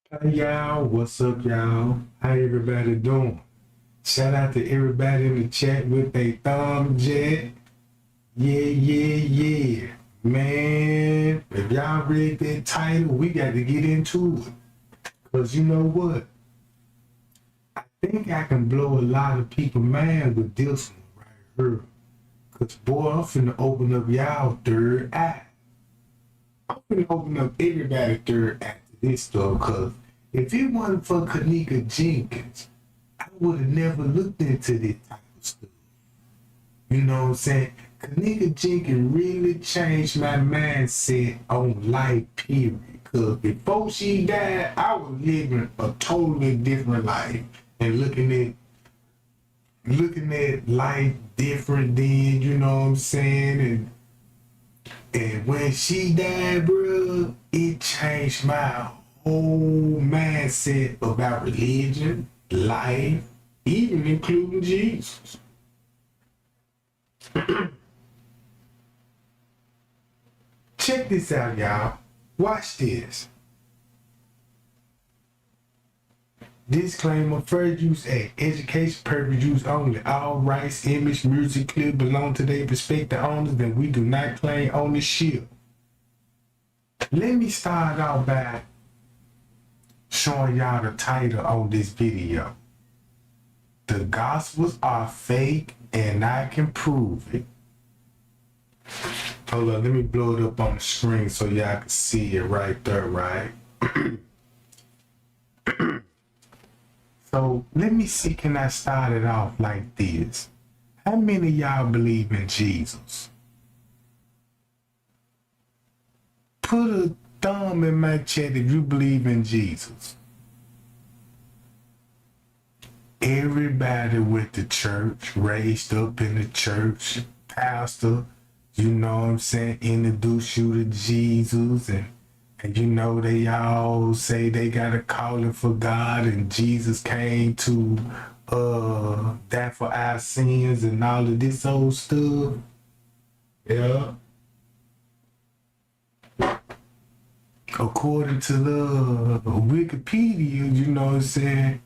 Hey y'all, what's up y'all? How everybody doing? Shout out to everybody in the chat with a thumb jet. Yeah. Man, if y'all read that title, we got to get into it. Cause you know what? I think I can blow a lot of people mind with this one right here. Cause boy, I'm finna open up y'all third eye. I'm finna open up everybody third eye to this stuff, cause if it wasn't for Kanika Jenkins, I would have never looked into this type of stuff. You know what I'm saying? Kanika Jenkins really changed my mindset on life, period. Because before she died, I was living a totally different life and looking at life different then, you know what I'm saying? And when she died, bro, it changed my whole mindset about religion, life, even including Jesus. Check this out, y'all. Watch this. Disclaimer, first use at education purpose use only. All rights, image, music, clip belong to their respective owners, and we do not claim ownership. Let me start out by showing y'all the title on this video. The Gospels are fake and I can prove it. Hold on, let me blow it up on the screen so y'all can see it right there, right? So let me see, can I start it off like this? How many of y'all believe in Jesus? Put a thumb in my chat if you believe in Jesus. Everybody went to church, raised up in the church, pastor, you know what I'm saying, introduce you to Jesus, and you know they all say they got a calling for God and Jesus came to die for our sins and all of this old stuff. Yeah. According to the Wikipedia, you know what I'm saying,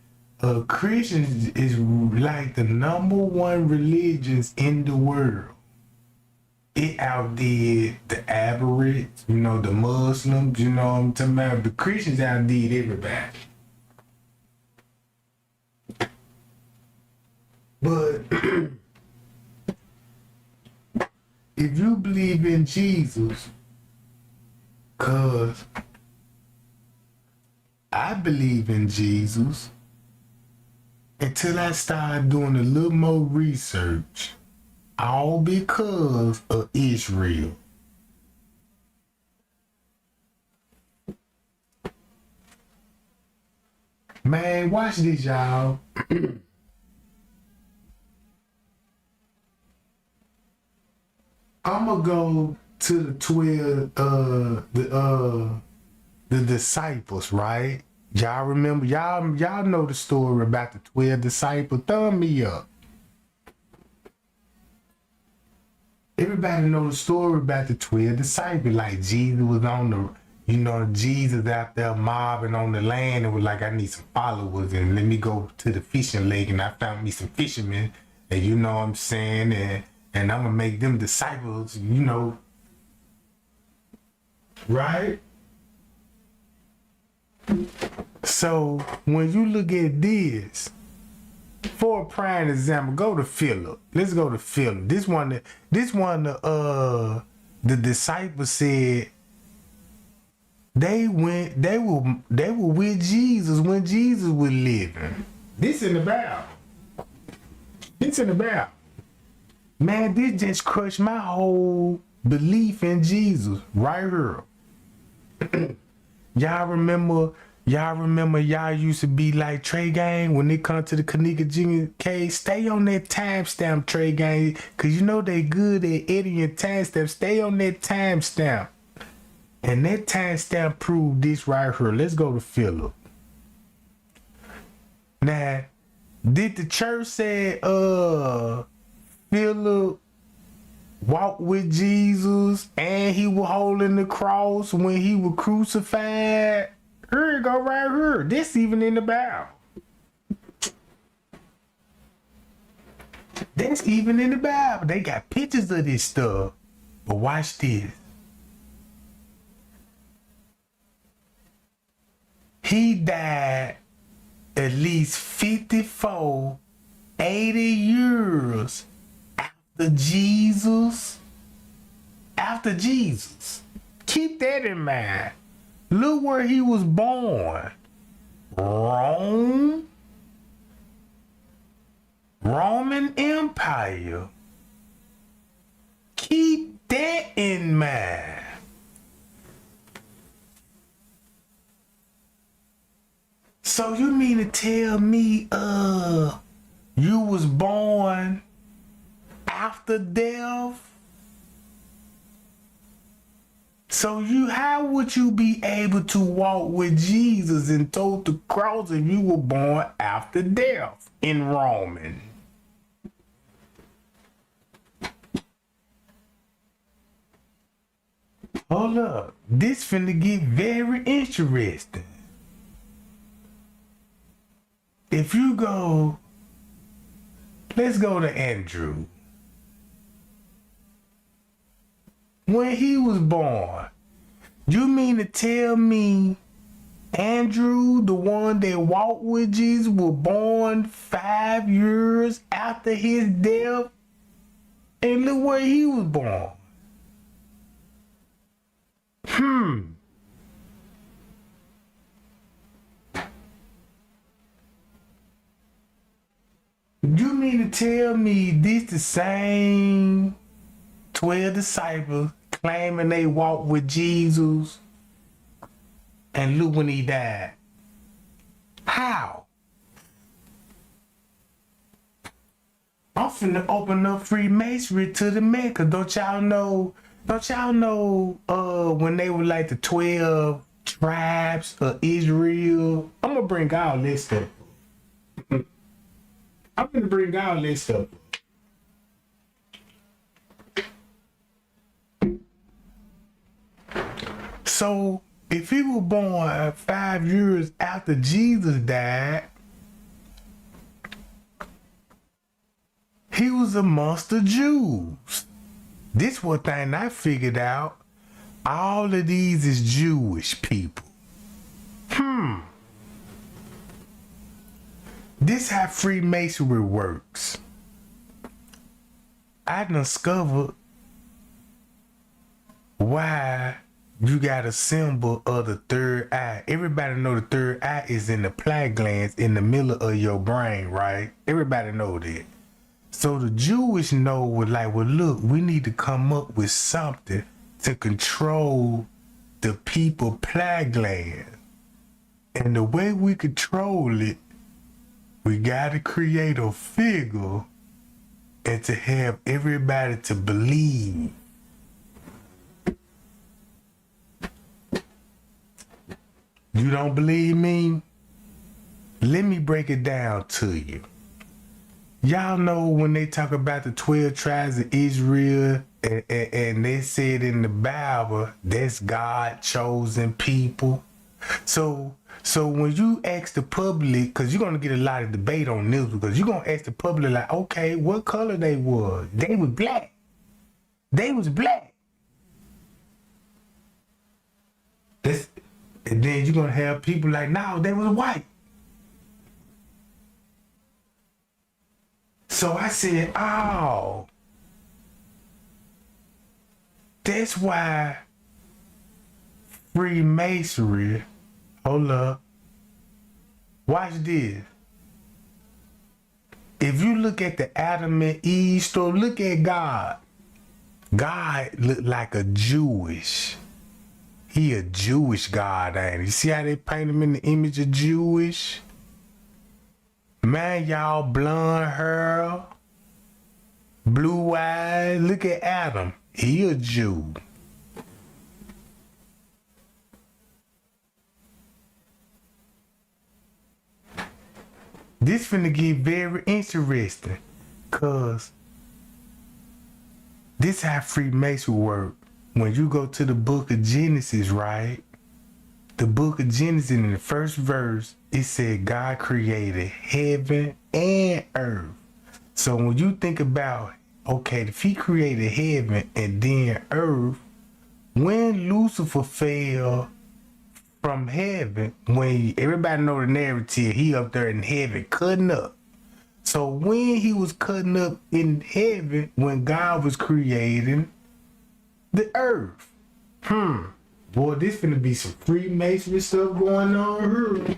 Christians is like the #1 religions in the world. It outdid the Aboriginals, you know, the Muslims, you know what I'm talking about. The Christians outdid everybody. But if you believe in Jesus, cause I believe in Jesus until I started doing a little more research, all because of Israel. Man, watch this, y'all. I'ma go to the 12 the disciples, right? Y'all remember, y'all know the story about the 12 disciples. Thumb me up. Everybody know the story about the 12 disciples. Like Jesus was on the, you know, Jesus out there mobbing on the land and was like, I need some followers and let me go to the fishing lake, and I found me some fishermen, and you know what I'm saying, and I'm gonna make them disciples, you know, right? So when you look at this, for a prime example, go to Philip. Let's go to Philip. This one, the disciples said they were with Jesus when Jesus was living. This in the Bible. Man, this just crushed my whole belief in Jesus right here. Y'all remember y'all used to be like Trey Gang when it comes to the Kanika Jenkins case. Stay on that timestamp, Trey Gang, cause you know they good at editing timestamp. Stay on that timestamp. And that timestamp proved this right here. Let's go to Philip. Now, did the church say Philip walked with Jesus and he was holding the cross when he was crucified? Here you go right here. This even in the Bible. That's even in the Bible. They got pictures of this stuff. But watch this. He died at least 54, 80 years after Jesus. After Jesus. Keep that in mind. Look where he was born. Rome. Roman Empire. Keep that in mind. So you mean to tell me, you was born after death? So how would you be able to walk with Jesus and tote the cross if you were born after death in Roman? Hold up, this finna get very interesting. If you go, let's go to Andrew. When he was born, you mean to tell me Andrew, the one that walked with Jesus, was born 5 years after his death? And look where he was born. You mean to tell me this the same 12 disciples claiming they walked with Jesus, and look when he died? How? I'm finna open up Freemasonry to the man, cause don't y'all know when they were like the 12 tribes of Israel? I'm gonna bring all this stuff. I'm gonna bring all this stuff. So if he was born 5 years after Jesus died, he was amongst the Jews. This one thing I figured out. All of these is Jewish people. This how Freemasonry works. I discovered why you got a symbol of the third eye. Everybody know the third eye is in the plaque glands in the middle of your brain, right? Everybody know that. So the Jewish know, well, look, we need to come up with something to control the people plaque gland. And the way we control it, we gotta create a figure and to have everybody to believe. You don't believe me? Let me break it down to you. Y'all know when they talk about the 12 tribes of Israel and they said in the Bible, that's God chosen people. So when you ask the public, because you're going to get a lot of debate on this, because you're going to ask the public like, okay, what color they was? They was black. They was black. And then you're going to have people like, no, they was white. So I said, oh, that's why Freemasonry, hold up, watch this. If you look at the Adam and Eve story, look at God. God looked like a Jewish. He a Jewish God, ain't he? You see how they paint him in the image of Jewish? Man, y'all blonde hair, blue eyes. Look at Adam. He a Jew. This finna get very interesting, cause this how Freemason work. When you go to the book of Genesis, right? the book of Genesis in the first verse, it said God created heaven and earth. So when you think about, okay, if he created heaven and then earth, when Lucifer fell from heaven, when everybody know the narrative, he up there in heaven cutting up. So when he was cutting up in heaven, when God was creating the earth, boy, this finna be some Freemasonry stuff going on here.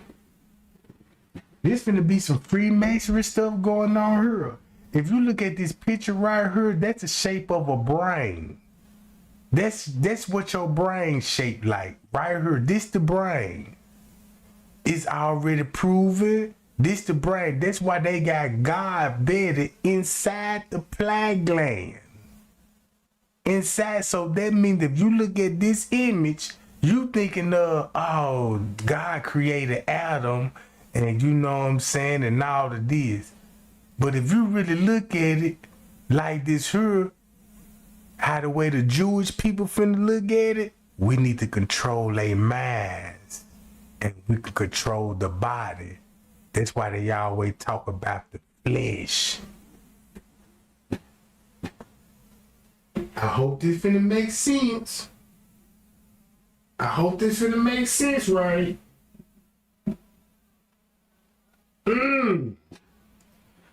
This finna be some Freemasonry stuff going on here. If you look at this picture right here, that's the shape of a brain. That's what your brain shaped like. Right here, this the brain. It's already proven. This the brain. That's why they got God bedded inside the plaque gland. Inside, so that means if you look at this image, you thinking of, oh, God created Adam, and you know what I'm saying, and all of this. But if you really look at it like this here, how the way the Jewish people finna look at it, we need to control their minds, and we can control the body. That's why they always talk about the flesh. I hope this finna make sense. I hope this finna make sense, right?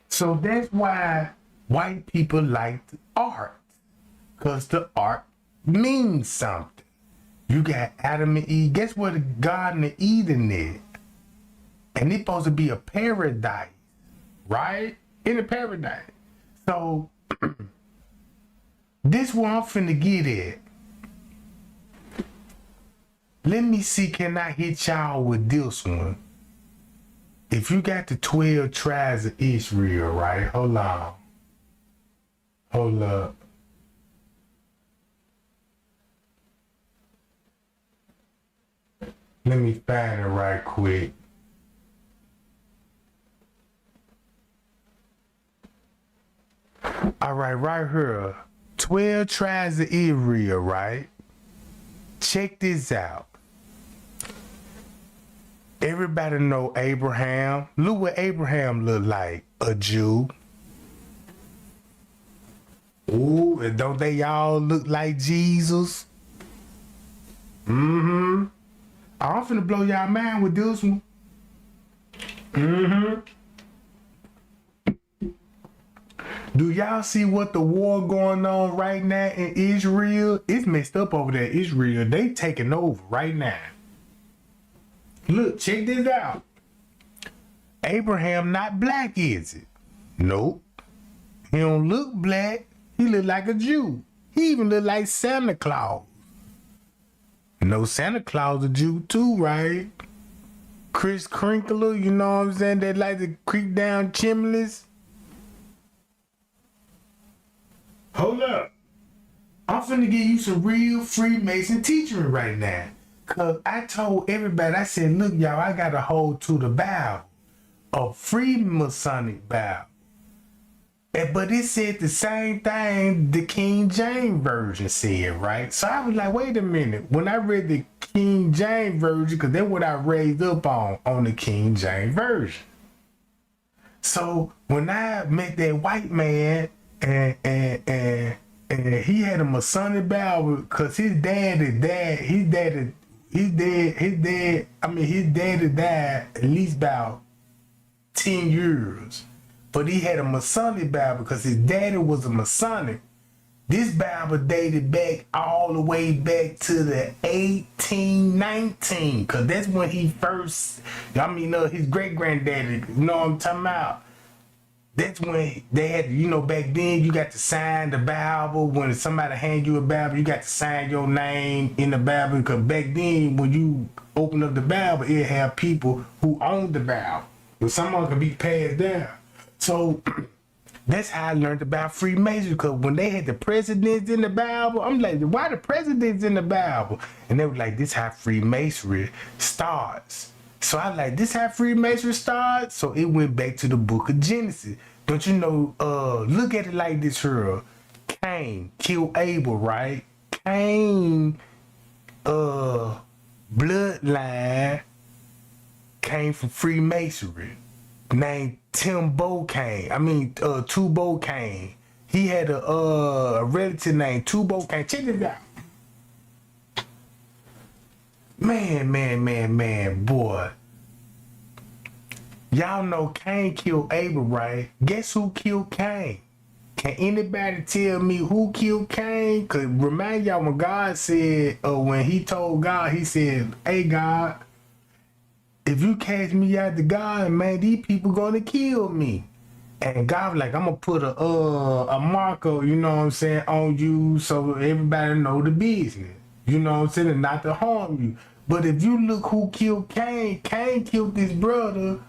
So that's why white people like the art. Because the art means something. You got Adam and Eve. Guess what the Garden of Eden is? And it's supposed to be a paradise, right? In a paradise. So this one I'm finna get at. Let me see, can I hit y'all with this one? If you got the 12 tribes of Israel, right? Hold on. Hold up. Let me find it right quick. All right here. 12 tribes of Israel, right? Check this out. Everybody know Abraham. Look what Abraham looked like. A Jew. Ooh, and don't they all look like Jesus? I'm finna blow y'all mind with this one. Do y'all see what the war going on right now in Israel? It's messed up over there in Israel. They taking over right now. Look, check this out. Abraham not black, is it? Nope. He don't look black. He look like a Jew. He even look like Santa Claus. No, Santa Claus a Jew too, right? Chris Crinkler, you know what I'm saying? They like to creep down chimneys. Hold up. I'm finna give you some real Freemason teaching right now. Cause I told everybody, I said, look, y'all, I got to hold to the Bible. A Freemasonic Bible. But it said the same thing the King James Version said, right? So I was like, wait a minute. When I read the King James Version, because that's what I raised up on the King James Version. So when I met that white man and he had a Masonic Bible, because his daddy died at least about 10 years. But he had a Masonic Bible because his daddy was a Masonic. This Bible dated back all the way back to the 1819, because that's when he first, his great-granddaddy, you know what I'm talking about? That's when they had, back then you got to sign the Bible. When somebody hand you a Bible, you got to sign your name in the Bible, because back then when you open up the Bible, it have people who own the Bible. But someone could be passed down. So that's how I learned about Freemasonry, because when they had the presidents in the Bible, I'm like, why the presidents in the Bible? And they were like, this how Freemasonry starts. So I like, this how Freemasonry starts? So it went back to the book of Genesis. Don't you know, look at it like this here. Cain killed Abel, right? Cain bloodline came from Freemasonry, named Tubal Cain. He had a relative named Tubal Cain. Check this out. Man, boy. Y'all know Cain killed Abel, right? Guess who killed Cain? Can anybody tell me who killed Cain? Cause remind y'all when God said, when he told God, he said, hey God, if you cast me out to God, man, these people gonna kill me. And God was like, I'm gonna put a marker, you know what I'm saying, on you so everybody know the business. You know what I'm saying, and not to harm you. But if you look who killed Cain, Cain killed his brother,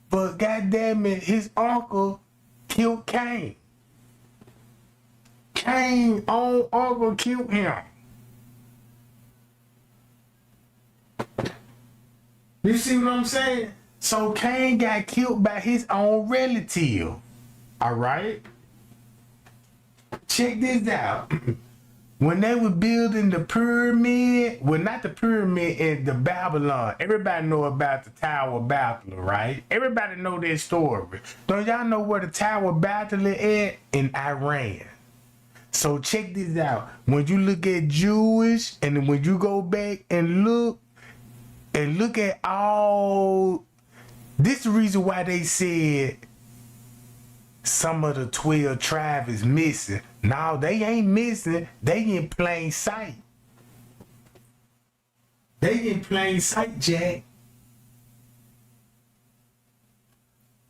but goddamn it, his uncle killed Cain. Cain's own uncle killed him. You see what I'm saying? So Cain got killed by his own relative. All right? Check this out. When they were building the pyramid, well, not the pyramid in the Babylon, everybody know about the Tower of Babel, right? Everybody know their story. Don't y'all know where the Tower of Babel is at? In Iran. So check this out. When you look at Jewish, and when you go back and look at all, this is the reason why they said some of the 12 tribes is missing. No, they ain't missing. They in plain sight. They in plain sight, Jack.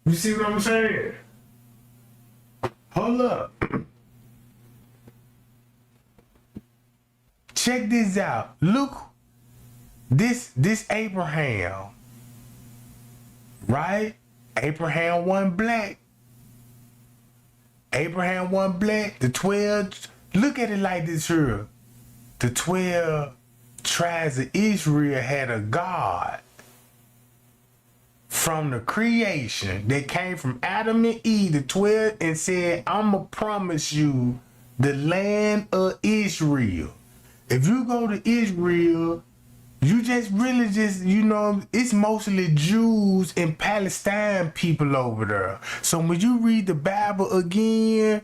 You see what I'm saying? Hold up. Check this out. Look, this Abraham, right? Abraham wasn't black. Abraham wasn't black. The 12, look at it like this here. The 12 tribes of Israel had a God from the creation that came from Adam and Eve, the 12, and said, I'm going to promise you the land of Israel. If you go to Israel, you you know, it's mostly Jews and Palestine people over there. So when you read the Bible again,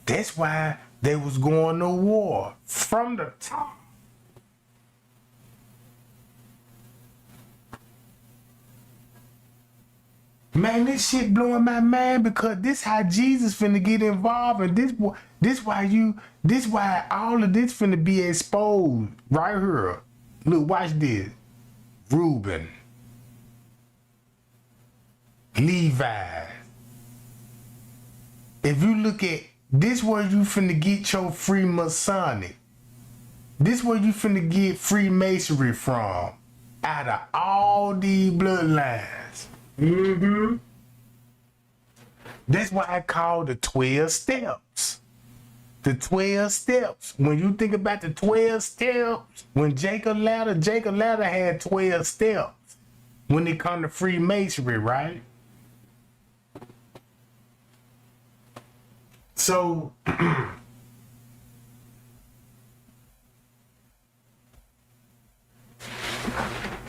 that's why they was going to war from the top. Man, this shit blowing my mind because this how Jesus finna get involved, and this why all of this finna be exposed right here. Look, watch this. Reuben, Levi. If you look at this, where you finna get your Freemasonic. This where you finna get Freemasonry from. Out of all these bloodlines. Mm-hmm. That's why I call the 12 steps. The 12 steps. When you think about the 12 steps, when Jacob Ladder had 12 steps when it come to Freemasonry, right? So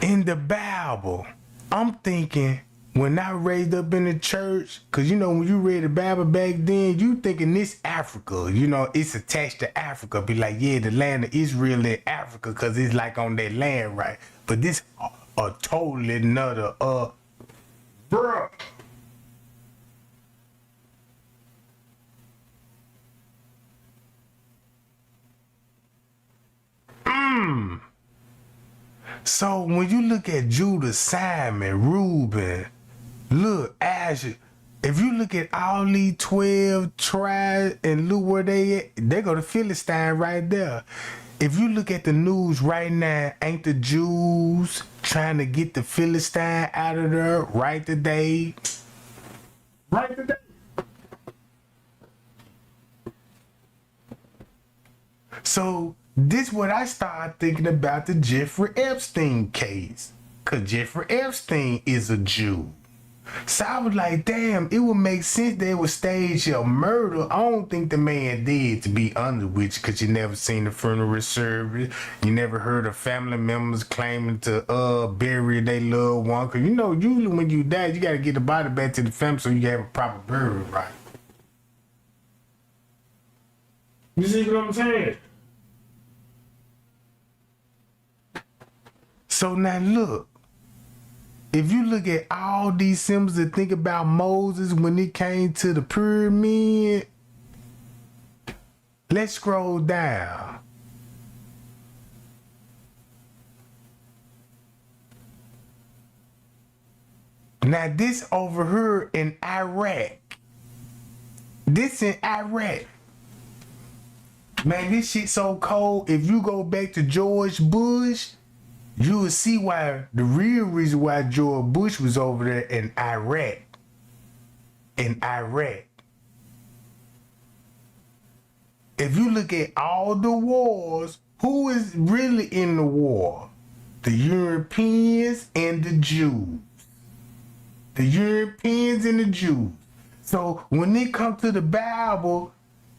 in the Bible, I'm thinking, when I raised up in the church, because you know, when you read the Bible back then, you thinking this Africa, you know, it's attached to Africa. Be like, yeah, the land of Israel in Africa, because it's like on that land, right? But this a totally another, bruh. So when you look at Judah, Simon, Reuben, look, Asher, if you look at all these 12 tribes and look where they at, they go to Philistine right there. If you look at the news right now, ain't the Jews trying to get the Philistine out of there right today? Right today. So this what I started thinking about the Jeffrey Epstein case. Because Jeffrey Epstein is a Jew. So I was like, damn, it would make sense they would stage a murder. I don't think the man did, to be honest with you, because you never seen the funeral service. You never heard of family members claiming to bury their loved one. Because you know, usually when you die, you got to get the body back to the family so you can have a proper burial, right? You see what I'm saying? So now look, if you look at all these symbols and think about Moses when it came to the pyramid, let's scroll down. Now this over here in Iraq. This in Iraq. Man, this shit so cold. If you go back to George Bush, you will see why, the real reason why George Bush was over there in Iraq. In Iraq. If you look at all the wars, who is really in the war? The Europeans and the Jews. The Europeans and the Jews. So when it comes to the Bible,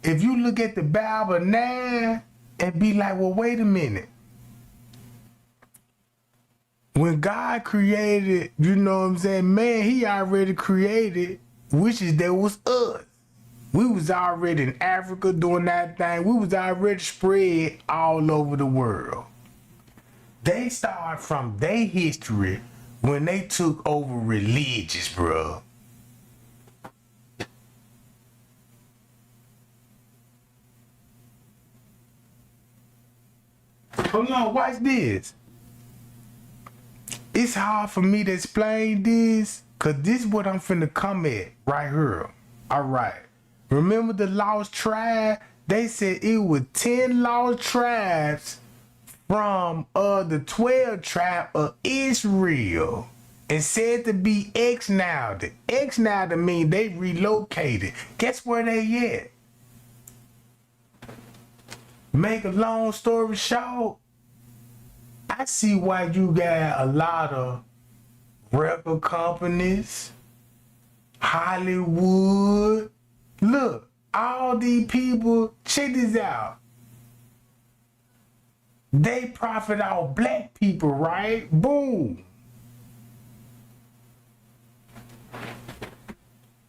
if you look at the Bible now and be like, well, wait a minute. When God created, you know what I'm saying, man, he already created, which is there was us. We was already in Africa doing that thing. We was already spread all over the world. They start from their history when they took over religious, bro. Hold on, watch this. It's hard for me to explain this, cause this is what I'm finna come at right here. All right. Remember the lost tribe? They said it was 10 lost tribes from the 12 tribe of Israel. And said to be exiled. Exiled mean they relocated. Guess where they at? Make a long story short, I see why you got a lot of record companies, Hollywood. Look, all these people, check this out. They profit off black people, right? Boom.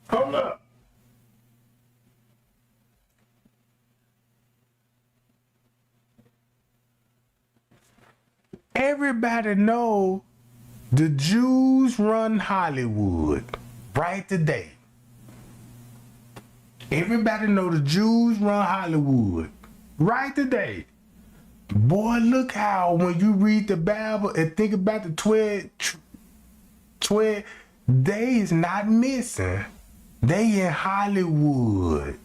Hold up. Everybody know the Jews run Hollywood right today. Everybody know the Jews run Hollywood right today. Boy, look how when you read the Bible and think about the 12, they is not missing. They in Hollywood.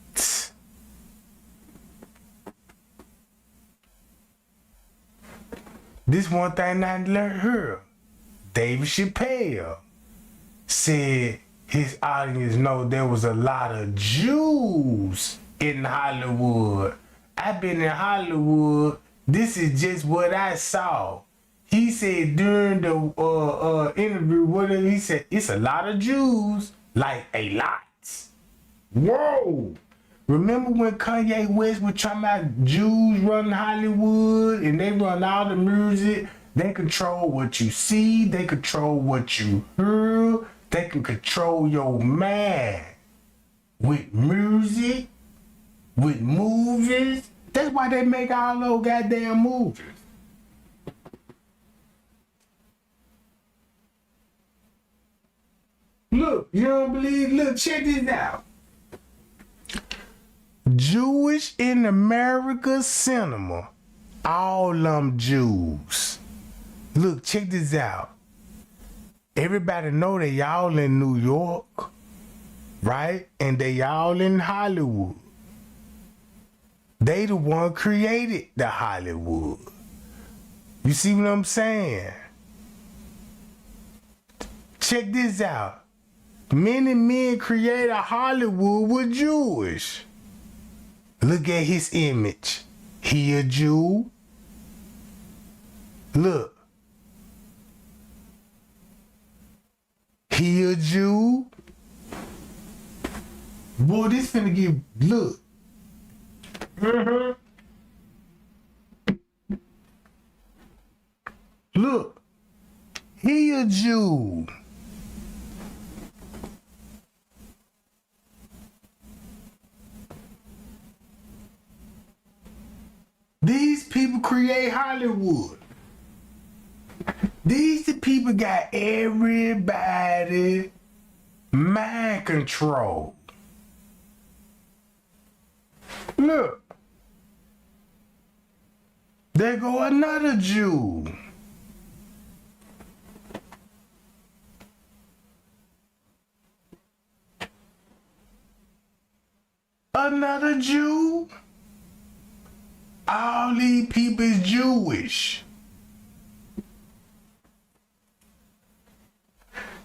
This one thing I learned here. David Chappelle said his audience know there was a lot of Jews in Hollywood. I've been in Hollywood. This is just what I saw. He said during the interview, whatever, he said, it's a lot of Jews, like a lot. Whoa! Remember when Kanye West was talking about Jews running Hollywood and they run all the music? They control what you see, they control what you hear, they can control your mind with music, with movies. That's why they make all those goddamn movies. Look, you don't believe? Look, check this out. Jewish in America cinema. All them Jews. Look, check this out. Everybody know they y'all in New York, right? And they y'all in Hollywood. They the one created the Hollywood. You see what I'm saying? Check this out. Many men created Hollywood were Jewish. Look at his image. He a Jew. Look. He a Jew. Boy, this finna get, look. Look. He a Jew. These people create Hollywood. These the people got everybody mind control. Look. There go another Jew. Another Jew. All these people is Jewish.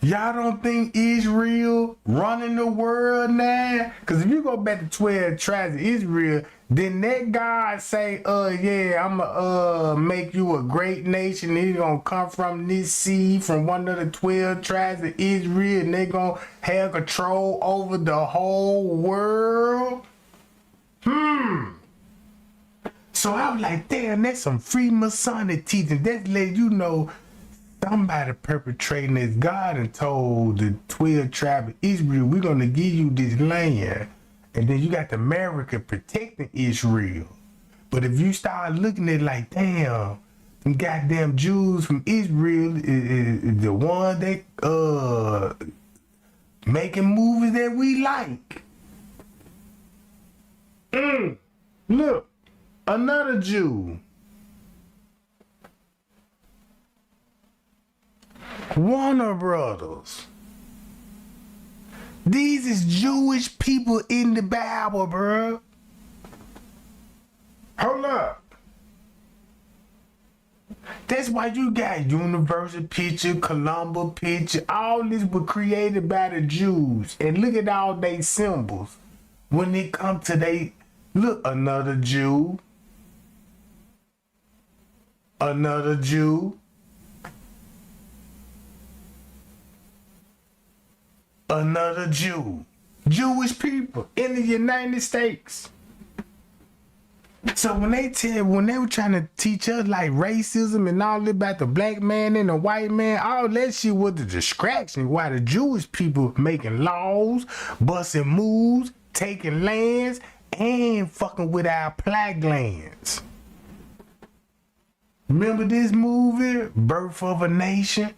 Y'all don't think Israel running the world now? Because if you go back to 12 tribes of Israel, then that God say, yeah, I'ma make you a great nation. He's gonna come from this seed, from one of the 12 tribes of Israel, and they gonna have control over the whole world? So I was like, damn, that's some Freemasonic teaching. That's letting you know somebody perpetrating this. God and told the 12 tribes of Israel, we're going to give you this land. And then you got the America protecting Israel. But if you start looking at it like, damn, them goddamn Jews from Israel is the one that making movies that we like. Look, another Jew. Warner Brothers. These is Jewish people in the Bible, bro. Hold up. That's why you got Universal Picture, Columbus Picture. All this was created by the Jews. And look at all they symbols. When they come to they, look, another Jew. Another Jew. Another Jew. Jewish people in the United States. So when they were trying to teach us like racism and all that about the black man and the white man, all that shit was the distraction while the Jewish people making laws, busting moves, taking lands, and fucking with our plague lands. Remember this movie, Birth of a Nation?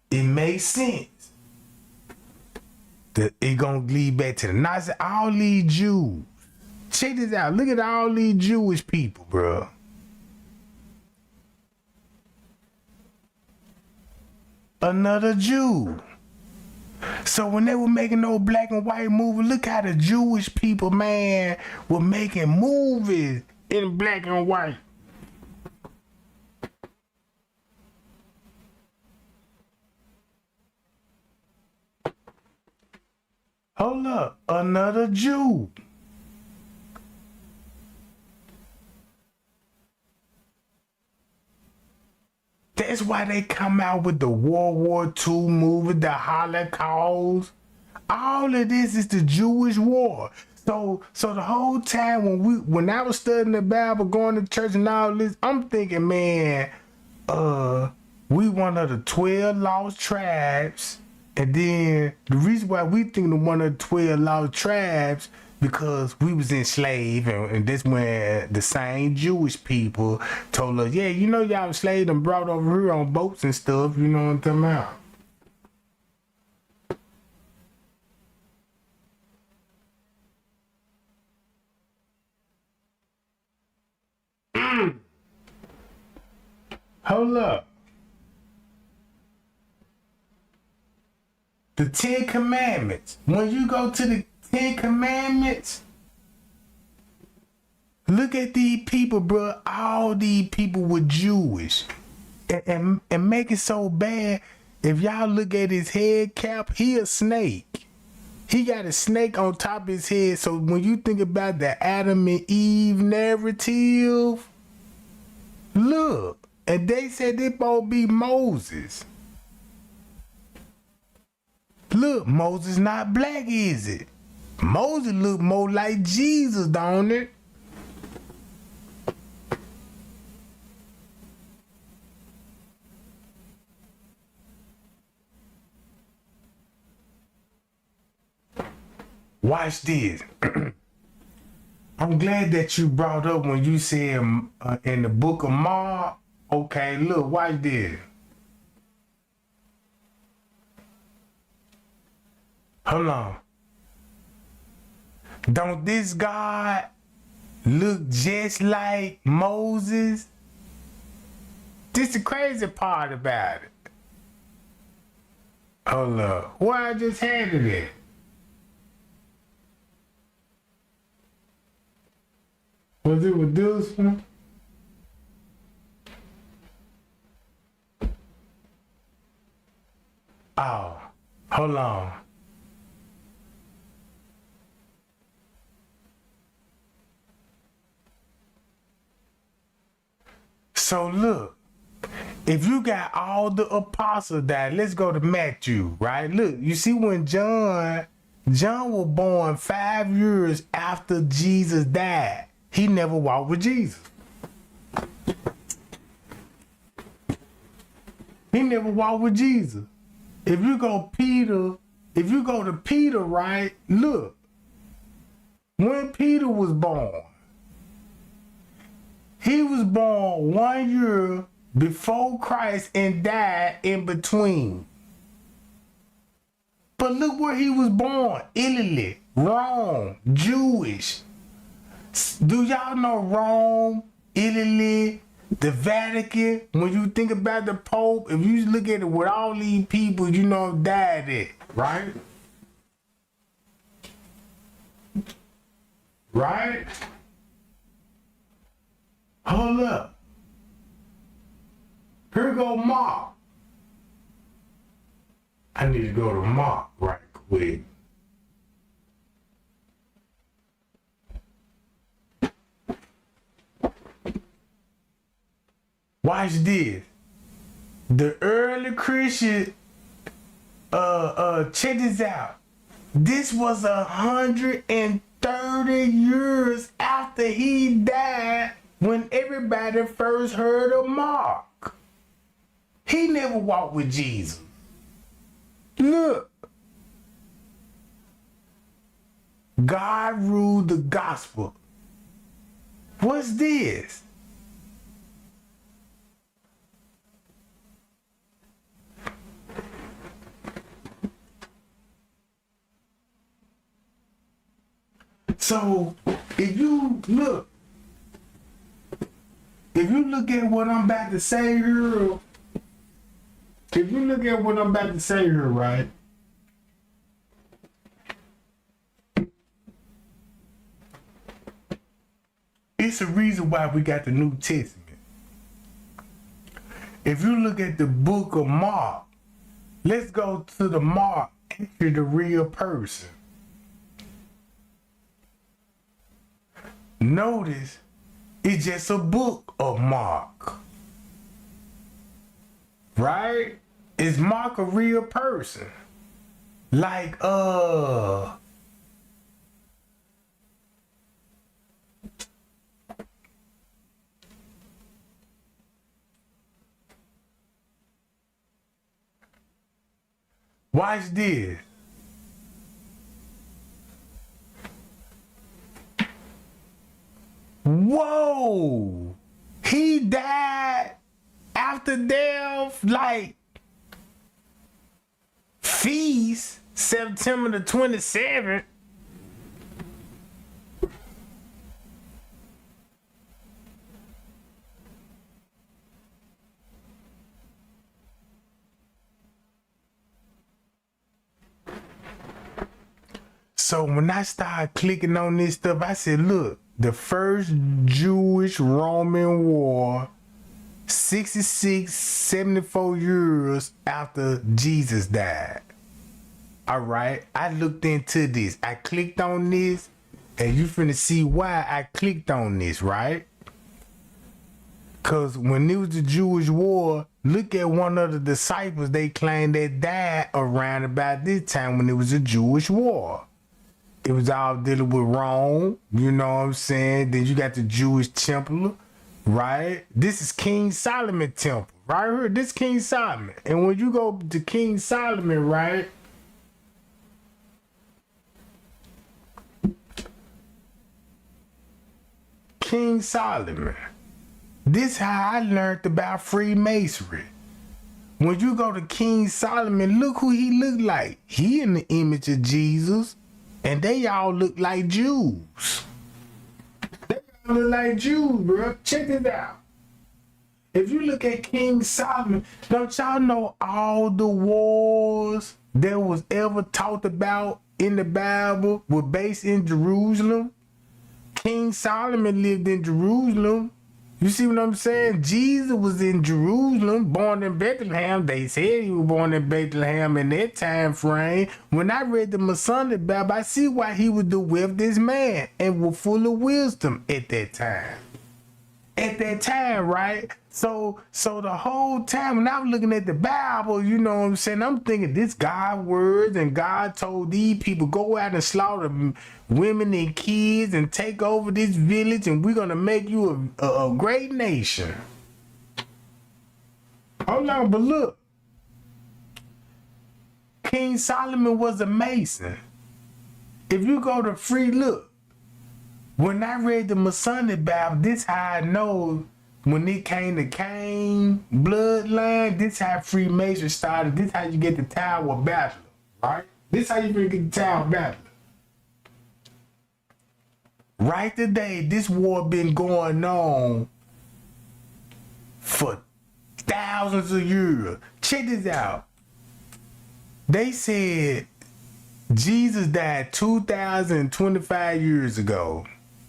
It makes sense that it gonna lead back to the Nazi. All these Jews. Check this out. Look at all these Jewish people, bro. Another Jew. So when they were making those black and white movies, look how the Jewish people, man, were making movies in black and white. Hold up, another Jew. That's why they come out with the World War II movie, the Holocaust. All of this is the Jewish war. So the whole time when I was studying the Bible, going to church and all this, I'm thinking, man, we one of the 12 lost tribes. And then the reason why we think of one of the 12 lost tribes, because we was enslaved, and this when the same Jewish people told us, yeah, you know y'all enslaved and brought over here on boats and stuff, you know what I'm talking about? Hold up. The 10 Commandments. When you go to the 10 Commandments, look at these people, bro. All these people were Jewish. And make it so bad, if y'all look at his head cap, he a snake. He got a snake on top of his head. So when you think about the Adam and Eve narrative, Look, and they said they both be Moses. Look, Moses not black, is it? Moses look more like Jesus, don't it? Watch this. I'm glad that you brought up when you said in the book of Mark. Okay, look, watch this. Hold on. Don't this God look just like Moses? This the crazy part about it. Hold up. Where I just had it at? Was it with this one? Oh, hold on. So look, if you got all the apostles that, let's go to Matthew, right? Look, you see when John was born 5 years after Jesus died. He never walked with Jesus. He never walked with Jesus. If you go to Peter, right? Look, when Peter was born, he was born 1 year before Christ and died in between. But look where he was born. Italy, Rome, Jewish. Do y'all know Rome, Italy, the Vatican? When you think about the Pope, if you look at it with all these people, you know, died there, right? Right? Hold up. Here go Mark. I need to go to Mark right quick. Watch this. The early Christian, check this out. This was 130 years after he died when everybody first heard of Mark. He never walked with Jesus. Look. God ruled the gospel. What's this? So, if you look at what I'm about to say here, right? It's a reason why we got the New Testament. If you look at the book of Mark, let's go to the Mark, actually the real person. Notice, it's just a book of Mark. Right? Is Mark a real person? Like, watch this. Whoa! He died after death, like feast, September the 27th. So when I started clicking on this stuff, I said, look, the first Jewish-Roman war, 74 years after Jesus died. All right, I looked into this. I clicked on this, and you finna see why I clicked on this, right? Cause when it was the Jewish war, look at one of the disciples they claimed that died around about this time when it was a Jewish war. It was all dealing with Rome, you know what I'm saying? Then you got the Jewish temple, right? This is King Solomon temple, right here. This King Solomon. And when you go to King Solomon, right? King Solomon. This how I learned about Freemasonry. When you go to King Solomon, look who he looked like. He in the image of Jesus. And they all look like Jews. They all look like Jews, bro. Check this out. If you look at King Solomon, don't y'all know all the wars that was ever talked about in the Bible were based in Jerusalem? King Solomon lived in Jerusalem. You see what I'm saying? Jesus was in Jerusalem, born in Bethlehem. They said he was born in Bethlehem in that time frame. When I read the Masonic Bible, I see why he was the wealthiest man and was full of wisdom at that time. At that time, right? So the whole time when I was looking at the Bible, you know what I'm saying, I'm thinking this God words, and God told these people go out and slaughter women and kids and take over this village, and we're gonna make you a great nation. Hold on, but look, King Solomon was a Mason. If you go to look, when I read the Masonic Bible, this how I know when it came to Cain bloodline, this how Freemasonry started. This how you get the Tower of Babel, right? This how you get the Tower of Babel. Right today, this war been going on for thousands of years. Check this out. They said Jesus died 2,025 years ago.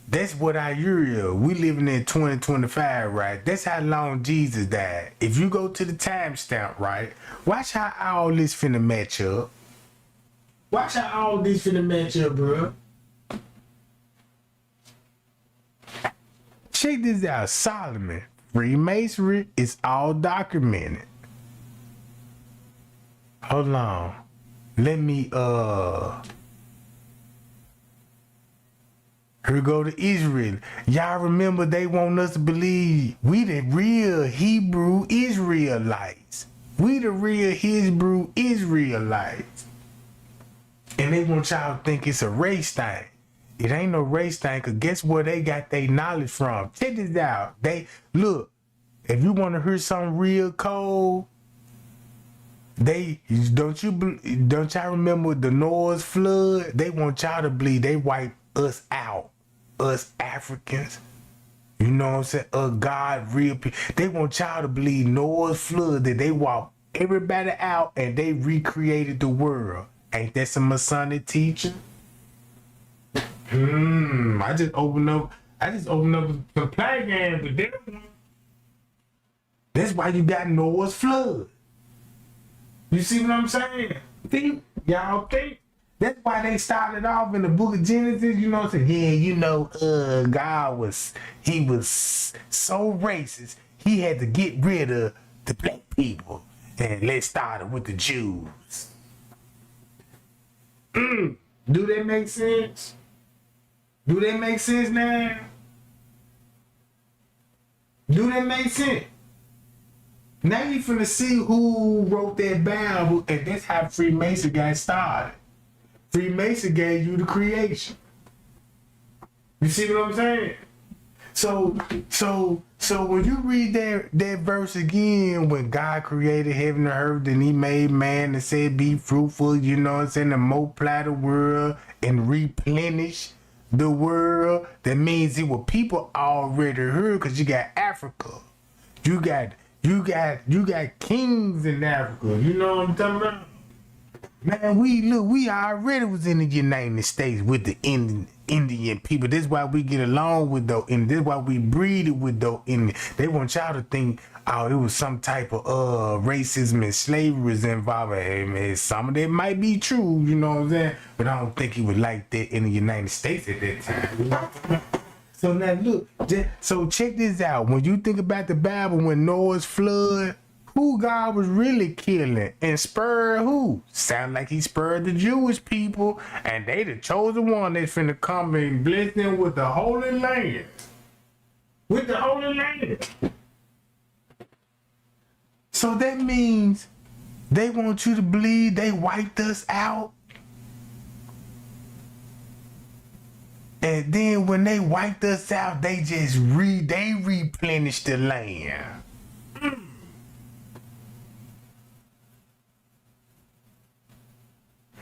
That's what our year is. We living in 2025, right? That's how long Jesus died. If you go to the timestamp, right? Watch how all this finna match up. Watch how all this finna match up, bro. Check this out, Solomon. Freemasonry is all documented. Hold on. Let me here we go to Israel. Y'all remember they want us to believe we the real Hebrew Israelites. We the real Hebrew Israelites. And they want y'all to think it's a race thing. It ain't no race thing, because guess where they got their knowledge from? Check this out. They look, if you want to hear something real cold, don't y'all remember the Noah's flood? They want y'all to believe they wiped us out. Us Africans. You know what I'm saying? God, real people. They want y'all to believe Noah's flood, that they wiped everybody out and they recreated the world. Ain't that some Masonic teaching? I just opened up some play games with them. That's why you got Noah's flood. You see what I'm saying? Think? Y'all think? That's why they started off in the book of Genesis, you know what I'm saying? Yeah, you know, God was so racist, he had to get rid of the black people. And let's start with the Jews. Do that make sense? Do that make sense now? Do that make sense? Now you finna see who wrote that Bible, and that's how Freemason got started. Freemason gave you the creation. You see what I'm saying? So when you read that verse again, when God created heaven and earth, and he made man and said, be fruitful, you know what I'm saying, and multiply the world and replenish the world, that means it was people already here, because you got Africa. You got kings in Africa. You know what I'm talking about? Man, we already was in the United States with the Indian people. That's why we get along with those, and that's why we breed with those Indians. They want y'all to think, oh, it was some type of racism and slavery was involved. Hey, man, some of that might be true, you know what I'm saying? But I don't think it was like that in the United States at that time. You know? So now look, so check this out. When you think about the Bible, when Noah's flood, who God was really killing and spurred who? Sound like he spurred the Jewish people, and they the chosen one that's finna come and bless them with the Holy Land. With the Holy Land. So that means they want you to believe they wiped us out. And then when they wiped us out, they just replenished the land.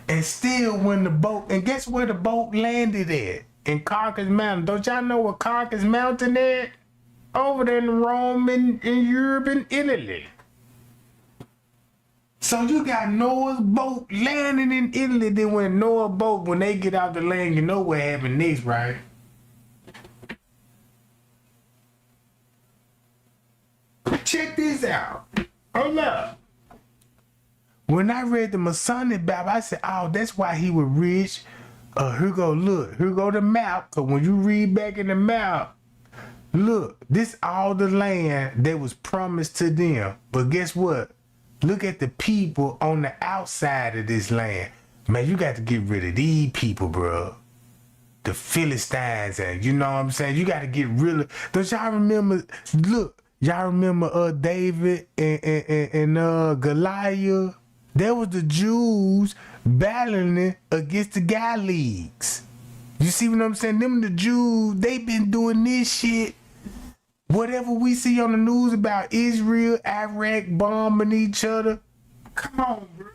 And still when the boat, and guess where the boat landed at? In Caucasus Mountain. Don't y'all know what Caucasus Mountain is? Over there in Rome and in Europe and Italy. So you got Noah's boat landing in Italy. Then when Noah's boat, when they get out the land, you know what happened next, right? Check this out. Hold up. When I read the Masonic Bible, I said, oh, that's why he was rich. Here go the map. Cause when you read back in the map, look, this all the land that was promised to them. But guess what? Look at the people on the outside of this land. Man, you got to get rid of these people, bro. The Philistines, and you know what I'm saying? You got to get rid of. Don't y'all remember? Look, y'all remember David and Goliath? That was the Jews battling against the Galileans. You see what I'm saying? Them the Jews, they been doing this shit. Whatever we see on the news about Israel, Iraq bombing each other. Come on, bro.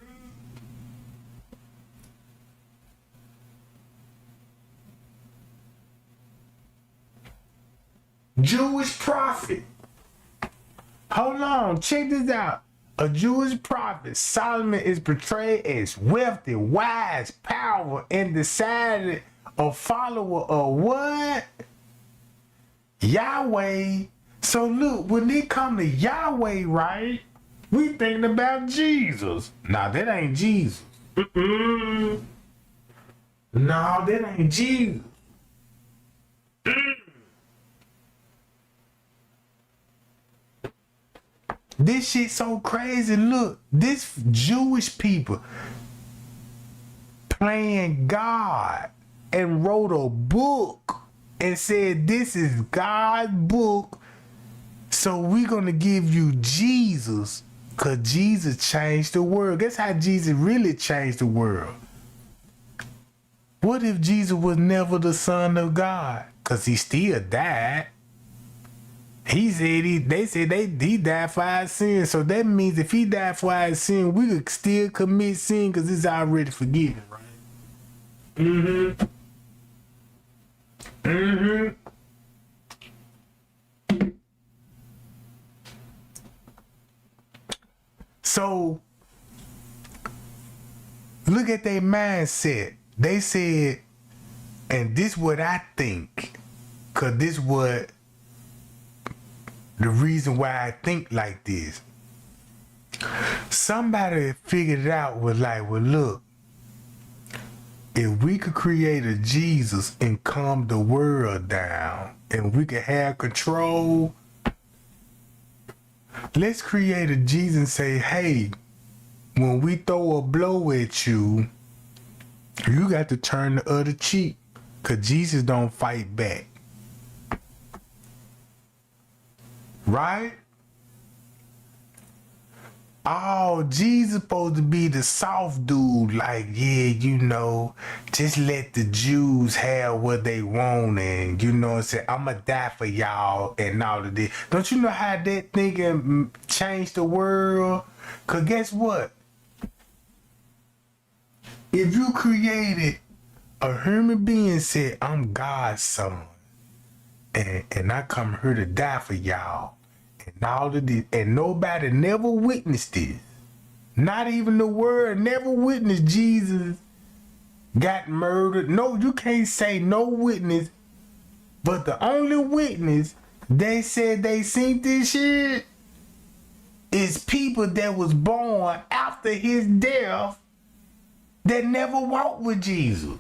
Jewish prophet. Hold on, check this out. A Jewish prophet, Solomon, is portrayed as wealthy, wise, powerful, and decided a follower of what? Yahweh. So look, when they come to Yahweh, right? We thinking about Jesus. Nah, that ain't Jesus. No, that ain't Jesus. This shit so crazy. Look, this Jewish people playing God and wrote a book and said this is God's book, so we're gonna give you Jesus, cause Jesus changed the world. Guess how Jesus really changed the world? What if Jesus was never the Son of God? Cause he still died. He said he died for our sins. So that means if he died for our sin, we could still commit sin because it's already forgiven, right? So look at their mindset. They said, and this what I think, cause this what the reason why I think like this. Somebody figured it out, was like, well, look, if we could create a Jesus and calm the world down and we could have control, let's create a Jesus and say, hey, when we throw a blow at you, you got to turn the other cheek, because Jesus don't fight back. Right? Oh, Jesus supposed to be the soft dude, like, yeah, you know, just let the Jews have what they want, and you know what I'm saying, I'ma die for y'all and all of this. Don't you know how that thinking changed the world? Cause guess what? If you created a human being said, I'm God's son, and I come here to die for y'all, and all of this, and nobody never witnessed this. Not even the world never witnessed Jesus got murdered. No, you can't say no witness, but the only witness they said they seen this shit is people that was born after his death that never walked with Jesus.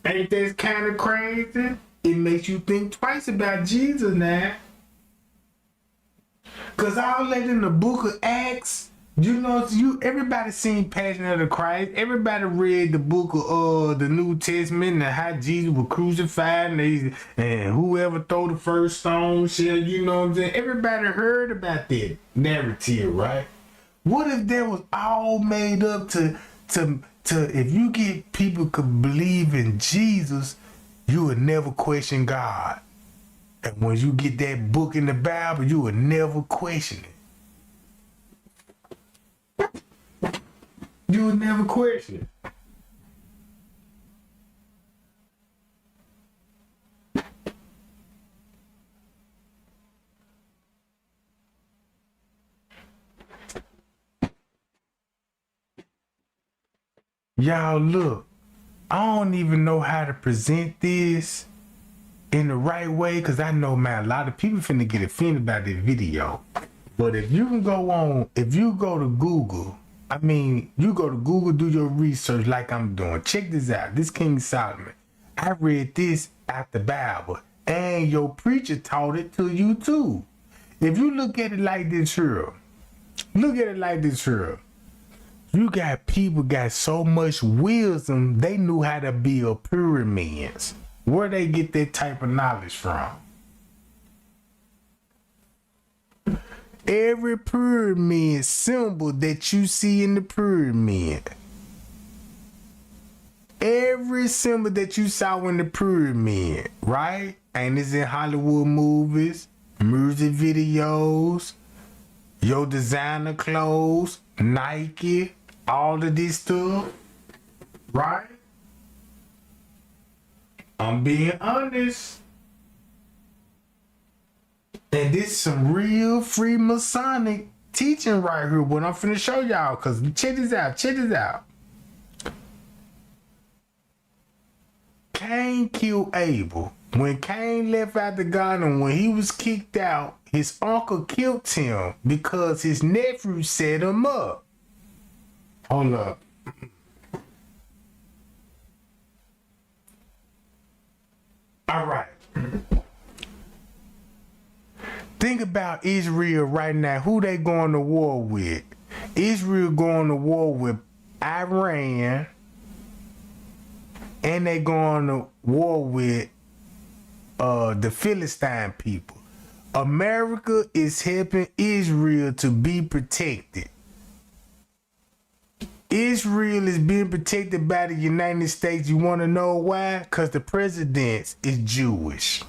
Ain't that kind of crazy? it makes you think twice about Jesus now. Cause all that in the book of Acts, everybody seen Passion of the Christ. Everybody read the book of the New Testament and how Jesus was crucified and whoever throw the first stone shall, you know what I'm saying? Everybody heard about that narrative, right? What if that was all made up to if you get people could believe in Jesus, you would never question God. And when you get that book in the Bible, you would never question it. You would never question it. Y'all look, I don't even know how to present this in the right way, because I know, man, a lot of people finna get offended by this video. But if you go to Google, do your research like I'm doing. Check this out. This King Solomon. I read this out the Bible, and your preacher taught it to you too. If you look at it like this here, you got people got so much wisdom, they knew how to build pyramids. Where they get that type of knowledge from? Every pyramid symbol that you see in the pyramid, every symbol that you saw in the pyramid, right? And it's in Hollywood movies, music videos, your designer clothes, Nike, all of this stuff, right? I'm being honest. And this is some real Freemasonic teaching right here, what I'm finna show y'all, because check this out. Cain killed Abel. When Cain left out the garden, when he was kicked out, his uncle killed him because his nephew set him up. Hold up. All right. Think about Israel right now. Who they going to war with? Israel going to war with Iran, and they going to war with the Philistine people. America is helping Israel to be protected. Israel is being protected by the United States. You want to know why? Because the president is Jewish.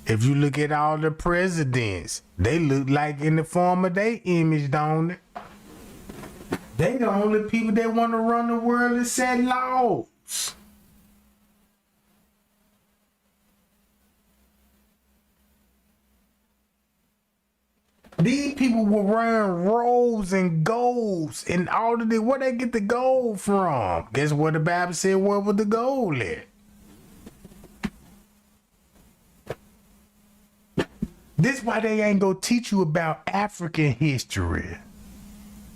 If you look at all the presidents, they look like in the form of their image, don't it? They the only people that want to run the world and set laws. These people were wearing robes and golds and all of this. Where they get the gold from? Guess what the Bible said? Where was the gold at? This why they ain't gonna teach you about African history.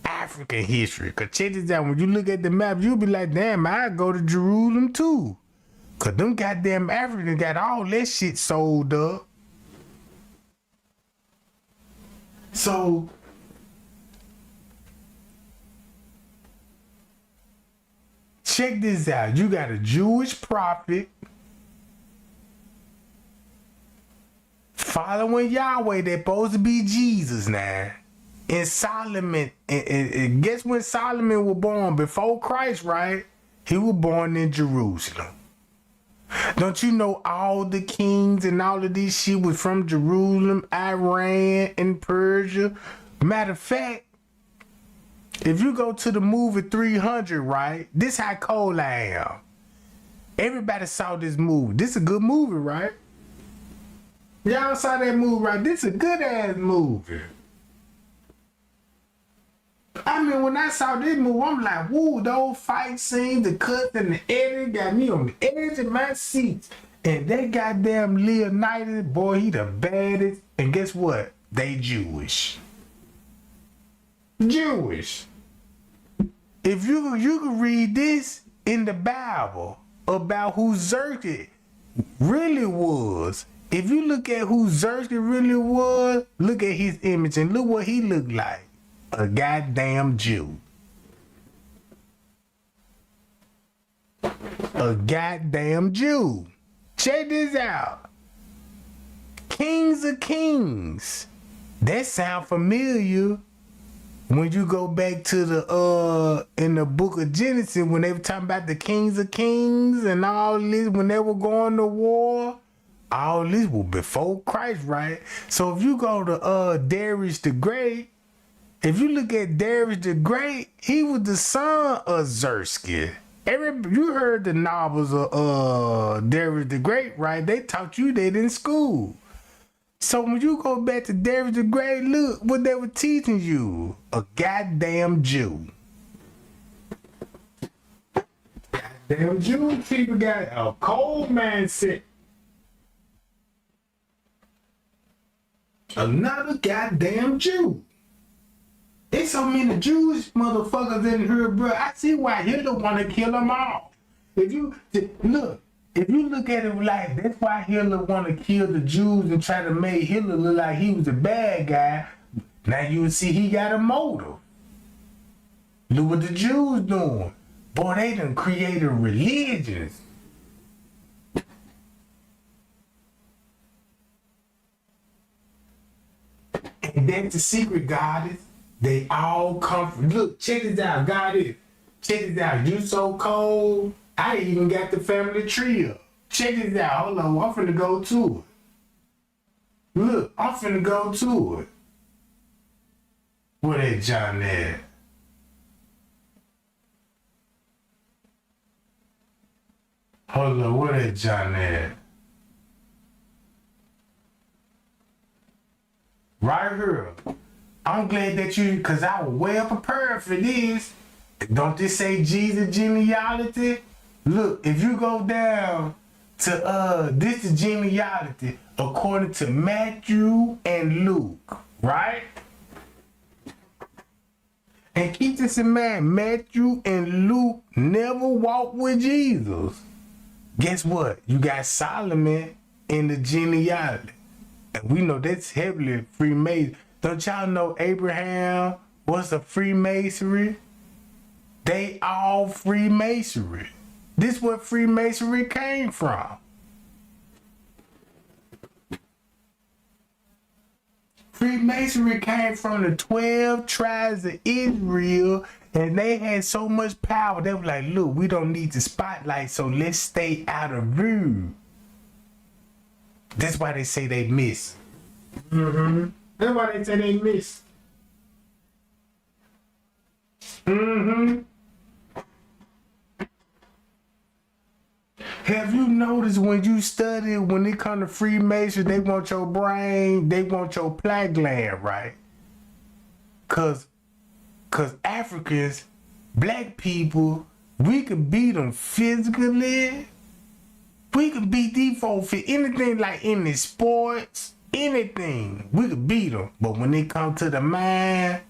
Cause check this out. When you look at the map, you'll be like, damn, I go to Jerusalem too. Cause them goddamn Africans got all that shit sold up. So check this out. You got a Jewish prophet following Yahweh that's supposed to be Jesus now. And Solomon, and guess when Solomon was born? Before Christ, right? He was born in Jerusalem. Don't you know all the kings and all of this shit was from Jerusalem, Iran, and Persia? Matter of fact, if you go to the movie 300, right? This how cold I am. Everybody saw this movie. This is a good movie, right? Y'all saw that movie, right? This is a good ass movie. I mean, when I saw this movie, I'm like, woo, those fight scenes, the cuts and the editing got me on the edge of my seat. And they goddamn Leonidas, boy, he the baddest. And guess what? They Jewish. If you can read this in the Bible about who Xerxes, really was, if you look at who Xerxes really was, look at his image and look what he looked like. A goddamn Jew. A goddamn Jew. Check this out. Kings of Kings. That sound familiar when you go back to the in the book of Genesis when they were talking about the kings of kings and all this, when they were going to war. All this was before Christ, right? So if you go to Darius the Great, if you look at Darius the Great, he was the son of Xerxes. You heard the novels of Darius the Great, right? They taught you that in school. So when you go back to Darius the Great, look what they were teaching you. A goddamn Jew. Goddamn Jew. People got a cold mindset. Another goddamn Jew. There's so many Jewish motherfuckers in here, bro. I see why Hitler want to kill them all. If you look at it like that's why Hitler want to kill the Jews and try to make Hitler look like he was a bad guy. Now you see he got a motive. Look what the Jews doing. Boy, they done created religions. And that's the secret, goddess. They all come from, look, check this out, goddess. Check this out, you so cold. I even got the family tree up. Check this out, hold on, I'm finna go to it. Look, I'm finna go to it. Where that John at? Hold on, where that John at? Right here. I'm glad that because I was well prepared for this. Don't this say Jesus genealogy? Look, if you go down to this is genealogy according to Matthew and Luke, right? And keep this in mind, Matthew and Luke never walked with Jesus. Guess what? You got Solomon in the genealogy. And we know that's heavily Freemason. Don't y'all know Abraham was a Freemasonry? They all Freemasonry. This is what Freemasonry came from. Freemasonry came from the 12 tribes of Israel, and they had so much power. They were like, look, we don't need the spotlight, so let's stay out of view. That's why they say they miss. Mm-hmm. That's why they say they miss. Mm-hmm. Have you noticed when you study, when it comes to Freemasons, they want your brain, they want your plaque gland, right? Cause Africans, black people, we could beat them physically. We could beat these folks for anything, like in the sports, anything. We could beat them. But when it comes to the mind,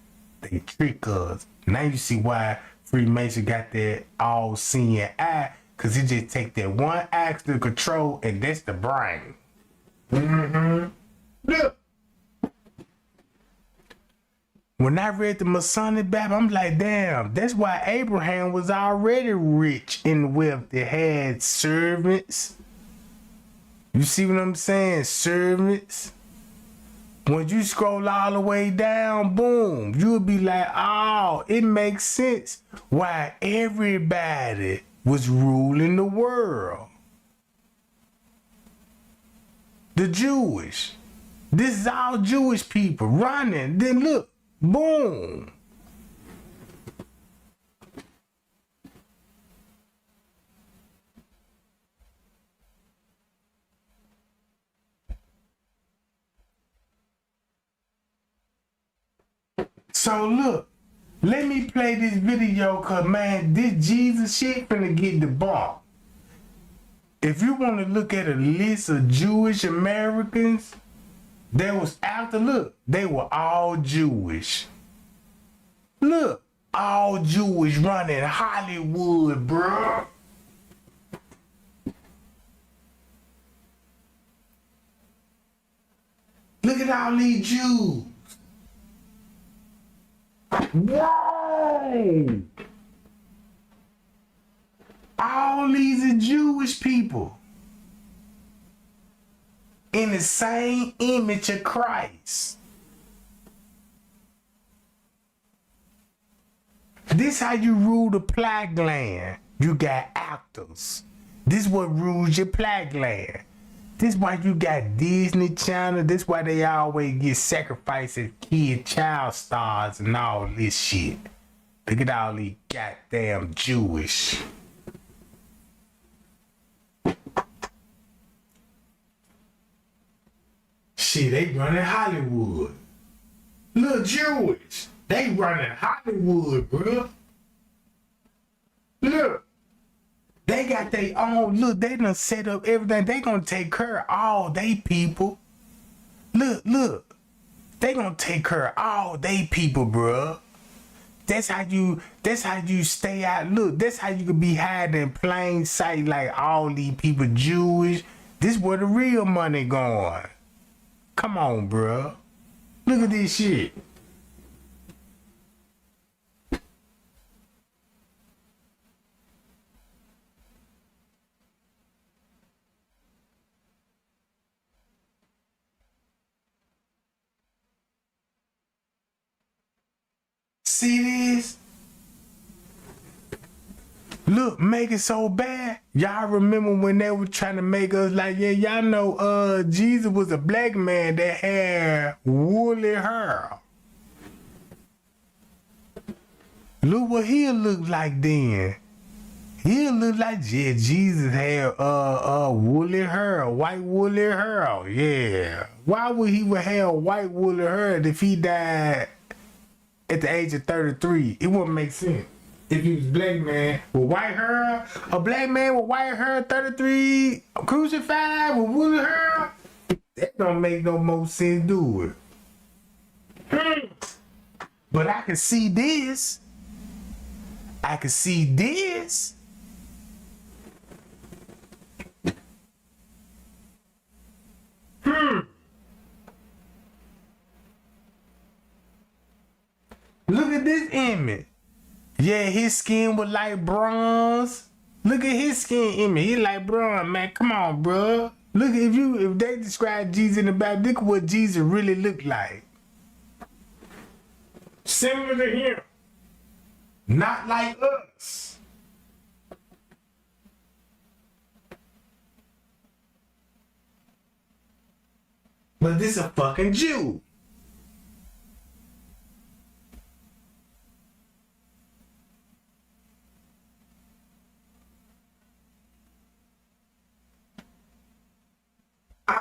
they trick us. Now you see why Freemason got that all-seeing eye, because he just take that one axe to control, and that's the brain. Mm-hmm. Look. When I read the Masonic Bible, I'm like, damn, that's why Abraham was already rich and wealthy. Had servants. You see what I'm saying? Servants. When you scroll all the way down, boom, you'll be like, oh, it makes sense why everybody was ruling the world. The Jewish. This is all Jewish people running. Then look, boom. So look, let me play this video, cause man, this Jesus shit finna get debunked. If you want to look at a list of Jewish Americans, they was after, look, they were all Jewish. Look, all Jewish running Hollywood, bro. Look at all these Jews. Why? All these are Jewish people in the same image of Christ. This how you rule the plague land. You got actors. This what rules your plague land. This why you got Disney Channel. This why they always get sacrificed as kid child stars and all this shit. Look at all these goddamn Jewish. Shit, they running Hollywood. Look, Jewish. They running Hollywood, bro. Look. They got their own, look, they done set up everything. They gonna take care of all they people. Look. They gonna take care of all they people, bro. That's how you stay out. Look, that's how you can be hiding in plain sight like all these people Jewish. This where the real money going. Come on, bro. Look at this shit. See this? Look, make it so bad. Y'all remember when they were trying to make us like, yeah, y'all know Jesus was a black man that had woolly hair. Look what he'll look like then. He'll look like, yeah, Jesus had woolly hair, white woolly hair. Yeah. Why would he have white woolly hair if he died at the age of 33? It wouldn't make sense. If he was a black man with white hair, a black man with white hair, 33, crucified with woolly hair, that don't make no more sense, do it? But I can see this. I can see this. Look at this image. Yeah, his skin was like bronze. Look at his skin image. He like bronze, man. Come on, bro. Look, if they describe Jesus in the Bible, look at what Jesus really looked like. Similar to him. Not like us. But this a fucking Jew.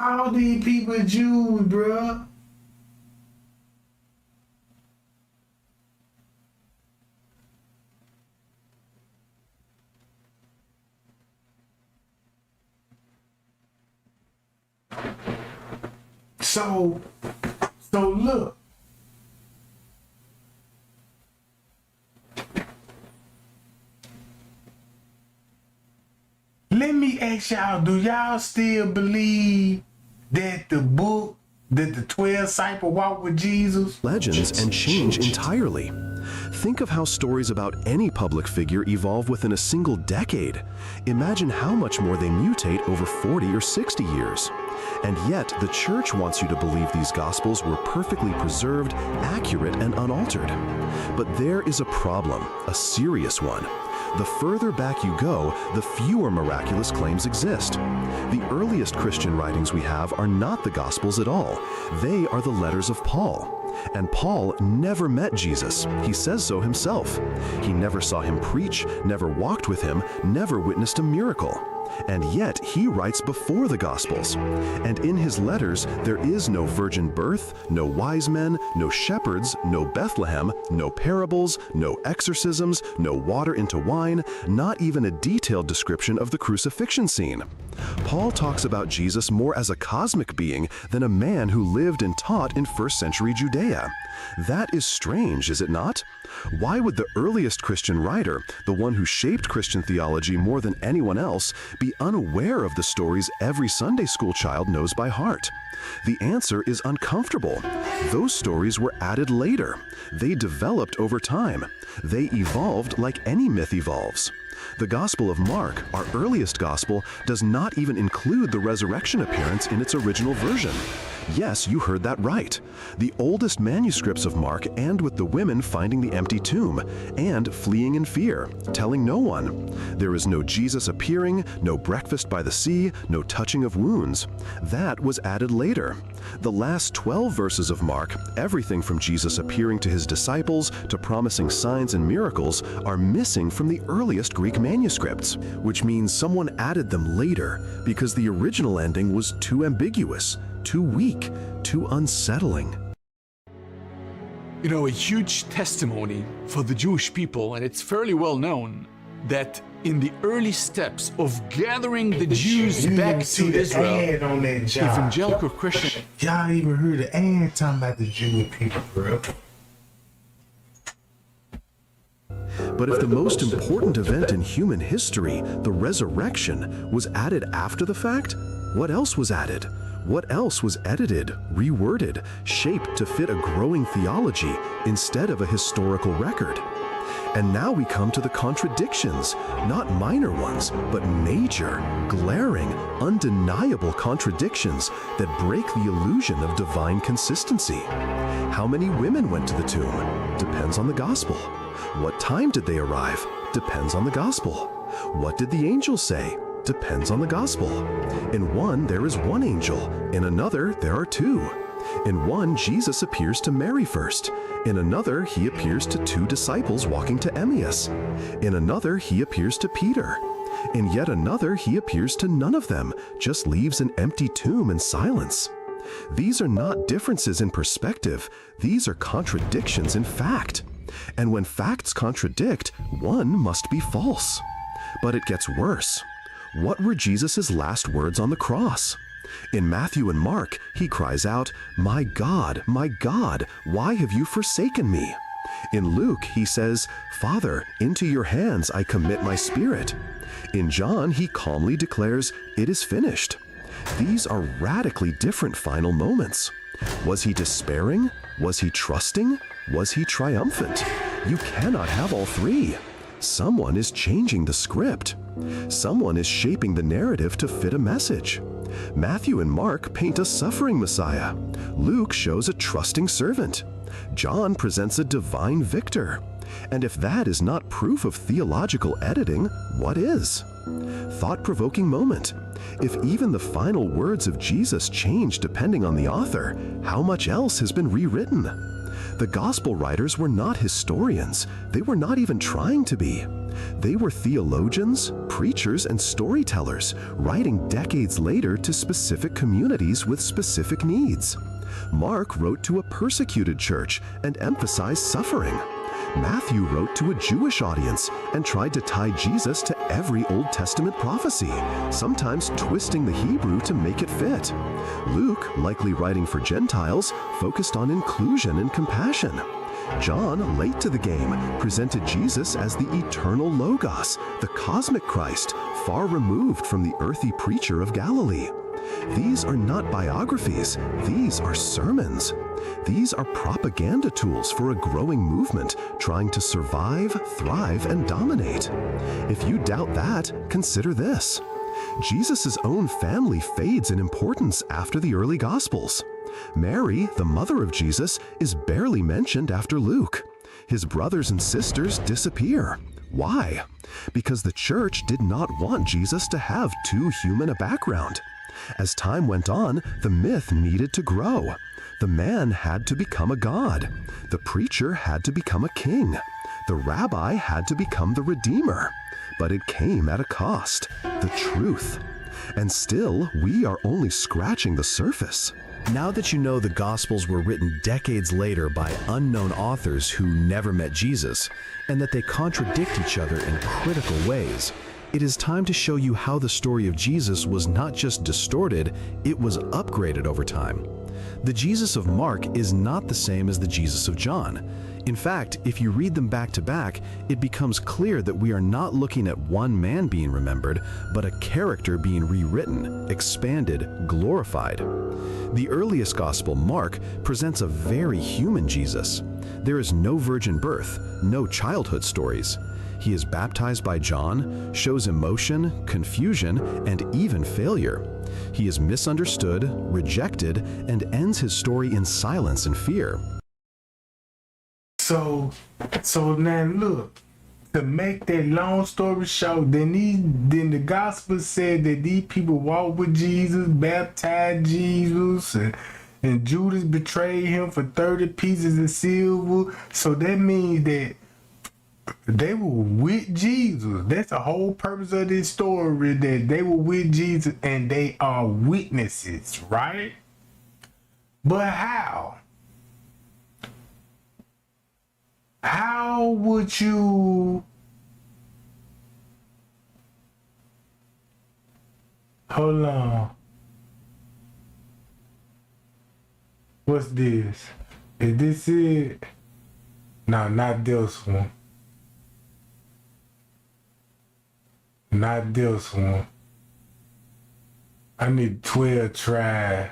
All these people are Jews, bruh. So look. Let me ask y'all, do y'all still believe that the 12 disciples walked with Jesus? Legends and change entirely. Think of how stories about any public figure evolve within a single decade. Imagine how much more they mutate over 40 or 60 years. And yet, the church wants you to believe these gospels were perfectly preserved, accurate, and unaltered. But there is a problem, a serious one. The further back you go, the fewer miraculous claims exist. The earliest Christian writings we have are not the Gospels at all. They are the letters of Paul. And Paul never met Jesus. He says so himself. He never saw him preach, never walked with him, never witnessed a miracle. And yet he writes before the Gospels. And in his letters, there is no virgin birth, no wise men, no shepherds, no Bethlehem, no parables, no exorcisms, no water into wine, not even a detailed description of the crucifixion scene. Paul talks about Jesus more as a cosmic being than a man who lived and taught in first century Judea. That is strange, is it not? Why would the earliest Christian writer, the one who shaped Christian theology more than anyone else, be unaware of the stories every Sunday school child knows by heart? The answer is uncomfortable. Those stories were added later. They developed over time. They evolved like any myth evolves. The Gospel of Mark, our earliest gospel, does not even include the resurrection appearance in its original version. Yes, you heard that right. The oldest manuscripts of Mark end with the women finding the empty tomb and fleeing in fear, telling no one. There is no Jesus appearing, no breakfast by the sea, no touching of wounds. That was added later. The last 12 verses of Mark, everything from Jesus appearing to his disciples to promising signs and miracles, are missing from the earliest Greek manuscripts, which means someone added them later because the original ending was too ambiguous, too weak, too unsettling. You know, a huge testimony for the Jewish people, and it's fairly well known, that in the early steps of gathering the Jews back to Israel, on that job. evangelical Christian... Y'all even heard the ad talking about the Jewish people, bro. But if the most important event in human history, the resurrection, was added after the fact, what else was added? What else was edited, reworded, shaped to fit a growing theology instead of a historical record? And now we come to the contradictions, not minor ones, but major, glaring, undeniable contradictions that break the illusion of divine consistency. How many women went to the tomb? Depends on the gospel. What time did they arrive? Depends on the gospel. What did the angels say? Depends on the gospel. In one, there is one angel. In another, there are two. In one, Jesus appears to Mary first. In another, he appears to two disciples walking to Emmaus. In another, he appears to Peter. In yet another, he appears to none of them, just leaves an empty tomb in silence. These are not differences in perspective. These are contradictions in fact. And when facts contradict, one must be false. But it gets worse. What were Jesus' last words on the cross? In Matthew and Mark, he cries out, my God, why have you forsaken me?" In Luke, he says, "Father, into your hands I commit my spirit." In John, he calmly declares, "It is finished." These are radically different final moments. Was he despairing? Was he trusting? Was he triumphant? You cannot have all three. Someone is changing the script. Someone is shaping the narrative to fit a message. Matthew and Mark paint a suffering Messiah. Luke shows a trusting servant. John presents a divine victor. And if that is not proof of theological editing, what is? Thought-provoking moment. If even the final words of Jesus change depending on the author, how much else has been rewritten? The gospel writers were not historians. They were not even trying to be. They were theologians, preachers, and storytellers, writing decades later to specific communities with specific needs. Mark wrote to a persecuted church and emphasized suffering. Matthew wrote to a Jewish audience and tried to tie Jesus to every Old Testament prophecy, sometimes twisting the Hebrew to make it fit. Luke, likely writing for Gentiles, focused on inclusion and compassion. John, late to the game, presented Jesus as the eternal Logos, the cosmic Christ, far removed from the earthy preacher of Galilee. These are not biographies, these are sermons. These are propaganda tools for a growing movement trying to survive, thrive, and dominate. If you doubt that, consider this. Jesus' own family fades in importance after the early Gospels. Mary, the mother of Jesus, is barely mentioned after Luke. His brothers and sisters disappear. Why? Because the church did not want Jesus to have too human a background. As time went on, the myth needed to grow. The man had to become a god. The preacher had to become a king. The rabbi had to become the redeemer. But it came at a cost, the truth. And still, we are only scratching the surface. Now that you know the Gospels were written decades later by unknown authors who never met Jesus, and that they contradict each other in critical ways, it is time to show you how the story of Jesus was not just distorted, it was upgraded over time. The Jesus of Mark is not the same as the Jesus of John. In fact, if you read them back to back, it becomes clear that we are not looking at one man being remembered, but a character being rewritten, expanded, glorified. The earliest gospel, Mark, presents a very human Jesus. There is no virgin birth, no childhood stories. He is baptized by John, shows emotion, confusion, and even failure. He is misunderstood, rejected, and ends his story in silence and fear. So now look, to make that long story short, then the gospel said that these people walked with Jesus, baptized Jesus, and Judas betrayed him for 30 pieces of silver. So that means that they were with Jesus. That's the whole purpose of this story, that they were with Jesus and they are witnesses, right? But how? How would you... Hold on. What's this? Is this it? No, not this one. Not this one. I need 12 try.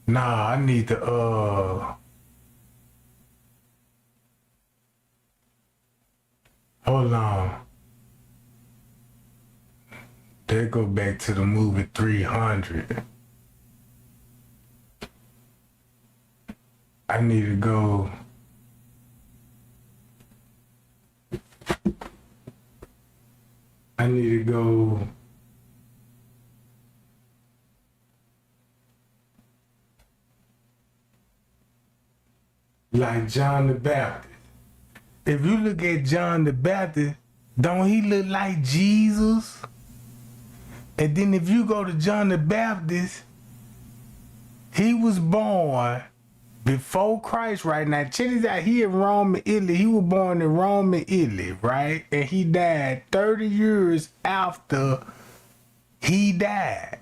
Nah, I need the hold on. They go back to the movie 300. I need to go. I need to go. Like John the Baptist. If you look at John the Baptist, don't he look like Jesus? And then if you go to John the Baptist, he was born before Christ, right? Now, check this out. He in Rome, Italy. He was born in Rome, Italy, right? And he died 30 years after he died.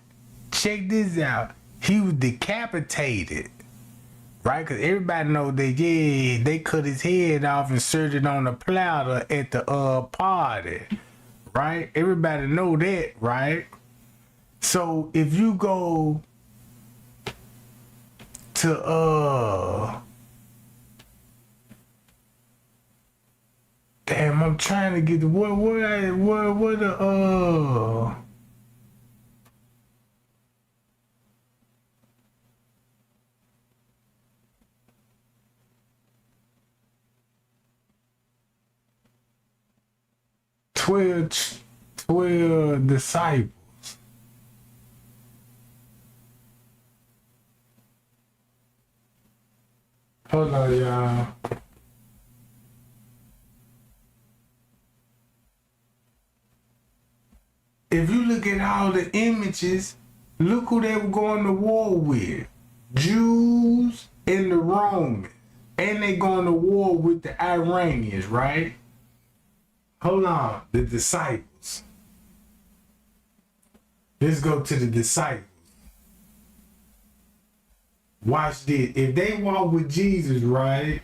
Check this out. He was decapitated, right? Because everybody know that, yeah, they cut his head off and served it on a platter at the party, right? Everybody know that, right? So if you go to damn, I'm trying to get the what the 12 disciples. Hold on, y'all. If you look at all the images, look who they were going to war with. Jews and the Romans. And they going to war with the Iranians, right? Hold on, the disciples. Let's go to the disciples. Watch this. If they walk with Jesus, right?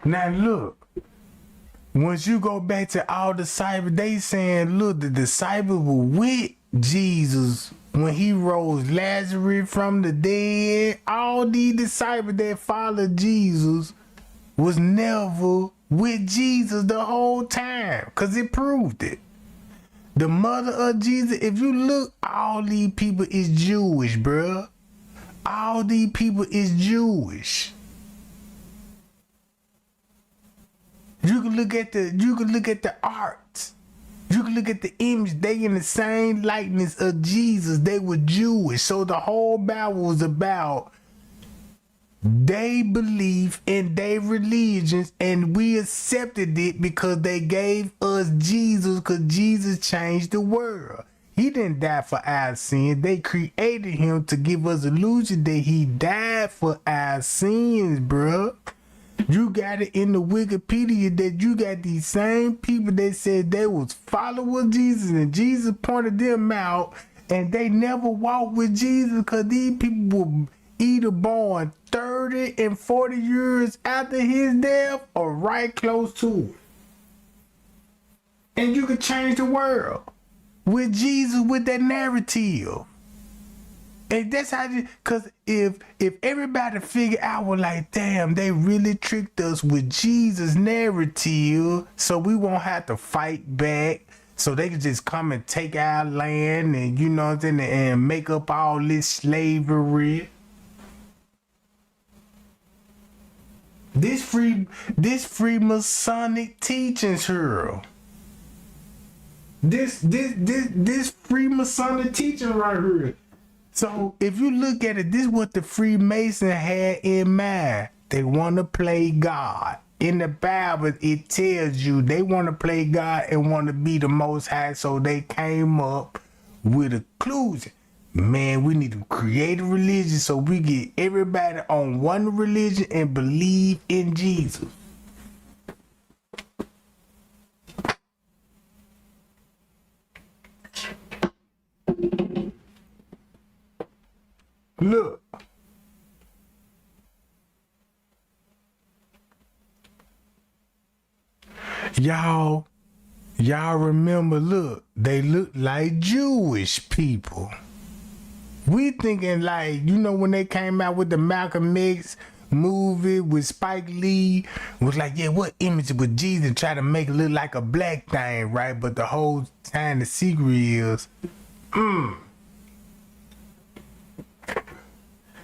Now look. Once you go back to all the disciples, they saying, look, the disciples were with Jesus when he rose Lazarus from the dead. All these disciples that followed Jesus was never with Jesus the whole time, because it proved it. The mother of Jesus, if you look, all these people is Jewish, bruh. All these people is Jewish. You can look at the art. You can look at the image. They in the same likeness of Jesus. They were Jewish. So the whole Bible was about they believe in their religions, and we accepted it because they gave us Jesus, because Jesus changed the world. He didn't die for our sins. They created him to give us illusion that he died for our sins, bruh. You got it in the Wikipedia that you got these same people that said they was followers of Jesus and Jesus pointed them out and they never walked with Jesus because these people were either born 30 and 40 years after his death or right close to it. And you could change the world with Jesus with that narrative. And that's how, because if everybody figure out, well, like, damn, they really tricked us with Jesus' narrative, so we won't have to fight back, so they can just come and take our land and, you know what I'm saying, and make up all this slavery. This Freemasonic teachings here. This Freemasonic teaching right here. So if you look at it, this is what the Freemason had in mind. They want to play God. In the Bible, it tells you they want to play God and want to be the Most High. So they came up with a conclusion. Man, we need to create a religion so we get everybody on one religion and believe in Jesus. Look. Y'all remember, look, they look like Jewish people. We thinking like, you know, when they came out with the Malcolm X movie with Spike Lee, was like, yeah, what image with Jesus, try to make it look like a black thing, right? But the whole time the secret is,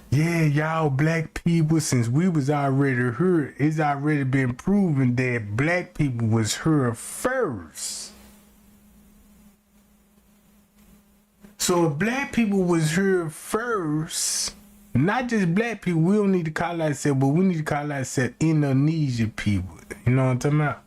yeah, y'all black people, since we was already here, it's already been proven that black people was here first. So if black people was here first, not just black people, we don't need to call ourselves, but we need to call ourselves Indonesia people. You know what I'm talking about?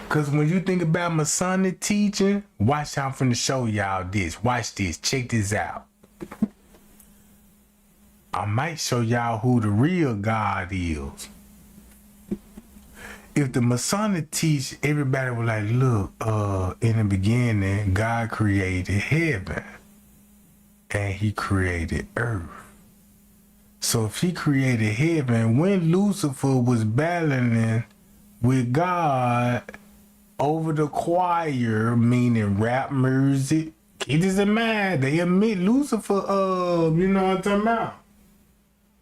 Because when you think about Masonic teaching, watch how I'm finna show y'all this. Watch this. Check this out. I might show y'all who the real God is. If the Masonic teach, everybody was like, look, in the beginning, God created heaven. And he created earth. So if he created heaven, when Lucifer was battling with God over the choir, meaning rap music, keep this in mind, they admit Lucifer, you know what I'm talking about,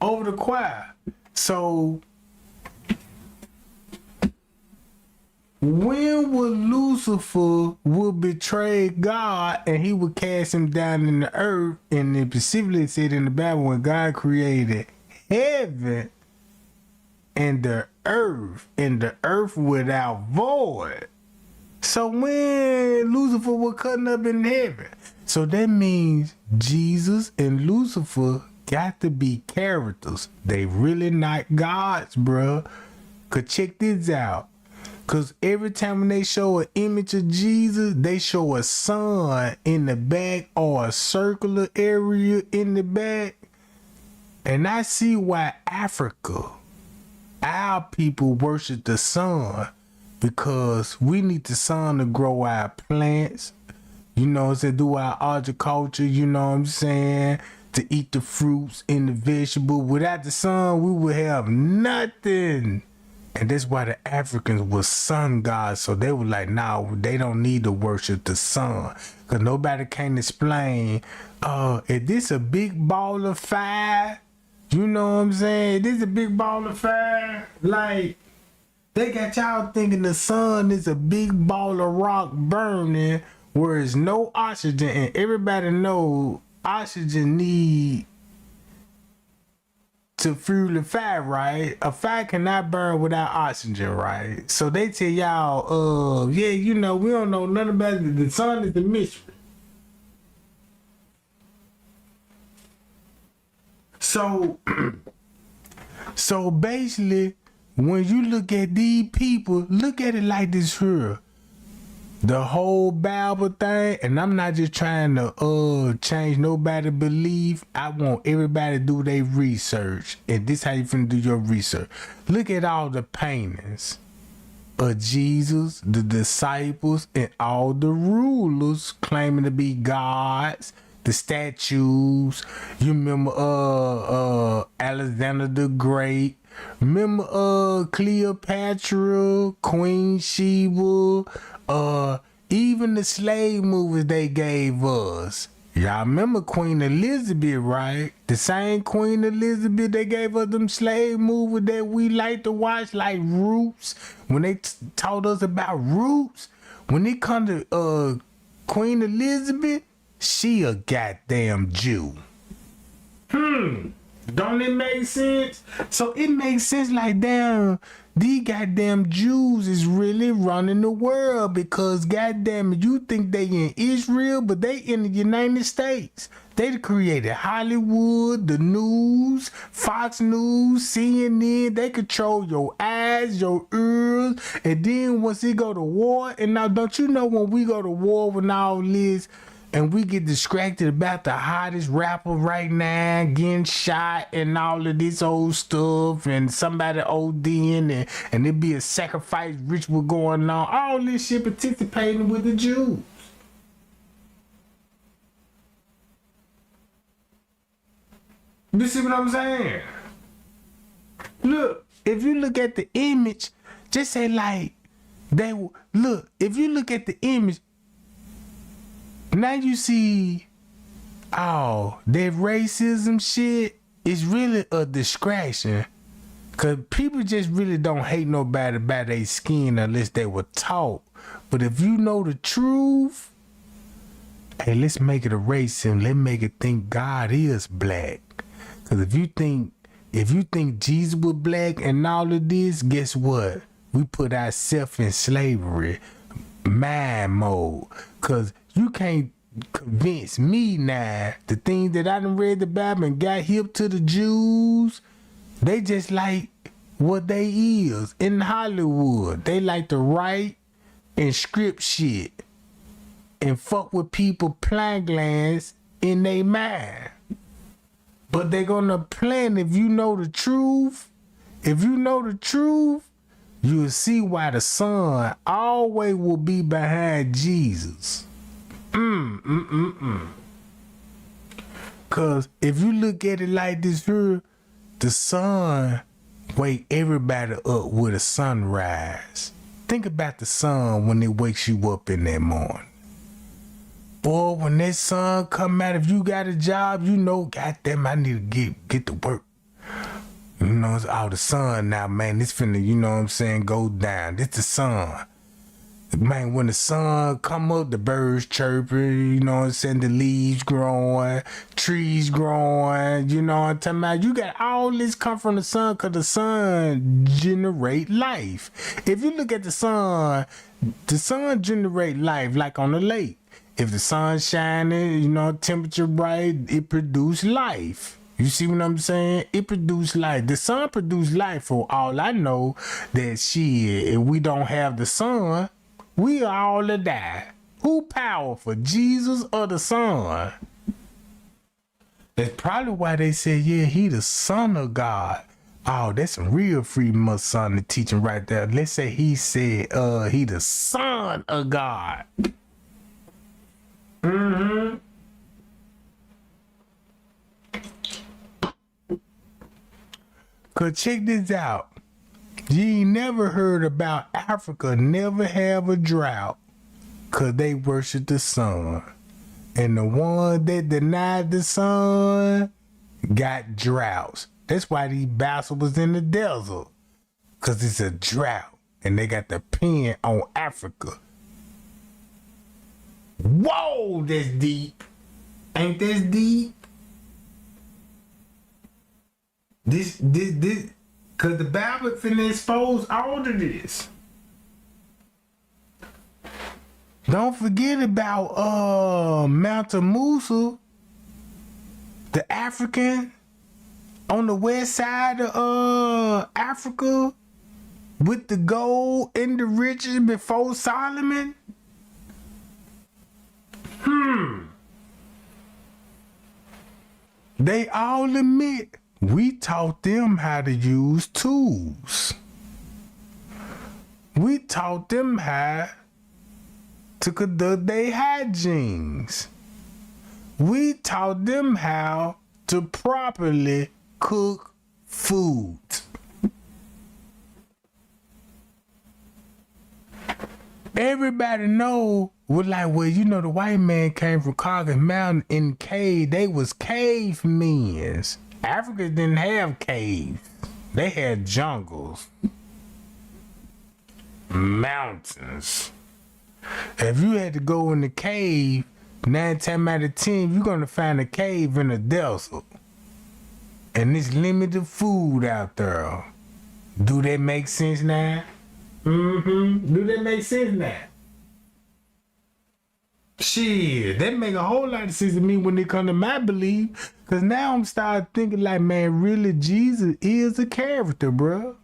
over the choir. So when would Lucifer would betray God and he would cast him down in the earth, and it specifically said in the Bible when God created heaven and the earth without void. So when Lucifer was cutting up in heaven, so that means Jesus and Lucifer got to be characters. They really not gods, bruh. Cause check this out. Cause every time when they show an image of Jesus, they show a sun in the back or a circular area in the back. And I see why Africa, our people worship the sun, because we need the sun to grow our plants, you know what I'm saying, do our agriculture, you know what I'm saying, to eat the fruits and the vegetables. Without the sun, we would have nothing. And that's why the Africans were sun gods. So they were like, nah, they don't need to worship the sun. Because nobody can explain, is this a big ball of fire? You know what I'm saying? This a big ball of fire? Like, they got y'all thinking the sun is a big ball of rock burning where there's no oxygen. And everybody knows oxygen need to fuel the fire, right? A fire cannot burn without oxygen, right? So they tell y'all, yeah, you know, we don't know nothing about it. The sun is the mystery. So basically, when you look at these people, look at it like this here. The whole Bible thing, and I'm not just trying to change nobody's belief. I want everybody to do their research. And this how you finna do your research. Look at all the paintings of Jesus, the disciples, and all the rulers claiming to be gods, the statues. You remember Alexander the Great. Remember Cleopatra, Queen Sheba, even the slave movies they gave us. Y'all remember Queen Elizabeth, right? The same Queen Elizabeth they gave us them slave movies that we like to watch, like Roots. When they taught us about Roots, when it come to Queen Elizabeth, she a goddamn Jew. Don't it make sense? So it makes sense like, damn, these goddamn Jews is really running the world because goddamn it, you think they in Israel, but they in the United States. They created Hollywood, the news, Fox News, CNN. They control your eyes, your ears, and then once they go to war, and now don't you know when we go to war with all this, and we get distracted about the hottest rapper right now getting shot and all of this old stuff and somebody ODing and it be a sacrifice ritual going on. All this shit participating with the Jews. You see what I'm saying? Look, if you look at the image, just say like, if you look at the image, now you see, that racism shit is really a distraction. Cause people just really don't hate nobody by their skin unless they were taught. But if you know the truth, hey, let's make it a racism. Let's make it think God is black. Cause if you think Jesus was black and all of this, guess what? We put ourselves in slavery, mind mode. Cause you can't convince me now the things that I done read the Bible and got hip to the Jews. They just like what they is in Hollywood. They like to write and script shit and fuck with people plan glands in their mind. But they gonna plan if you know the truth. If you know the truth, you'll see why the Son always will be behind Jesus. Cause if you look at it like this here, the sun wake everybody up with a sunrise. Think about the sun when it wakes you up in that morning. Boy, when that sun come out, if you got a job, you know, goddamn, I need to get to work. You know, it's all the sun now, man. It's finna, you know what I'm saying, go down. This the sun. Man, when the sun come up, the birds chirping, you know what I'm saying, the leaves growing, trees growing, you know what I'm talking about? You got all this come from the sun because the sun generate life. If you look at the sun generate life like on the lake. If the sun's shining, you know, temperature bright, it produce life. You see what I'm saying? It produced life. The sun produced life for all I know that shit, if we don't have the sun, we all to die. Who powerful, Jesus or the Son? That's probably why they said, yeah, he the Son of God. Oh, that's some real Freemasonry teaching right there. Let's say he said, he the Son of God. Cause check this out. You ain't never heard about Africa never have a drought cause they worship the sun. And the ones that denied the sun got droughts. That's why these bastards was in the desert. Cause it's a drought. And they got the pen on Africa. Whoa, that's deep. Ain't that deep? This cause the Bible finna expose all of this. Don't forget about Mount Musa, the African on the west side of Africa. with the gold and the riches before Solomon? They all admit we taught them how to use tools. We taught them how to conduct their hygienes. We taught them how to properly cook food. Everybody know, was like, well, you know, the white man came from Caucasus Mountain in cave. They was cavemen. Africans didn't have caves. They had jungles, mountains. If you had to go in the cave, 9 times out of 10, you're gonna find a cave in a desert. And there's limited food out there. Do that make sense now? Do that make sense now? Shit, that make a whole lot of sense to me when it come to my belief. Cause now I'm starting thinking like, man, really Jesus is a character, bro.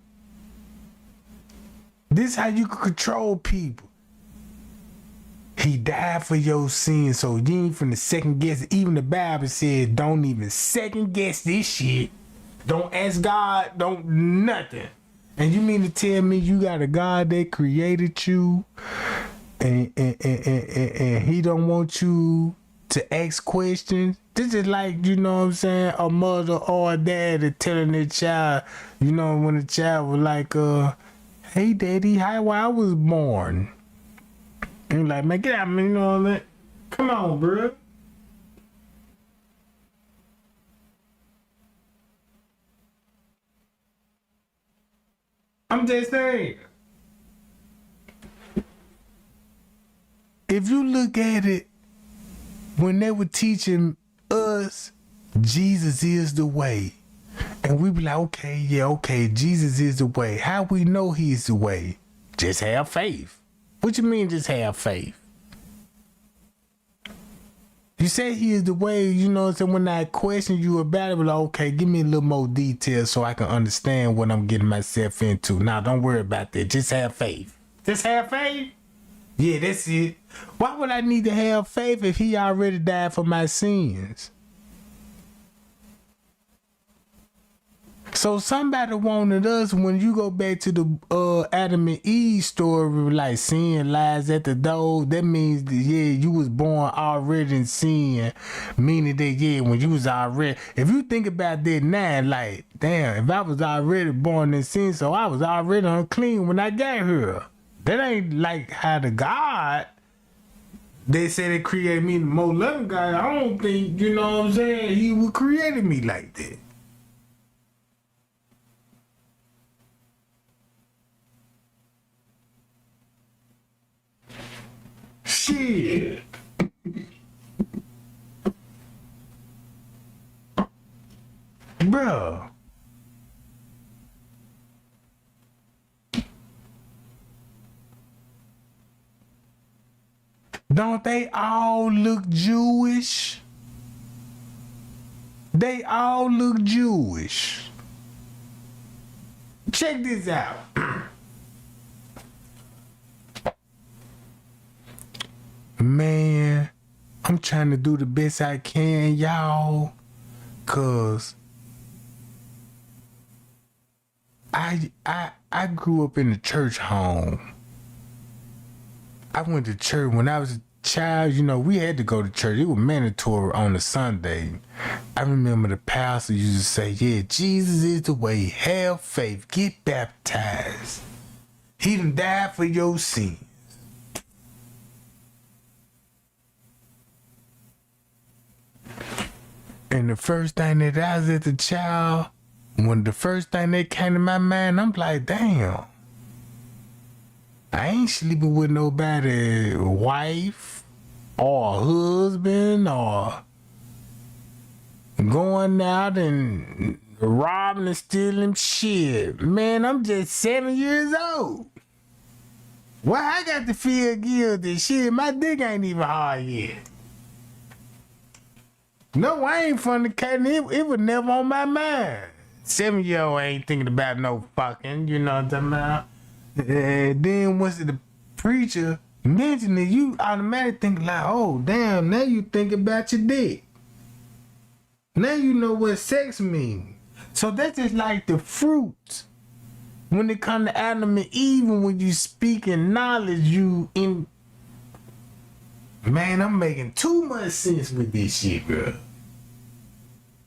This how you can control people. He died for your sins, so you ain't finna second guess it. Even the Bible says don't even second guess this shit. Don't ask God, don't nothing. And you mean to tell me you got a God that created you and he don't want you to ask questions? This is like, you know what I'm saying, a mother or a dad telling their child, you know, when the child was like, hey daddy, how I was born. And you're like, man, get out, man, you know what I mean? Come on, bro. I'm just saying. If you look at it, when they were teaching us, Jesus is the way. And we be like, okay, yeah, okay, Jesus is the way. How we know he's the way? Just have faith. What you mean just have faith? You say he is the way, you know what I'm saying? When I question you about it, like, okay, give me a little more detail so I can understand what I'm getting myself into. Now, don't worry about that. Just have faith. Just have faith? Yeah, that's it. Why would I need to have faith if he already died for my sins? So somebody wanted us, when you go back to the Adam and Eve story, like sin lies at the door, that means that, yeah, you was born already in sin, meaning that, yeah, when you was already, if you think about that now, like, damn, if I was already born in sin, so I was already unclean when I got here. That ain't like how the God, they say they created me the most loving God. I don't think, you know what I'm saying, he would create me like that. Shit. Bruh. Don't they all look Jewish? They all look Jewish. Check this out. Man, I'm trying to do the best I can, y'all, cause I grew up in a church home. I went to church when I was a child. You know, we had to go to church. It was mandatory on a Sunday. I remember the pastor used to say, yeah, Jesus is the way. Have faith. Get baptized. He done died for your sins. And the first thing that I was as a child, when the first thing that came to my mind, I'm like, damn. I ain't sleeping with nobody, wife or husband or going out and robbing and stealing shit. Man, I'm just 7 years old. Why I got to feel guilty? Shit, my dick ain't even hard yet. No, I ain't fornicating. It was never on my mind. 7-year-old ain't thinking about no fucking, you know what I'm talking about? And then once the preacher mentioned it, you automatically think like, oh damn, now you think about your dick. Now you know what sex means. So that's just like the fruits. When it comes to Adam and Eve, and when you speak in knowledge, you in. Man, I'm making too much sense with this shit, bro.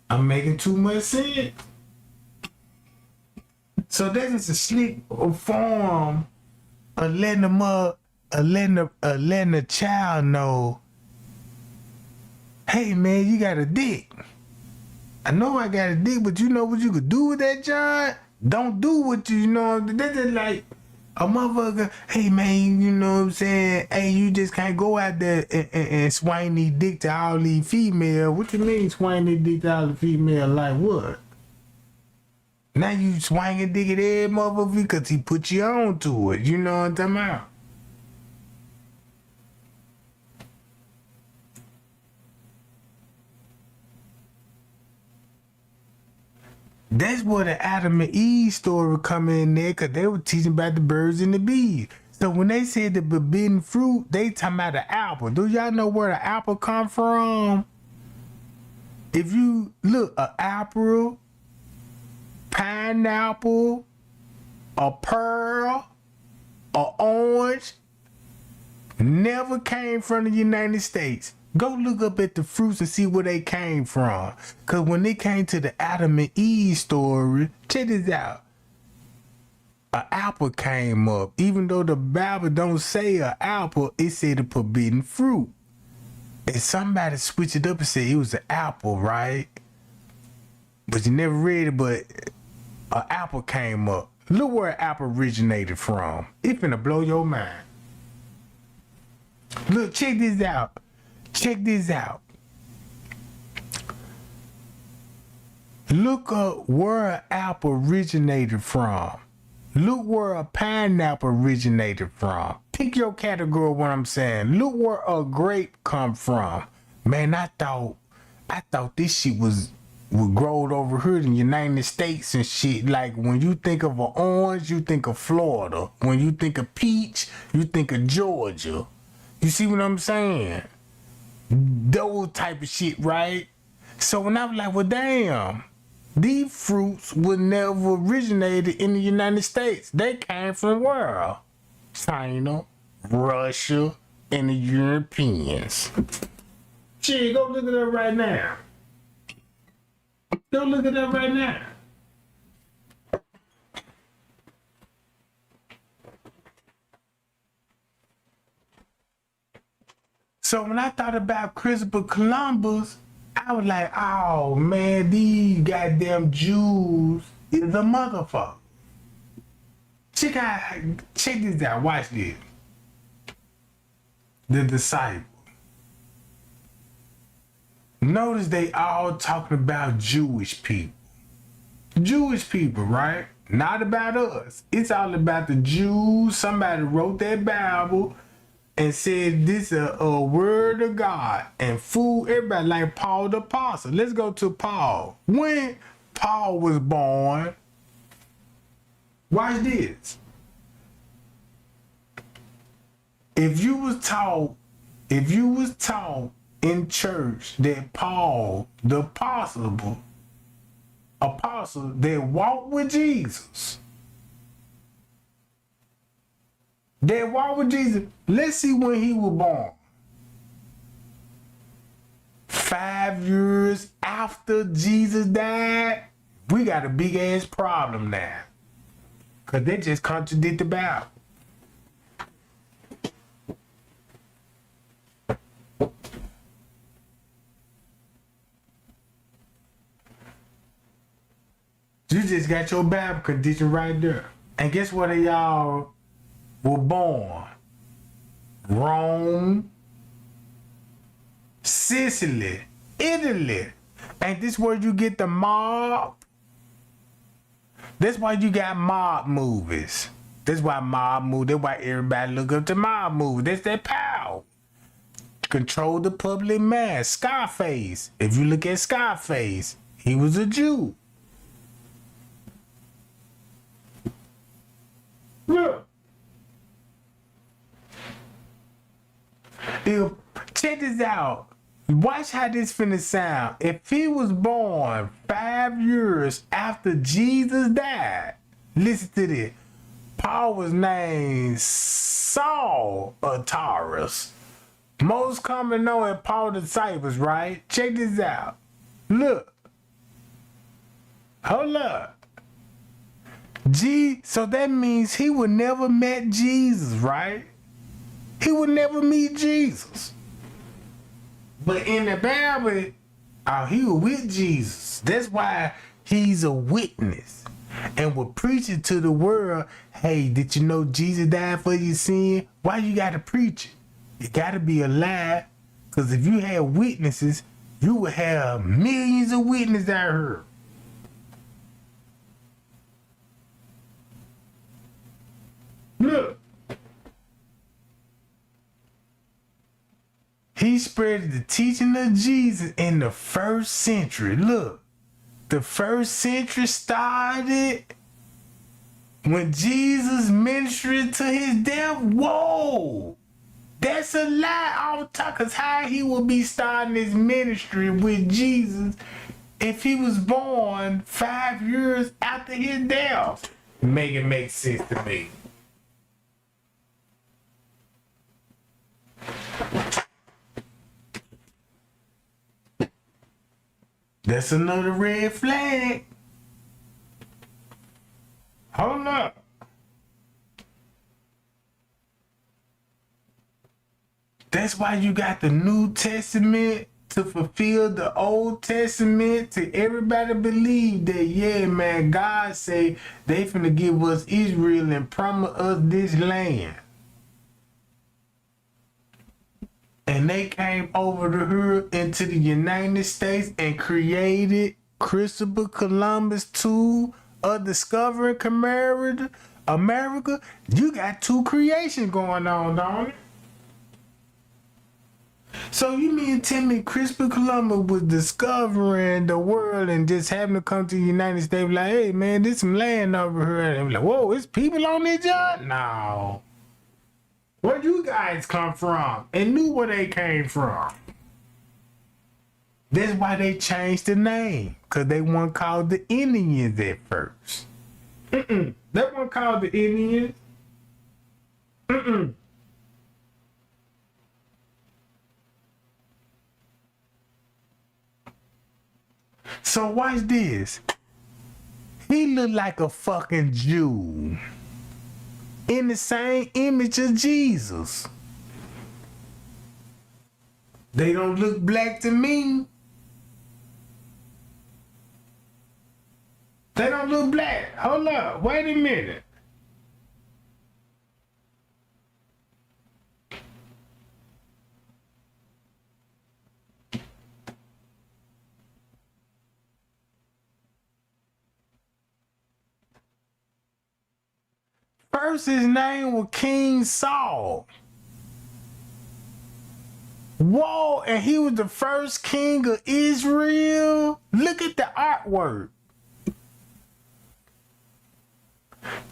I'm making too much sense. So that is a slick form of letting them up, letting a child know, hey man, you got a dick. I know I got a dick, but you know what you could do with that, John? Don't do what you know. That's just like a motherfucker, hey man, you know what I'm saying? Hey, you just can't go out there and swing these dick to all these females. What you mean swing these dick to all the females? Like what? Now you swinging dick at every motherfucker because he put you on to it. You know what I'm talking about? That's where the Adam and Eve story come in there, because they were teaching about the birds and the bees. So when they said the forbidden fruit, they talking about the apple. Do y'all know where the apple come from? If you look, an apple, pineapple, a pearl, an orange, never came from the United States. Go look up at the fruits and see where they came from. Because when they came to the Adam and Eve story, check this out. An apple came up. Even though the Bible don't say an apple, it said a forbidden fruit. And somebody switched it up and said it was an apple, right? But you never read it, but an apple came up. Look where an apple originated from. It finna blow your mind. Look, check this out. Check this out. Look up where an apple originated from. Look where a pineapple originated from. Pick your category what I'm saying. Look where a grape come from. Man, I thought this shit was growed over here in the United States and shit. Like when you think of an orange, you think of Florida. When you think of peach, you think of Georgia. You see what I'm saying? Those type of shit, right? So when I was like, well, damn, these fruits would never originated in the United States. They came from where? China, Russia, and the Europeans. Shit, go look at that right now. Go look at that right now. So when I thought about Christopher Columbus, I was like, oh man, these goddamn Jews is a motherfucker. Check this out, watch this. The disciple. Notice they all talking about Jewish people. Jewish people, right? Not about us. It's all about the Jews. Somebody wrote that Bible and said this is a word of God and fooled everybody like Paul the Apostle. Let's go to Paul. When Paul was born, watch this. If you was taught in church that Paul the apostle that walked with Jesus. That walked with Jesus. Let's see when he was born. 5 years after Jesus died, we got a big ass problem now. Cause they just contradict the Bible. You just got your Bible condition right there. And guess where they all were born? Rome, Sicily, Italy. Ain't this where you get the mob? That's why you got mob movies. That's why everybody look up to mob movies. That's their power. Control the public mass. Scarface. If you look at Scarface, he was a Jew. Look, Check this out. Watch how this finna sound. If he was born 5 years after Jesus died, listen to this. Paul was named Saul of Tarsus. Most common known as Paul's disciples, right? Check this out. Look. Hold up. So that means he would never met Jesus, right? He would never meet Jesus. But in the Bible, he was with Jesus. That's why he's a witness. And will preach it to the world. Hey, did you know Jesus died for your sin? Why you gotta preach it? It gotta be a lie. Because if you had witnesses, you would have millions of witnesses out here. Look. He spread the teaching of Jesus in the first century. Look, the first century started when Jesus ministered to his death. Whoa, that's a lie. All talk, cause how he would be starting his ministry with Jesus if he was born 5 years after his death? Make it make sense to me. That's another red flag. Hold up. That's why you got the New Testament to fulfill the Old Testament, to everybody believe that, yeah, man, God say they finna give us Israel and promise us this land. And they came over to her into the United States and created Christopher Columbus tool of discovering America. You got two creations going on, don't it? So you mean to tell me Christopher Columbus was discovering the world and just happened to come to the United States like, hey man, there's some land over here. And they were like, whoa, it's people on this job? No. Where you guys come from? And knew where they came from. That's why they changed the name. Because they weren't called the Indians at first. They weren't called the Indians. So watch this. He looked like a fucking Jew. In the same image of Jesus. They don't look black to me. They don't look black. Hold up. Wait a minute. First, his name was King Saul. Whoa, and he was the first king of Israel. Look at the artwork.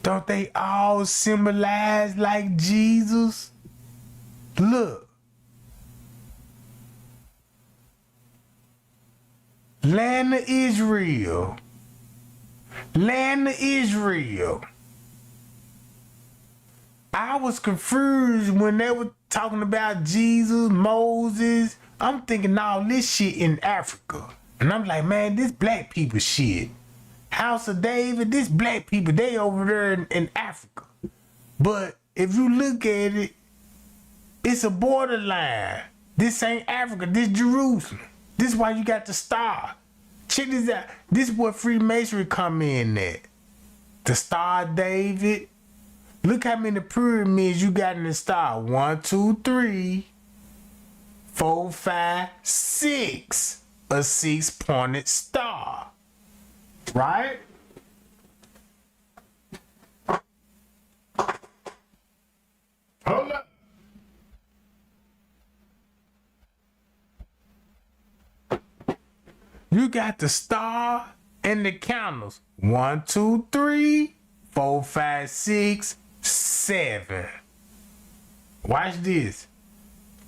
Don't they all symbolize like Jesus? Look. Land of Israel. Land of Israel. I was confused when they were talking about Jesus, Moses. I'm thinking all this shit in Africa. And I'm like, man, this black people shit. House of David, this black people, they over there in Africa. But if you look at it, it's a borderline. This ain't Africa, this Jerusalem. This is why you got the star. Check this out. This is where Freemasonry come in at. The Star of David. Look how many pyramids you got in the star. 1, 2, 3, 4, 5, 6. A 6-pointed star. Right? Hold up. You got the star and the candles. 1, 2, 3, 4, 5, 6, 7. Watch this.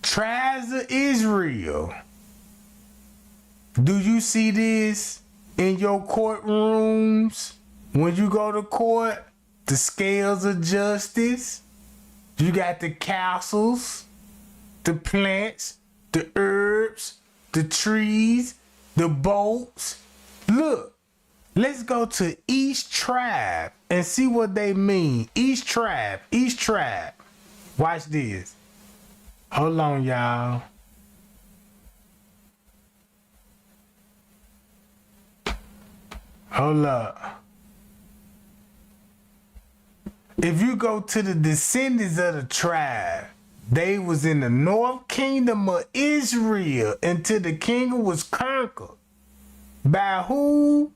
Tribes of Israel. Do you see this in your courtrooms? When you go to court, the scales of justice, you got the castles, the plants, the herbs, the trees, the boats. Look, let's go to each tribe and see what they mean. Each tribe. Watch this. Hold on, y'all. Hold up. If you go to the descendants of the tribe, they was in the north kingdom of Israel until the kingdom was conquered. By who?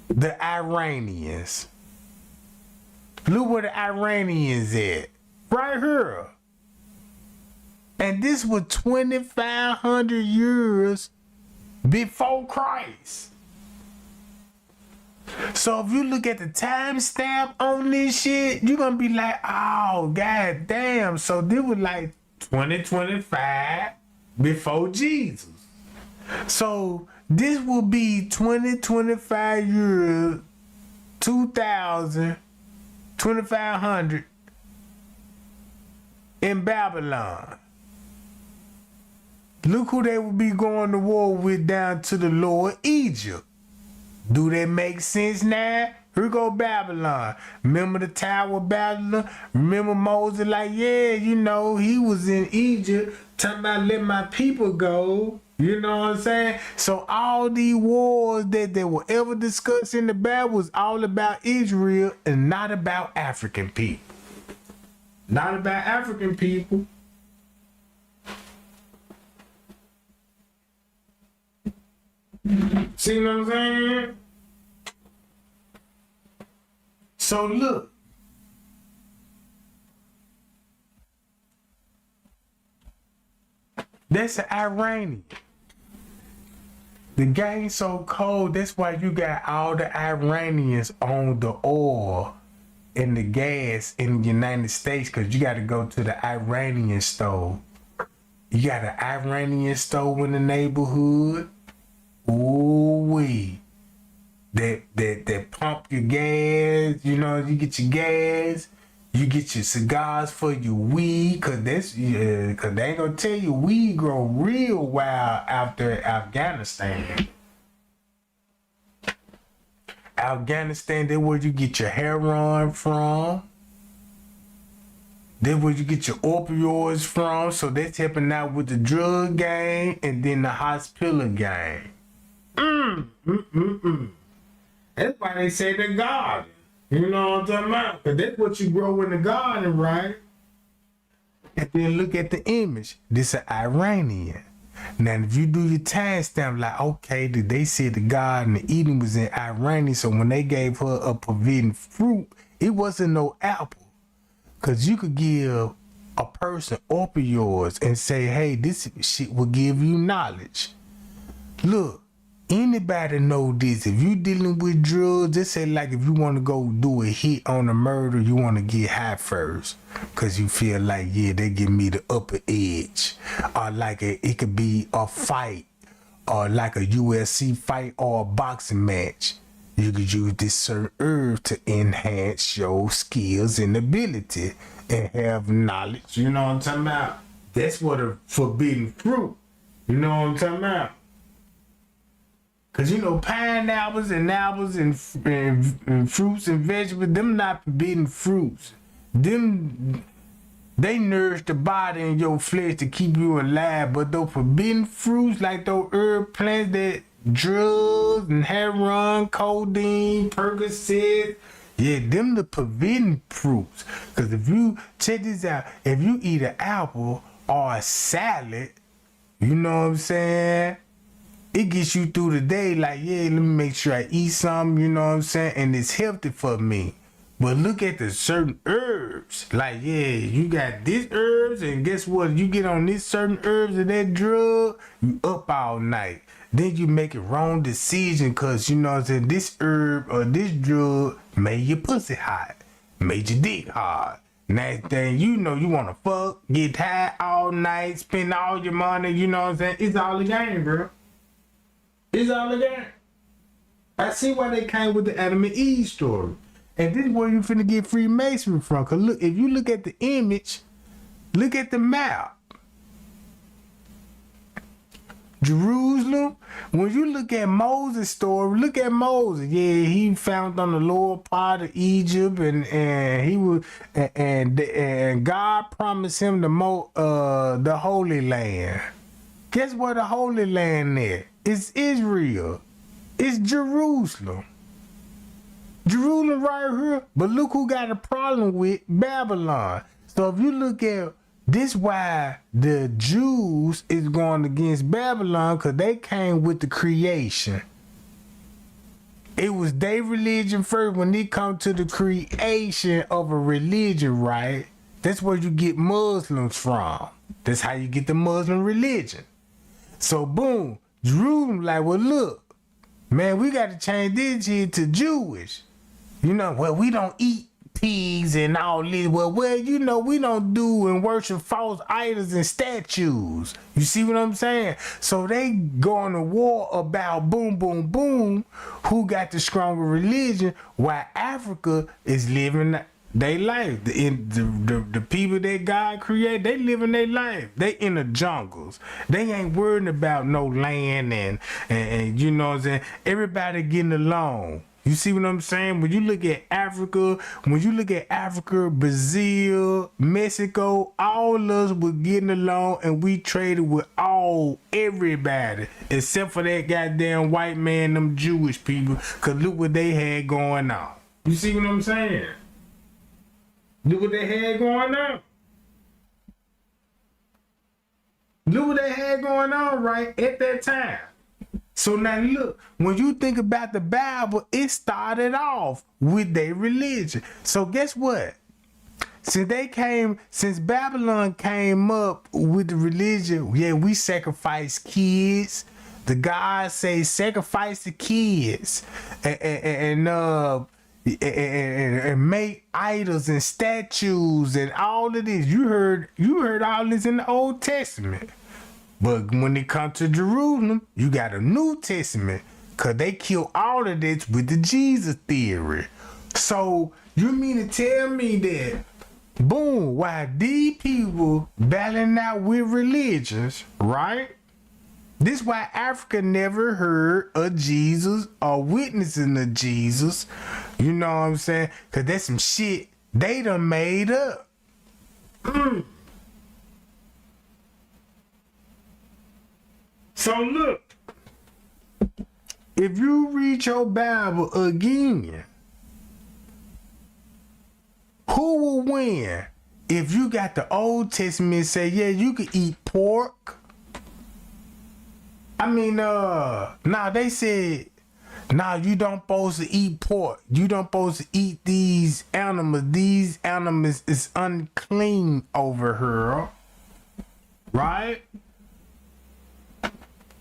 The Iranians. Look where the Iranians at. Right here. And this was 2,500 years before Christ. So if you look at the timestamp on this shit, you're gonna be like, oh, god damn. So this was like 2025 before Jesus. So this will be 2025 years, 2000, 2500 in Babylon. Look who they will be going to war with down to the Lower Egypt. Do that make sense now? Here go Babylon. Remember the Tower of Babylon? Remember Moses like, yeah, you know, he was in Egypt talking about let my people go. You know what I'm saying? So all these wars that they were ever discussed in the Bible was all about Israel and not about African people. Not about African people. See what I'm saying? So look. That's an Iranian. The game so cold, that's why you got all the Iranians on the oil and the gas in the United States, because you got to go to the Iranian stove. You got an Iranian stove in the neighborhood. Ooh-wee. That pump your gas, you know, you get your gas, you get your cigars for your weed, cause they ain't gonna tell you weed grow real wild after Afghanistan. Afghanistan, that's where you get your heroin from. That's where you get your opioids from. So that's helping out with the drug game and then the hospital game. That's why they say the garden. You know what I'm talking about? Because that's what you grow in the garden, right? And then look at the image. This is Iranian. Now, if you do your timestamp, like, okay, they said the garden of Eden was in Iranian, so when they gave her a forbidden fruit, it wasn't no apple. Because you could give a person opioids and say, hey, this shit will give you knowledge. Look. Anybody know this? If you dealing with drugs, just say like if you want to go do a hit on a murder, you want to get high first. Cause you feel like, yeah, they give me the upper edge. Or like it could be a fight. Or like a UFC fight or a boxing match. You could use this certain herb to enhance your skills and ability. And have knowledge. You know what I'm talking about? That's what a forbidden fruit. You know what I'm talking about? Cause you know pineapples and apples and fruits and vegetables, them not forbidden fruits. Them they nourish the body and your flesh to keep you alive. But those forbidden fruits like those herb plants that drugs and heroin, codeine, Percocet, yeah, them the forbidden fruits. Cause if you check this out, if you eat an apple or a salad, you know what I'm saying? It gets you through the day like, yeah, let me make sure I eat something, you know what I'm saying? And it's healthy for me. But look at the certain herbs. Like, yeah, you got this herbs, and guess what? You get on this certain herbs of that drug, you up all night. Then you make a wrong decision because, you know what I'm saying, this herb or this drug made your pussy hot, made your dick hard. Next thing you know, you wanna fuck, get tired all night, spend all your money, you know what I'm saying? It's all a game, bro. It's all a game. I see why they came with the Adam and Eve story. And this is where you finna get Freemasonry from. Cause look, if you look at the image, look at the map. Jerusalem, when you look at Moses' story, look at Moses. Yeah, he found on the lower part of Egypt, and he was, and God promised him the Holy Land. Guess where the Holy Land is? It's Israel. It's Jerusalem. Jerusalem right here. But look who got a problem with Babylon. So if you look at this, why the Jews is going against Babylon, because they came with the creation. It was their religion first. When they come to the creation of a religion, right? That's where you get Muslims from. That's how you get the Muslim religion. So boom, Jerusalem like, well look, man, we got to change this shit to Jewish. You know, well, we don't eat pigs and all this. Well, you know, we don't do and worship false idols and statues. You see what I'm saying? So they going to war about boom, boom, boom, who got the stronger religion, while Africa is living their life. The people that God created, they living their life. They in the jungles. They ain't worrying about no land and you know what I'm saying? Everybody getting along. You see what I'm saying? When you look at Africa, Brazil, Mexico, all of us were getting along and we traded with everybody. Except for that goddamn white man, them Jewish people. Cause look what they had going on. You see what I'm saying? Look what they had going on. Look what they had going on right at that time. So now look, when you think about the Bible, it started off with their religion. So guess what? Since Babylon came up with the religion, yeah, we sacrifice kids. The gods say sacrifice the kids and make idols and statues and all of this. You heard all this in the Old Testament. But when it comes to Jerusalem, you got a New Testament, because they killed all of this with the Jesus theory. So you mean to tell me that, boom, while these people battling out with religions, right? This why Africa never heard of Jesus or witnessing of Jesus. You know what I'm saying? Because that's some shit they done made up. So look, if you read your Bible again, who will win? If you got the Old Testament say, yeah, you can eat pork. I mean, they said, you don't supposed to eat pork. You don't supposed to eat these animals. These animals is unclean over here. Right?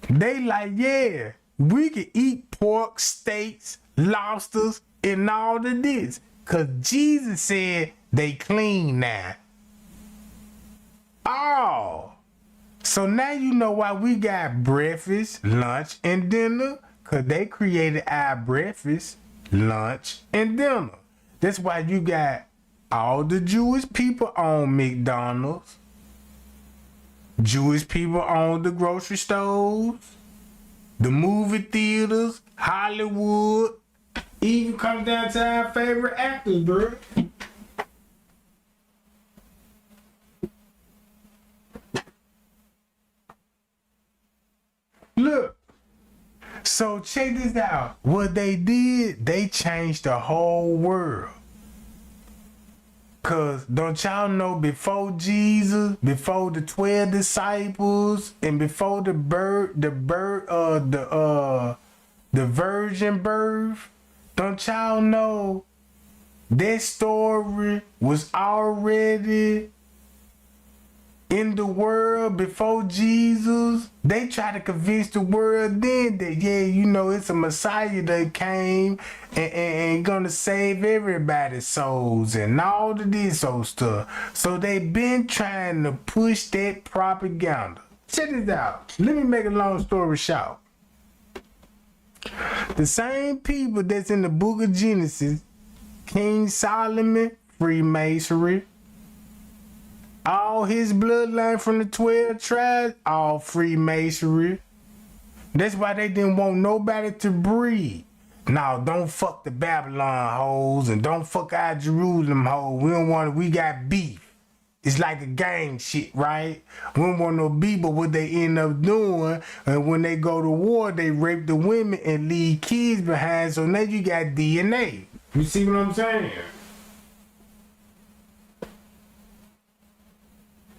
They like, yeah, we can eat pork, steaks, lobsters, and all of this. Because Jesus said they clean now. Oh. So now you know why we got breakfast, lunch, and dinner. Because they created our breakfast, lunch, and dinner. That's why you got all the Jewish people on McDonald's. Jewish people own the grocery stores, the movie theaters, Hollywood, even comes down to our favorite actors, bro. Look, so check this out. What they did, they changed the whole world. Cause don't y'all know, before Jesus, before the 12 disciples, and before the virgin birth, don't y'all know that story was already in the world before Jesus. They try to convince the world then that, yeah, you know, it's a Messiah that came and gonna save everybody's souls and all of this old stuff. So they been trying to push that propaganda. Check this out. Let me make a long story short. The same people that's in the book of Genesis, King Solomon, Freemasonry, all his bloodline from the 12 tribes, all Freemasonry. That's why they didn't want nobody to breed. Now, don't fuck the Babylon hoes and don't fuck our Jerusalem hoes. We got beef. It's like a gang shit, right? We don't want no beef, but what they end up doing, and when they go to war, they rape the women and leave kids behind, so now you got DNA. You see what I'm saying?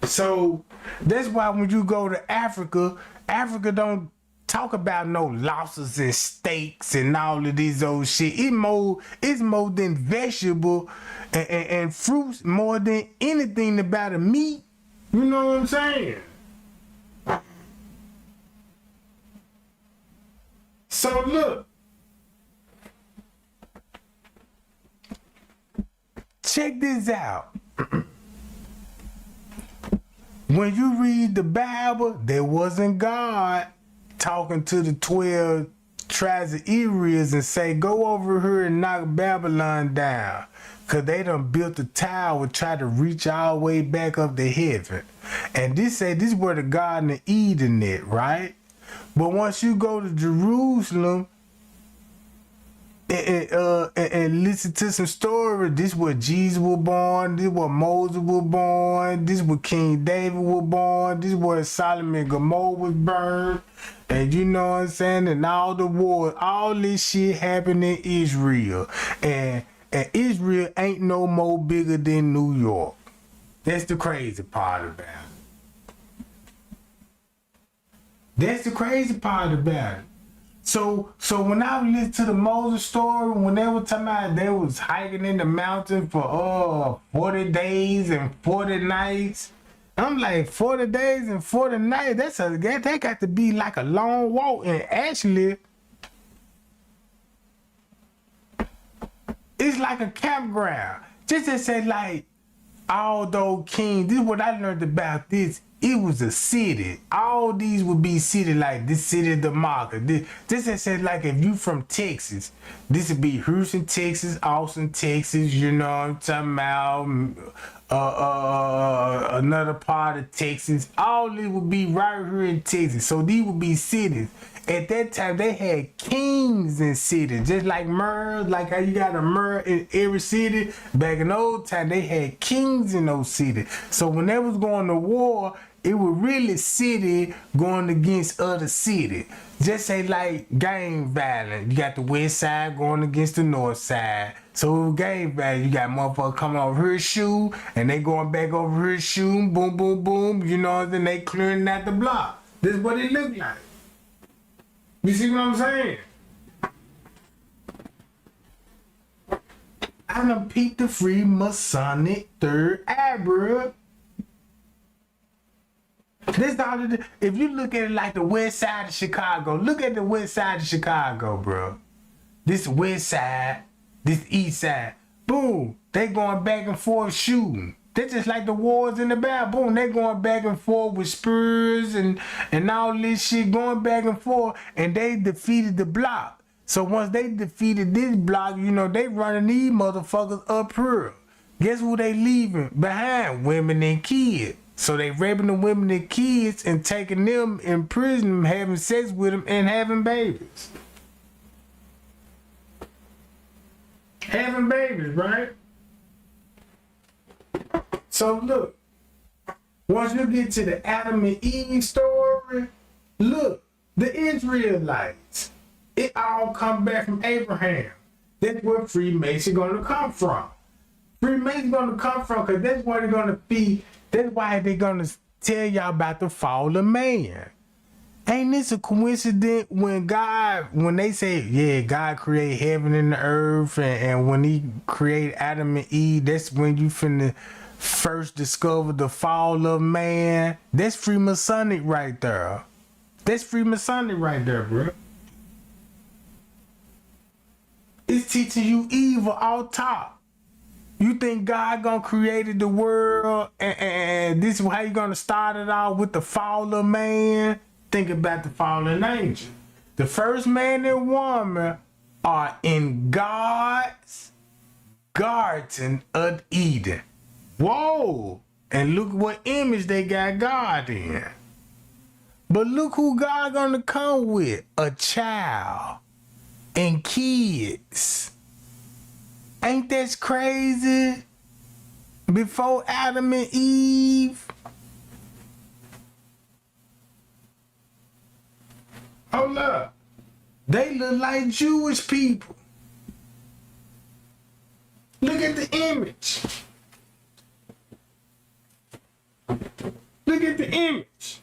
So that's why when you go to Africa, Africa don't talk about no losses and steaks and all of this old shit. It's more than vegetable and fruits more than anything about a meat. You know what I'm saying? So look. Check this out. When you read the Bible, there wasn't God talking to the 12 tribes of Israel and say, go over here and knock Babylon down. Because they done built a tower, try to reach all the way back up to heaven. And this is where the Garden of Eden is, right? But once you go to Jerusalem, and listen to some stories. This where Jesus was born. This where Moses was born. This where King David was born. This where Solomon and Gomorrah was burned. And you know what I'm saying? And all the wars, all this shit happened in Israel. And Israel ain't no more bigger than New York. That's the crazy part about it. That's the crazy part about it. So when I listened to the Moses story, when they were talking about they was hiking in the mountain for 40 days and 40 nights, I'm like, 40 days and 40 nights, that got to be like a long walk. And actually, it's like a campground. Just to say, like, although King, this is what I learned about this. It was a city. All these would be city, like this city, the market. This is said, like, if you from Texas, this would be Houston, Texas, Austin, Texas. You know what I'm talking about? Another part of Texas. All these would be right here in Texas. So these would be cities. At that time, they had kings in cities, just like mayors, like how you got a mayor in every city. Back in the old time, they had kings in those cities. So when they was going to war, it was really city going against other city. Just say like gang violence. You got the west side going against the north side. So gang violence, you got motherfuckers coming over here shooting, and they going back over here shooting, boom, boom, boom. You know, then they clearing out the block. This is what it looked like. You see what I'm saying? I done peeped the Freemasonic third eye, bro. This all it is. If you look at it like the west side of Chicago, look at the west side of Chicago, bro. This west side, this east side. Boom. They going back and forth shooting. They just like the wars in the Bible. Boom, they going back and forth with spears and all this shit going back and forth, and they defeated the block. So once they defeated this block, you know, they running these motherfuckers up here. Guess who they leaving behind? Women and kids. So they raping the women and kids and taking them in prison, having sex with them and having babies. Having babies, right? So look, once you get to the Adam and Eve story, look, the Israelites, it all come back from Abraham. That's where Freemasons gonna come from. Freemasons gonna come from because that's where they're gonna be. That's why they're gonna tell y'all about the fall of man. Ain't this a coincidence when they say, yeah, God created heaven and the earth, and when he created Adam and Eve, that's when you finna first discovered the fall of man. That's Freemasonic right there. That's Freemasonic right there, bro. It's teaching you evil off top. You think God gonna created the world and this is how you gonna start it off with the fall of man? Think about the fallen angel. The first man and woman are in God's garden of Eden. Whoa! And look what image they got God in. But look who God gonna come with. A child and kids. Ain't that crazy? Before Adam and Eve. Hold up. They look like Jewish people. Look at the image. Look at the image.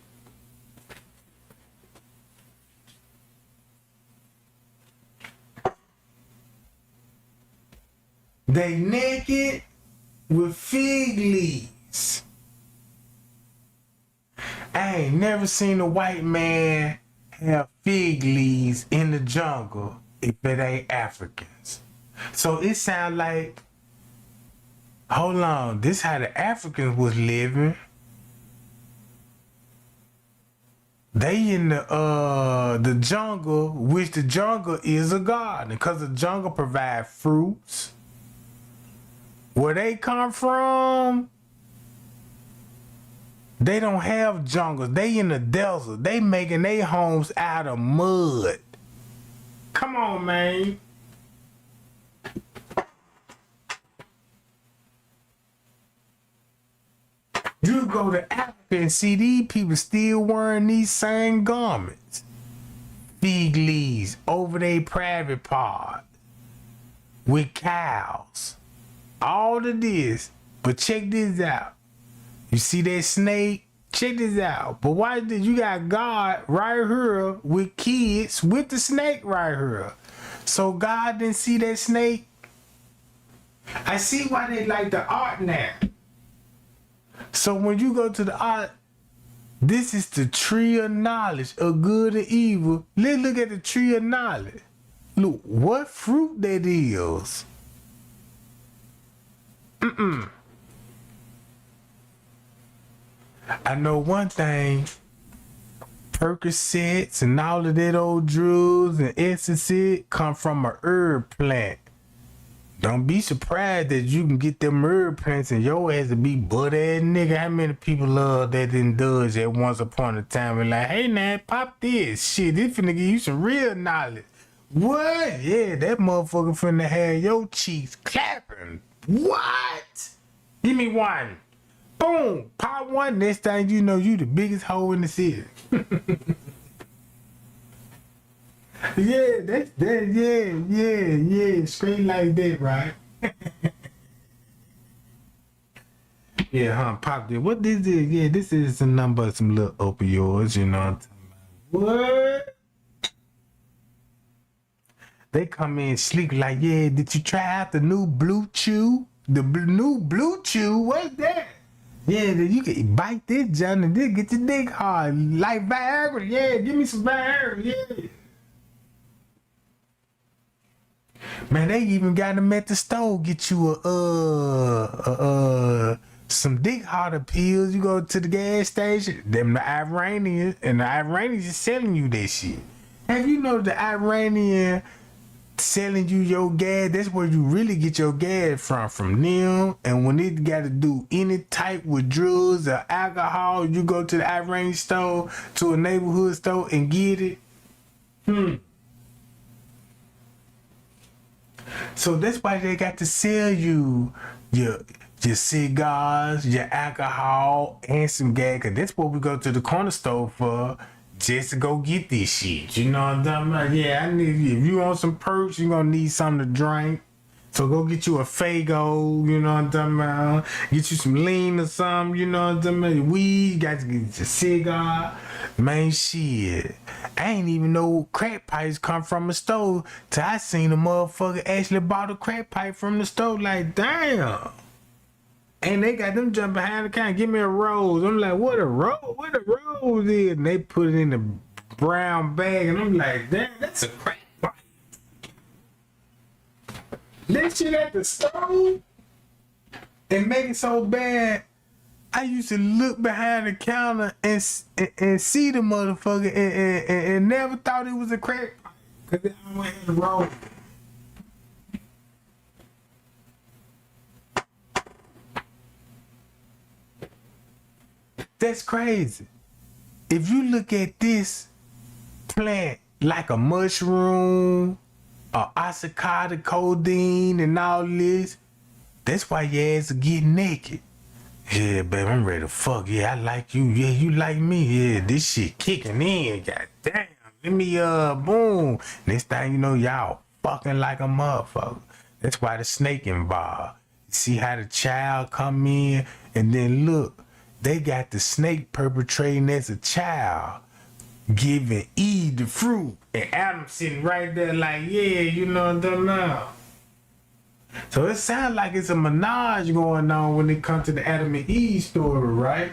They naked with fig leaves. I ain't never seen a white man have fig leaves in the jungle if it ain't Africans. So it sound like, hold on, this how the Africans was living. They in the jungle, which the jungle is a garden, because the jungle provide fruits. Where they come from, they don't have jungles. They in the desert. They making their homes out of mud. Come on, man. You go to Africa and see these people still wearing these same garments. Fig leaves over their private part with cows. All of this, but check this out. You see that snake? Check this out. But why did you got God right here with kids with the snake right here? So God didn't see that snake? I see why they like the art now. So when you go to the art, this is the tree of knowledge of good and evil. Let's look at the tree of knowledge. Look, what fruit that is. I know one thing. Percocets and all of that old drugs and ecstasy come from a herb plant. Don't be surprised that you can get them herb plants and your ass to be butt ass nigga. How many people love that indulge at once upon a time and like, hey man, pop this shit. This finna give you some real knowledge. What? Yeah, that motherfucker finna have your cheeks clapping. What? Give me one. Boom. Pop one. Next thing you know, you the biggest hoe in the city. Yeah, that's that. Yeah. Straight like that, right? Yeah, huh? Pop this. What this is? Yeah, this is some number, some little opioids. You know what I'm talking about? What? They come in sleek like, yeah. Did you try out the new Blue Chew? The new Blue Chew? What's that? Yeah, you can bite this, John, and then get your dick hard. Like Viagra. Yeah, give me some Viagra. Yeah. Man, they even got them at the store. Get you some dick harder pills. You go to the gas station, them the Iranians, and the Iranians is selling you that shit. Have you know the Iranian selling you your gas? That's where you really get your gas from them. And when it got to do any type with drugs or alcohol, you go to the Iranian store, to a neighborhood store, and get it. So that's why they got to sell you your cigars, your alcohol, and some gas. Cause that's what we go to the corner store for, just to go get this shit. You know what I'm talking about? Yeah, I need you. If you want some perks, you're gonna need something to drink. So go get you a Fago, you know what I'm talking about? Get you some lean or something, you know what I'm talking about? Weed, got to get your cigar. Man, shit. I ain't even know crack pipes come from a store till I seen a motherfucker actually bought a crack pipe from the store. Like, damn. And they got them jumping behind the counter, give me a rose. I'm like, what a rose is? And they put it in the brown bag, and I'm like, damn, that's a crack pipe. That shit at the stove and make it so bad. I used to look behind the counter and see the motherfucker and never thought it was a crack pipe because it always had a rose. That's crazy. If you look at this plant like a mushroom, or oxycodone, codeine, and all this, that's why your ass will get naked. Yeah, baby, I'm ready to fuck. Yeah, I like you. Yeah, you like me. Yeah, this shit kicking in. God damn. Let me, boom. Next thing you know, y'all fucking like a motherfucker. That's why the snake involved. See how the child come in, and then look, they got the snake perpetrating as a child, giving Eve the fruit, and Adam sitting right there like, yeah, you know what I'm talking about. So it sounds like it's a menage going on when it comes to the Adam and Eve story, right?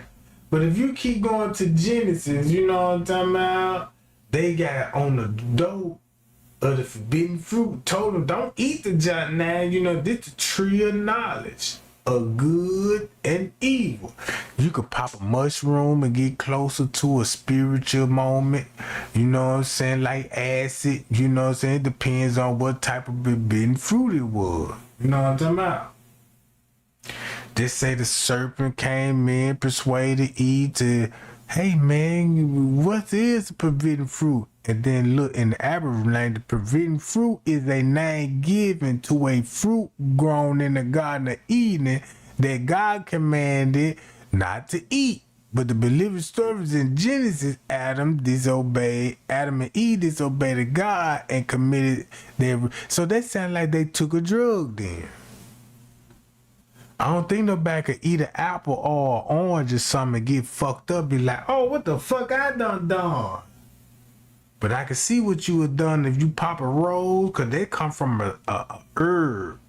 But if you keep going to Genesis, you know what I'm talking about, they got on the door of the forbidden fruit, told them, don't eat the junk now, you know, this the tree of knowledge of good and evil. You could pop a mushroom and get closer to a spiritual moment. You know what I'm saying? Like acid. You know what I'm saying? It depends on what type of forbidden fruit it was. You know what I'm talking about? They say the serpent came in, persuaded Eve to, hey man, what is the forbidden fruit? And then look, in the Abraham language, the forbidden fruit is a name given to a fruit grown in the Garden of Eden that God commanded not to eat. But the believing stories in Genesis, Adam and Eve disobeyed God and committed their. So that sounds like they took a drug then. I don't think nobody could eat an apple or an orange or something and get fucked up, be like, oh, what the fuck I done? But I can see what you would done if you pop a rose, because they come from a herb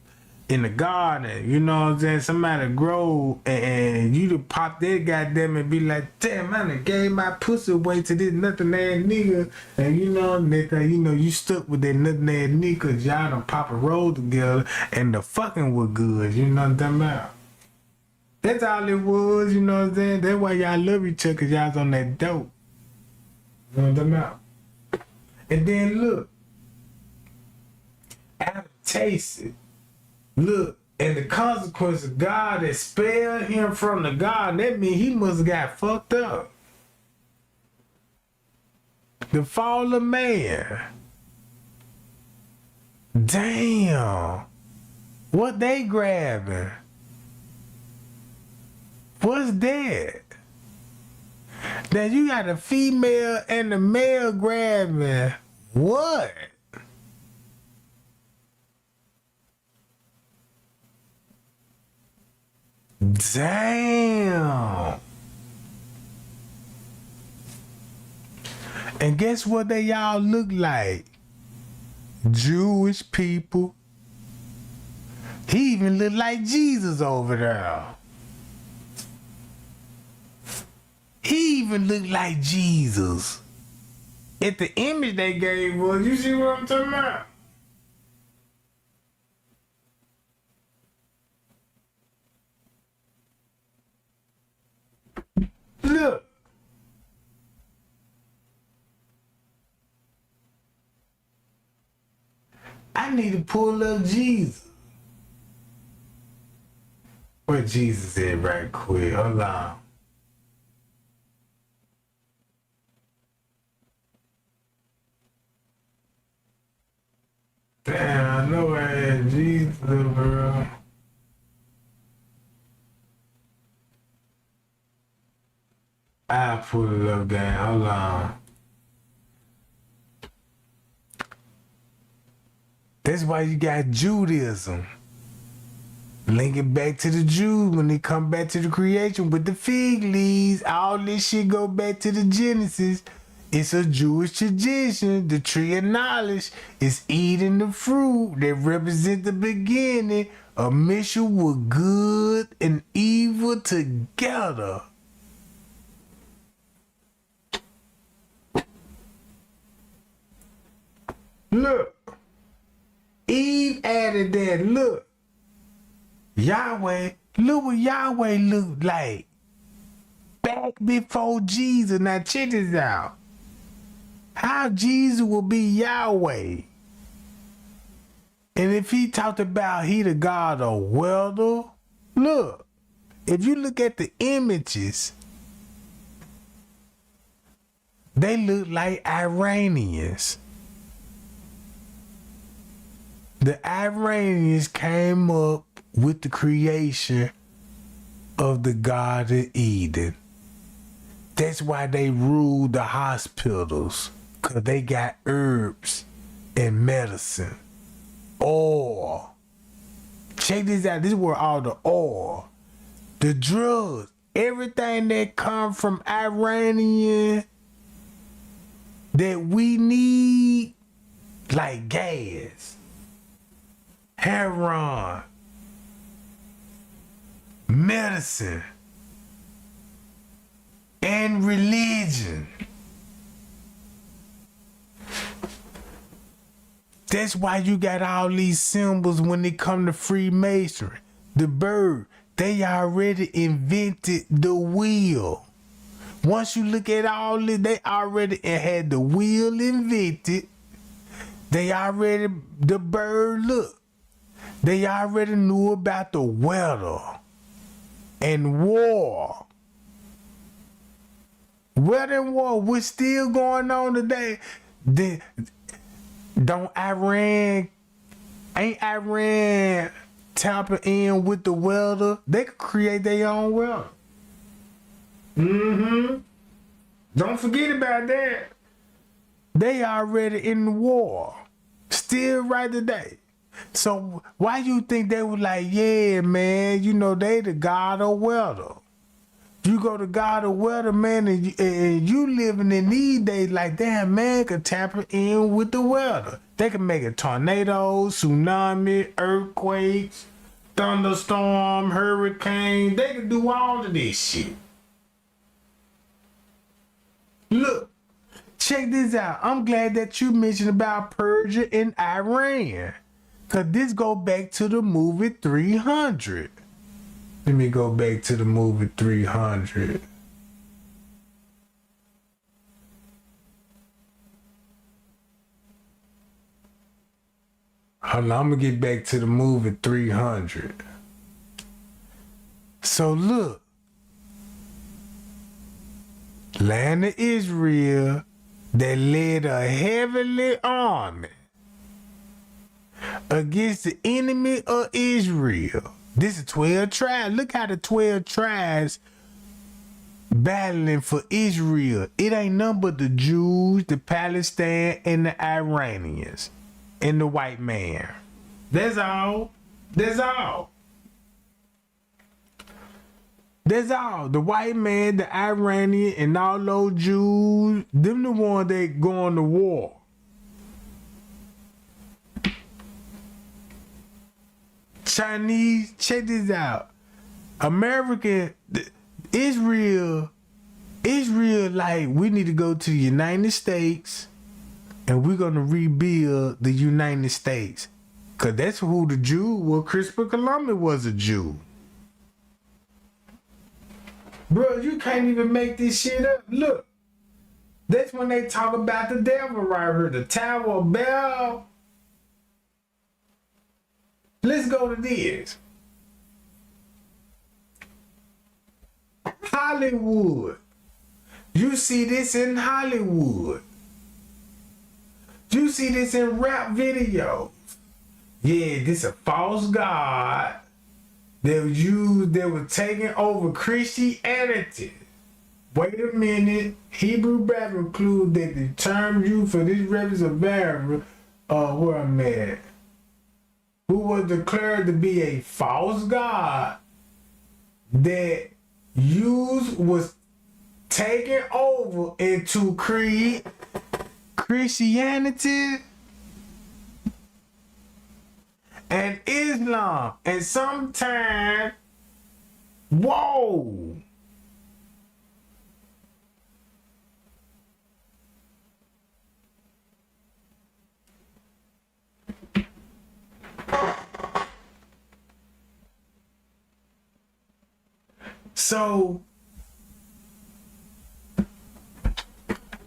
in the garden. You know what I'm saying? Somebody grow and you to pop that goddamn and be like, damn, I done gave my pussy away to this nothing ass nigga. And you know, nigga, you know, you stuck with that nothing ass nigga because y'all done pop a rose together and the fucking was good. You know what I'm talking about? That's all it was, you know what I'm saying? That's why y'all love each other, because y'all's on that dope. You know what I'm talking about? And then look, after taste it, look, and the consequence of God expelled him from the garden, that means he must have got fucked up. The fall of man. Damn. What they grabbing? What's that? Now you got a female and a male grabbing what? Damn. And guess what they all look like? Jewish people. He even look like Jesus over there. He even looked like Jesus. At the image they gave was, you see what I'm talking about? Look. I need to pull up Jesus. Where Jesus at right quick? Hold on. Damn, I know I had Jesus, bro. I'll pull it up, gang. Hold on. That's why you got Judaism. Linking back to the Jews when they come back to the creation with the fig leaves. All this shit go back to the Genesis. It's a Jewish tradition. The tree of knowledge is eating the fruit that represent the beginning of mixture with good and evil together. Look, Eve added that. Look, Yahweh, look what Yahweh looked like back before Jesus. Now check this out. How Jesus will be Yahweh. And if he talked about he the God of welder, look, if you look at the images, they look like Iranians. The Iranians came up with the creation of the God of Eden. That's why they ruled the hospitals, because they got herbs and medicine. Oil. Check this out. This is where all the oil, the drugs, everything that come from Iranian that we need, like gas, heroin, medicine, and religion. That's why you got all these symbols when it come to Freemasonry. The bird, they already invented the wheel. Once you look at all this, they already had the wheel invented. They already, the bird, look. They already knew about the weather and war. Weather and war, what's still going on today? Ain't Iran tapping in with the weather? They could create their own weather. Don't forget about that. They already in the war. Still right today. So why you think they were like, yeah, man, you know, they the God of weather. You go to God of weather, man, and you living in these days like that, man, could tap in with the weather. They can make a tornado, tsunami, earthquakes, thunderstorm, hurricane. They can do all of this shit. Look, check this out. I'm glad that you mentioned about Persia and Iran, because this go back to the movie 300. Let me go back to the movie 300. Hold on, I'm gonna get back to the movie 300. So look, land of Israel that led a heavenly army against the enemy of Israel. This is 12 tribes. Look how the 12 tribes battling for Israel. It ain't nothing but the Jews, the Palestinians, and the Iranians, and the white man. That's all. That's all. That's all. The white man, the Iranian, and all those Jews, them the ones that going to war. Chinese, check this out. American, Israel, like, we need to go to the United States and we're going to rebuild the United States. Because that's who the Jew was. Christopher Columbus was a Jew. Bro, you can't even make this shit up. Look, that's when they talk about the devil right here. The Tower of Babel. Let's go to this. Hollywood. You see this in Hollywood. You see this in rap videos. Yeah, this a false god that was used, that was taking over Christianity. Wait a minute. Hebrew Bible includes that the term used for this reference of variable, where I'm at, who was declared to be a false god that was taken over into Christianity and Islam. And sometimes, whoa.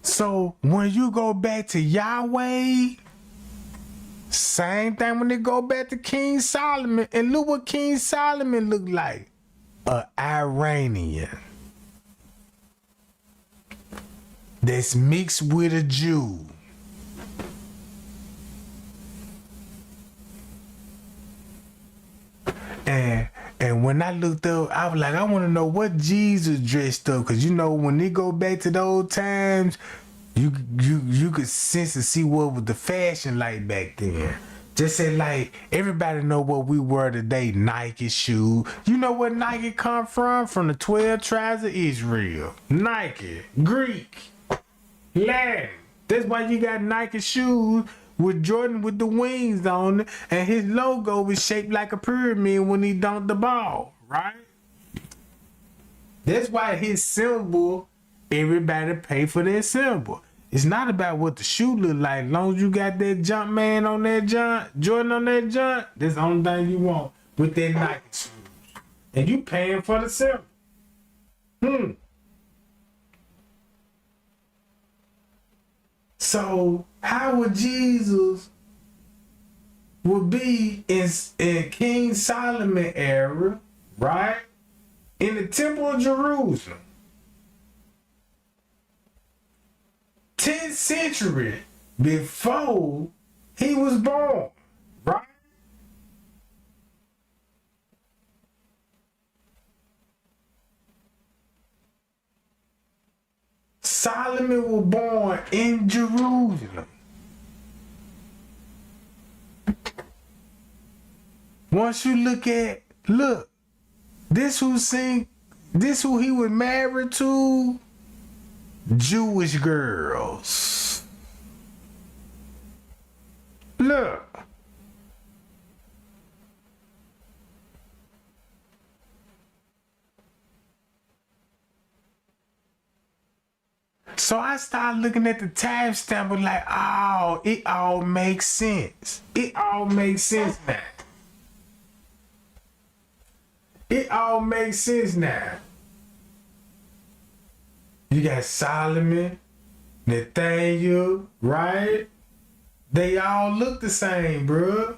So when you go back to Yahweh, same thing when they go back to King Solomon. And look what King Solomon looked like. An Iranian that's mixed with a Jew. And when I looked up, I was like, I want to know what Jesus dressed up. Because, you know, when they go back to the old times, you could sense and see what was the fashion like back then. Just say, like, everybody know what we wear today, Nike shoes. You know where Nike come from? From the 12 tribes of Israel. Nike, Greek, Latin. That's why you got Nike shoes with Jordan with the wings on it, and his logo was shaped like a pyramid when he dunked the ball, right? That's why his symbol, everybody pay for their symbol. It's not about what the shoe look like. As long as you got that jump man on that jump, Jordan on that jump, that's the only thing you want with that Nike shoes. And you paying for the symbol. So how would Jesus would be in King Solomon era, right? In the Temple of Jerusalem. 10th century before he was born, right? Solomon was born in Jerusalem. Once you look, this who he was married to, Jewish girls. Look. So I started looking at the timestamp and like, oh, it all makes sense. It all makes sense now. It all makes sense now. You got Solomon, Nathaniel, right? They all look the same, bro.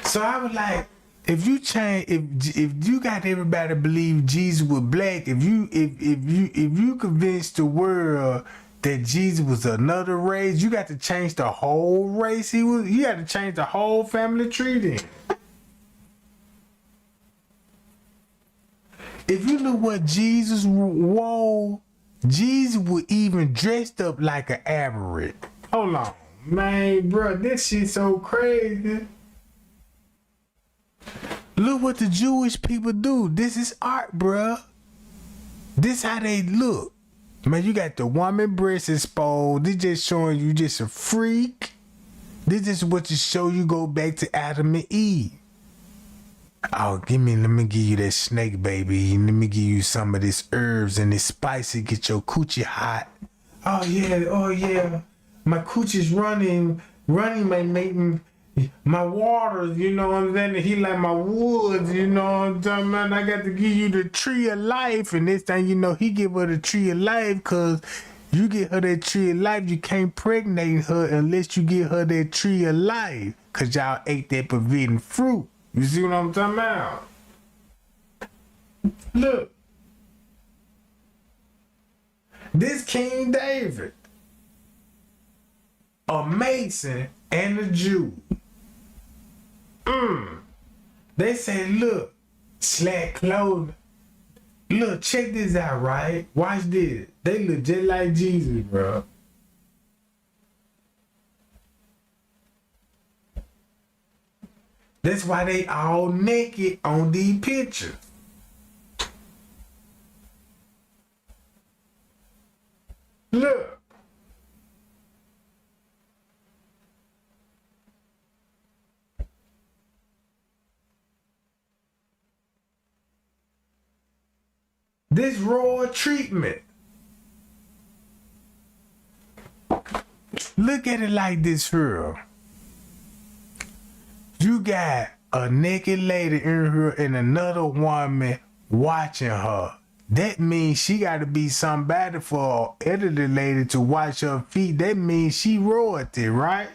So I was like, if you change, if you got everybody believe Jesus was black, if you convince the world that Jesus was another race, you got to change the whole race. You got to change the whole family tree then. If you look what Jesus wore, Jesus was even dressed up like an aberrant. Hold on, man, bro, this shit so crazy. Look what the Jewish people do. This is art, bruh. This how they look. Man, you got the woman breast exposed. This just showing you just a freak. This is what to show you go back to Adam and Eve. Oh, let me give you that snake, baby. Let me give you some of this herbs and this spicy. Get your coochie hot. Oh yeah. My coochie's running, making my waters, you know what I'm saying? He like my woods, you know what I'm talking about? I got to give you the tree of life. And this thing, you know, he give her the tree of life because you get her that tree of life, you can't pregnate her unless you give her that tree of life because y'all ate that forbidden fruit. You see what I'm talking about? Look. This King David, a Mason and a Jew. They say, look, slack clothing. Look, check this out, right? Watch this. They look just like Jesus, bro. That's why they all naked on these pictures. Look. This raw treatment. Look at it like this here. You got a naked lady in here and another woman watching her. That means she got to be somebody for an elderly lady to watch her feet. That means she royalty, right?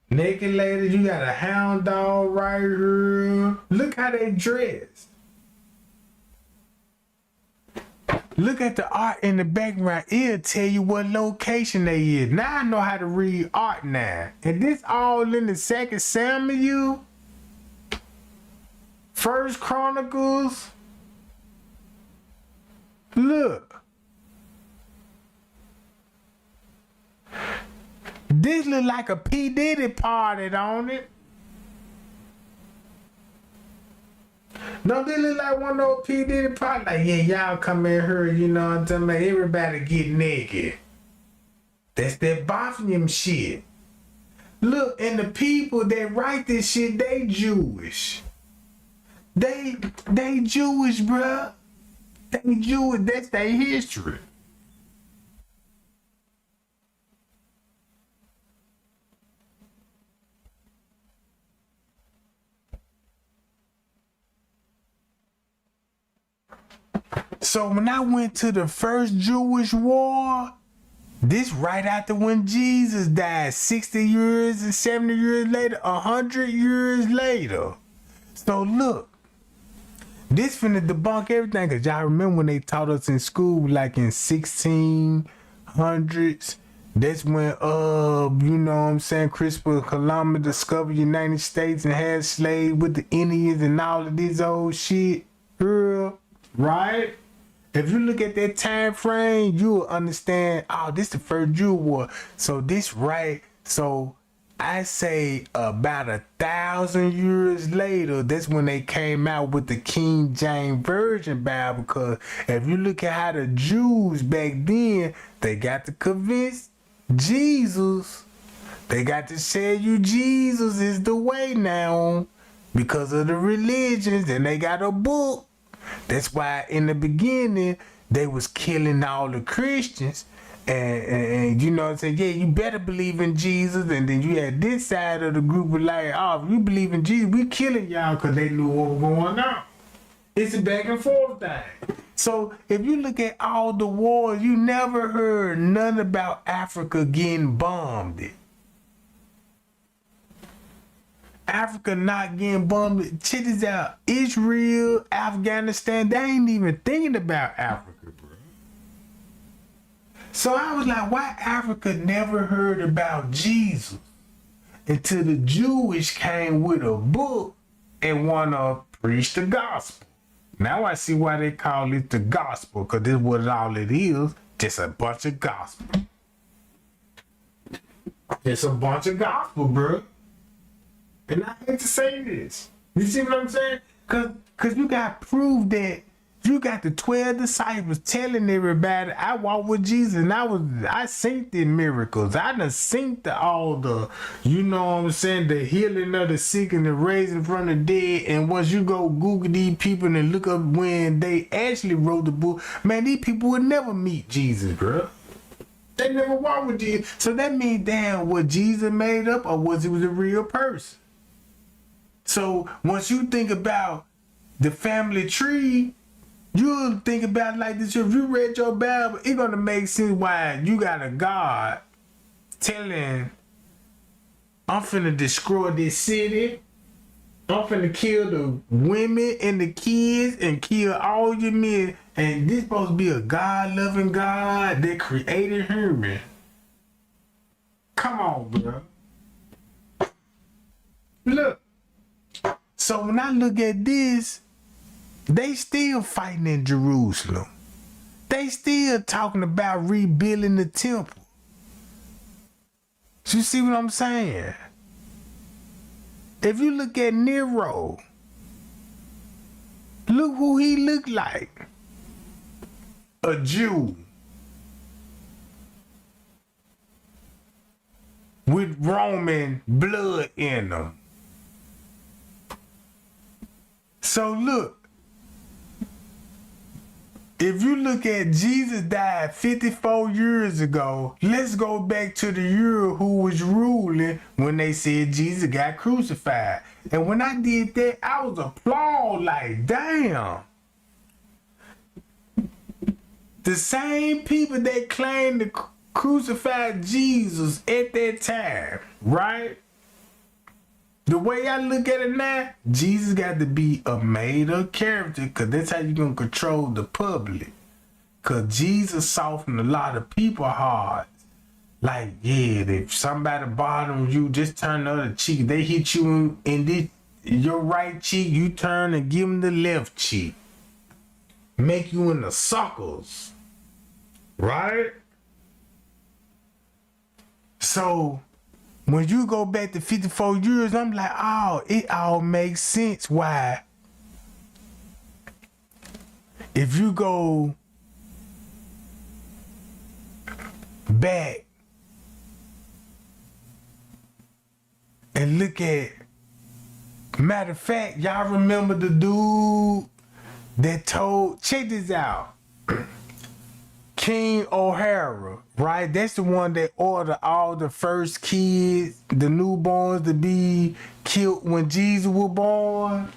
Naked lady, you got a hound dog right here. Look how they dress. Look at the art in the background. It'll tell you what location they is. Now I know how to read art now. And this all in the 2nd Samuel, 1st Chronicles. Look. This look like a P. Diddy party, don't it? No, this look like one of those P. Diddy parties. Like, yeah, y'all come in here, you know what I'm talking about? Everybody get naked. That's that Balfour shit. Look, and the people that write this shit, they Jewish. They Jewish, bruh. They Jewish. That's their history. So when I went to the first Jewish war, this right after when Jesus died, 60 years and 70 years later, 100 years later. So look, this finna debunk everything, because y'all remember when they taught us in school, like in 1600s, that's when, you know what I'm saying, Christopher Columbus discovered the United States and had slaves with the Indians and all of this old shit, right? If you look at that time frame, you will understand, oh, this the first Jew war. So this right, so I say about 1,000 years later, that's when they came out with the King James Version Bible. Because if you look at how the Jews back then, they got to convince Jesus. They got to tell you Jesus is the way now because of the religions, and they got a book. That's why in the beginning they was killing all the Christians, and you know what I'm saying, yeah, you better believe in Jesus. And then you had this side of the group was like, oh, if you believe in Jesus, we killing y'all, because they knew what was going on. It's a back and forth thing. So if you look at all the wars, you never heard none about Africa getting bombed. Africa not getting bombed. Check this out. Israel, Afghanistan, they ain't even thinking about Africa, bro. So I was like, why Africa never heard about Jesus until the Jewish came with a book and wanna preach the gospel. Now I see why they call it the gospel, because this is what all it is. Just a bunch of gospel. It's a bunch of gospel, bro. And I hate to say this. You see what I'm saying? Cause you got proof that you got the 12 disciples telling everybody, I walked with Jesus and I seen the miracles. I done seen all the, you know what I'm saying, the healing of the sick and the raising from the dead. And once you go Google these people and look up when they actually wrote the book, man, these people would never meet Jesus, bro. They never walked with Jesus. So that means, damn, was Jesus made up, or was he a real person? So once you think about the family tree, you'll think about it like this. If you read your Bible, it's gonna make sense why you got a God telling, I'm finna destroy this city. I'm finna kill the women and the kids and kill all your men. And this supposed to be a God-loving God that created human. Come on, bro. Look. So when I look at this, they still fighting in Jerusalem. They still talking about rebuilding the temple. You see what I'm saying? If you look at Nero, look who he looked like. A Jew. With Roman blood in them. So look, if you look at Jesus died 54 years ago, let's go back to the year who was ruling when they said Jesus got crucified. And when I did that, I was applauded like, damn. The same people that claimed to crucify Jesus at that time, right? The way I look at it now, Jesus got to be a made-up character, because that's how you're going to control the public. Because Jesus softened a lot of people's hearts. Like, yeah, if somebody bothers you, just turn the other cheek. They hit you in your right cheek, you turn and give them the left cheek. Make you in the suckles. Right? So, when you go back to 54 years, I'm like, oh, it all makes sense. Why? If you go back and look at, matter of fact, y'all remember the dude that told, check this out, King O'Hara, right? That's the one that ordered all the first kids, the newborns, to be killed when Jesus was born.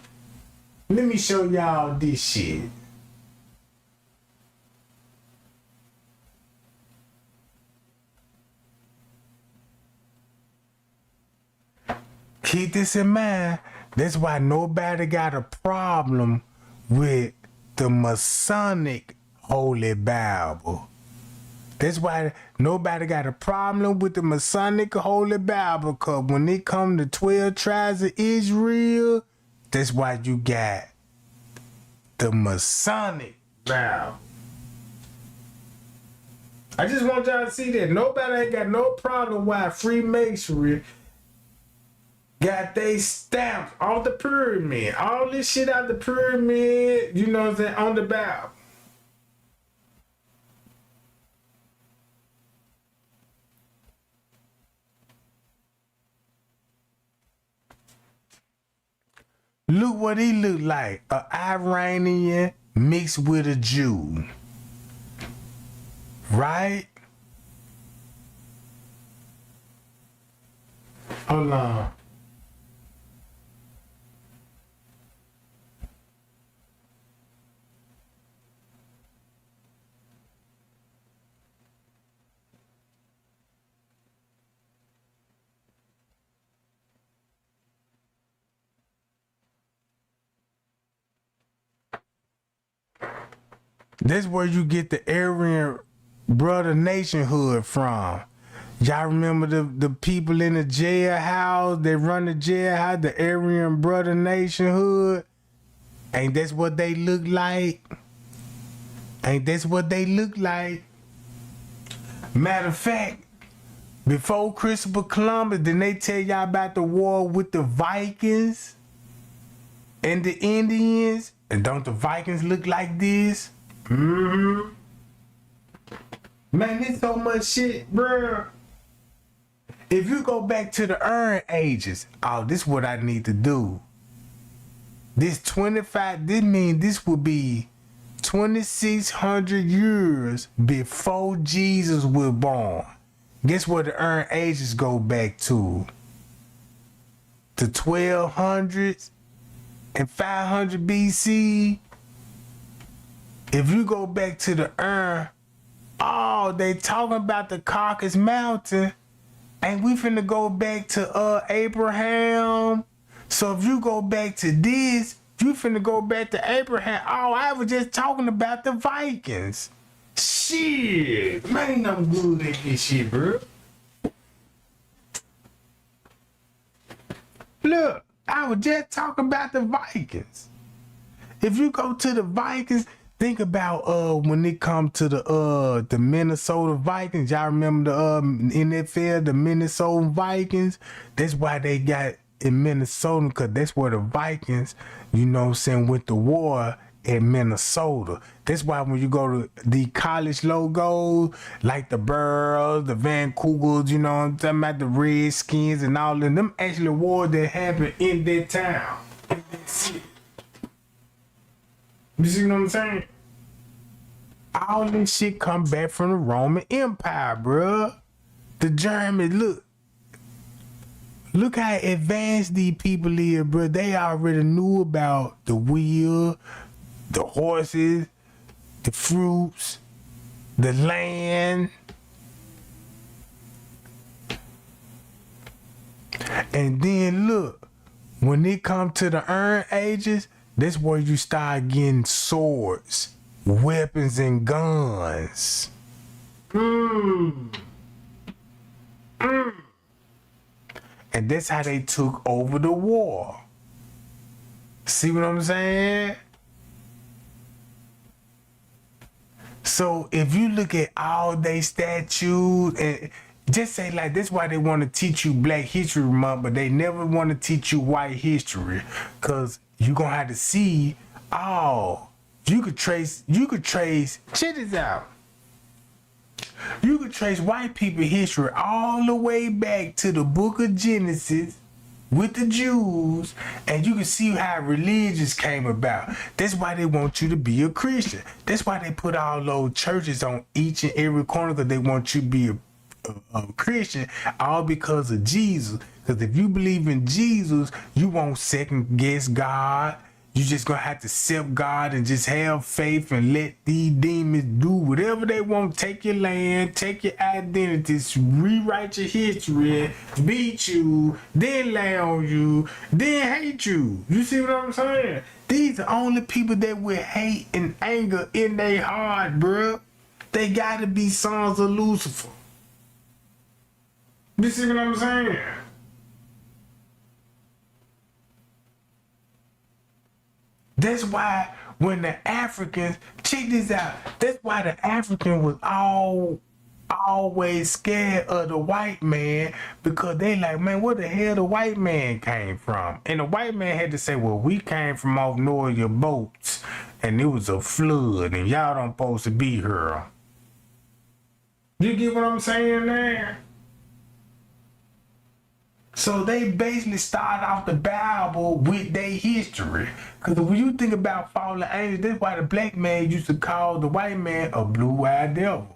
Let me show y'all this shit. Keep this in mind. That's why nobody got a problem with the Masonic Holy Bible. That's why nobody got a problem with the Masonic Holy Bible, because when it come to 12 tribes of Israel, that's why you got the Masonic Bible. I just want y'all to see that nobody ain't got no problem why Freemasonry got they stamps off the pyramid. All this shit out the pyramid, you know what I'm saying, on the Bible. Look what he looked like. An Iranian mixed with a Jew. Right? Hold on. That's where you get the Aryan brother nationhood from. Y'all remember the people in the jailhouse that run the jailhouse, the Aryan brother nationhood? Ain't that's what they look like? Ain't that's what they look like? Matter of fact, before Christopher Columbus, didn't they tell y'all about the war with the Vikings and the Indians? And don't the Vikings look like this? Mm-hmm. Man, there's so much shit, bruh. If you go back to the Iron Ages, oh, this is what I need to do. This means this would be 2,600 years before Jesus was born. Guess where the Iron Ages go back to? The 1200s and 500 BC. If you go back to the urn, oh, they talking about the Caucasus Mountain, and we finna go back to Abraham. So if you go back to this, you finna go back to Abraham. Oh, I was just talking about the Vikings. Shit, man, I'm good at this shit, bro. Look, I was just talking about the Vikings. If you go to the Vikings, Think about when it comes to the Minnesota Vikings. Y'all remember the NFL, the Minnesota Vikings? That's why they got in Minnesota, because that's where the Vikings, you know what I'm saying, went to war in Minnesota. That's why when you go to the college logos, like the Burrows, the Vancougers, you know what I'm talking about, the Redskins and all of them actually wars that happened in that town, in that city. You see what I'm saying? All this shit come back from the Roman Empire, bruh. The Germans, look how advanced these people is, bruh. They already knew about the wheel, the horses, the fruits, the land. And then look, when it come to the Iron Ages, that's where you start getting swords, weapons, and guns. And that's how they took over the war. See what I'm saying? So if you look at all they statues, and just say like, that's why they want to teach you Black History Month, but they never want to teach you white history, because you're gonna have to see, you could trace, check this out. You could trace white people history all the way back to the book of Genesis with the Jews, and you can see how religions came about. That's why they want you to be a Christian. That's why they put all those churches on each and every corner, because they want you to be a Christian, all because of Jesus. Because if you believe in Jesus, you won't second guess God. You just gonna have to accept God and just have faith and let these demons do whatever they want. Take your land, take your identities, rewrite your history, beat you, then lay on you, then hate you. You see what I'm saying? These are only people that with hate and anger in their heart, bruh. They gotta be sons of Lucifer. You see what I'm saying? That's why when the Africans, check this out, that's why the African was always scared of the white man, because they like, man, where the hell the white man came from? And the white man had to say, well, we came from off north of your boats, and it was a flood, and y'all don't supposed to be here. You get what I'm saying there? So they basically start off the Bible with their history. Because when you think about fallen angels, that's why the black man used to call the white man a blue-eyed devil.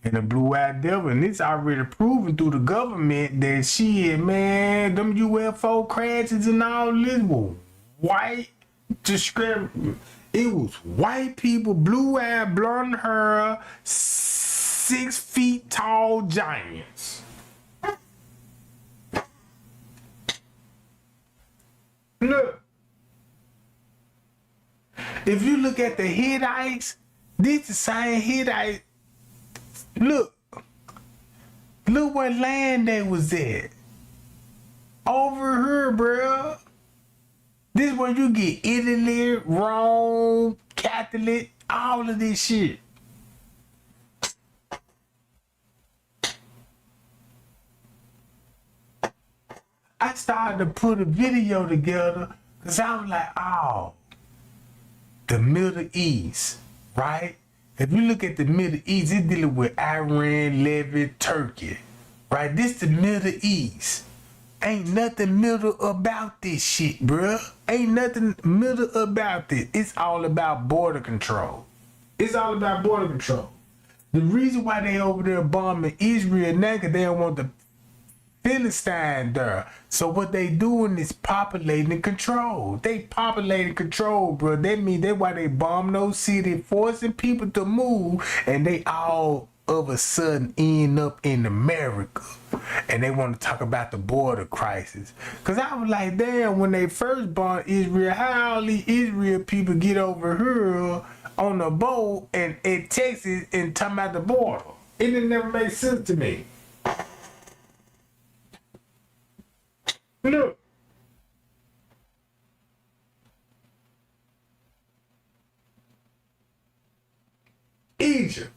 And the blue-eyed devil, and it's already proven through the government that shit, man, them UFO crashes and all this was white. It was white people, blue-eyed, blonde hair, 6 feet tall giants. Look, if you look at the Hittites, this the same Hittites. Look what land they was at. Over here, bro. This is where you get Italy, Rome, Catholic, all of this shit. I started to put a video together because I was like, oh, the Middle East, right? If you look at the Middle East, it's dealing with Iran, Levy, Turkey, right? This the Middle East. Ain't nothing middle about this shit, bruh. Ain't nothing middle about this. It's all about border control. It's all about border control. The reason why they over there bombing Israel now, because they don't want the Philistine there. So what they doing is populating and control. They populating control, bro. That means that's why they bomb those cities, forcing people to move, and they all of a sudden end up in America. And they want to talk about the border crisis. Cause I was like, damn, when they first bombed Israel, how all these Israel people get over here on the boat and in Texas and talking about the border? It didn't never make sense to me. Look. Egypt.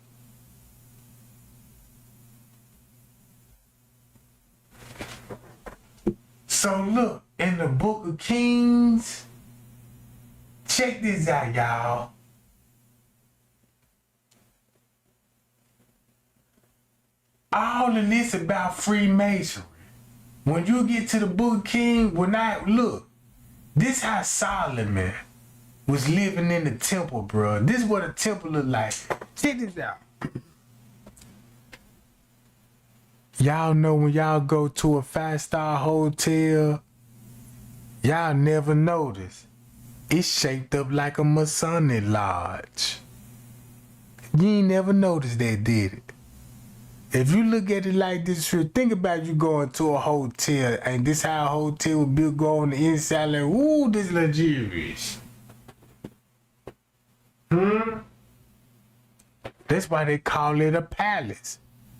So look, in the book of Kings, check this out, y'all. All of this about Freemasonry. When you get to the book of Kings, look, this how Solomon was living in the temple, bro. This is what a temple look like. Check this out. Y'all know when y'all go to a 5-star hotel, y'all never notice. It's shaped up like a Masonic lodge. You ain't never noticed that, did it? If you look at it like this, think about you going to a hotel and this how a hotel would be go on the inside like, ooh, this luxurious. That's why they call it a palace.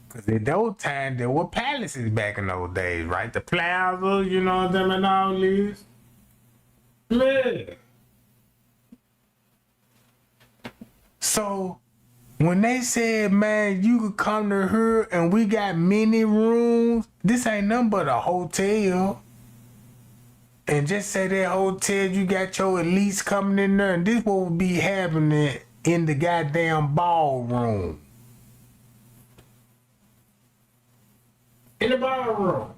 Because in those times, there were palaces back in those days, right? The plaza, you know what I mean, and all this. Yeah. So, when they said, man, you could come to her and we got many rooms, this ain't nothing but a hotel. And just say that hotel, you got your elites coming in there, and this what would be happening in the goddamn ballroom. In the ballroom.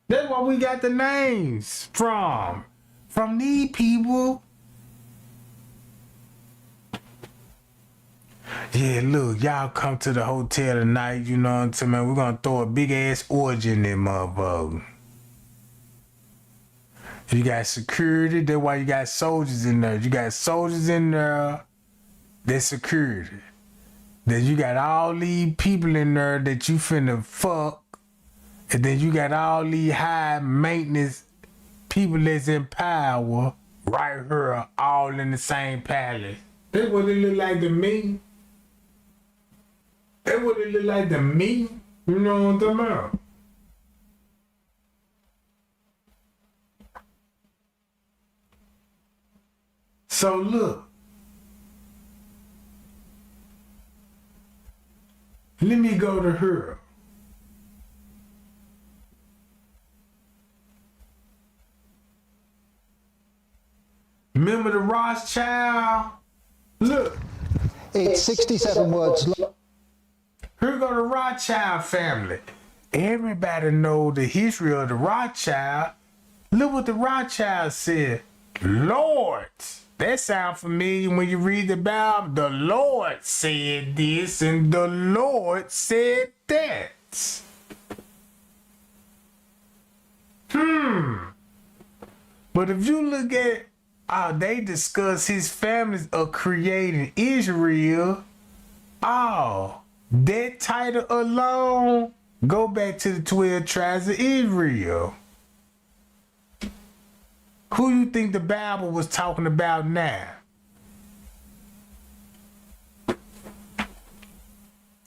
That's why we got the names from these people. Yeah, look, y'all come to the hotel tonight, you know what I'm saying, man? We're gonna throw a big ass orgy in that motherfucker. You got security, that's why you got soldiers in there. You got soldiers in there, that's security. Then you got all these people in there that you finna fuck. And then you got all these high maintenance people that's in power right here, all in the same palace. That's what it look like to me. That's what it look like to me. You know what I'm talking about? So look. Let me go to her. Remember the Rothschild? Look. It's 67 words long. Here go the Rothschild family. Everybody know the history of the Rothschild. Look what the Rothschild said. Lords. That sound familiar when you read the Bible. The Lord said this and the Lord said that. But if you look at how they discuss his families of creating Israel, that title alone go back to the 12 tribes of Israel. Who you think the Bible was talking about now?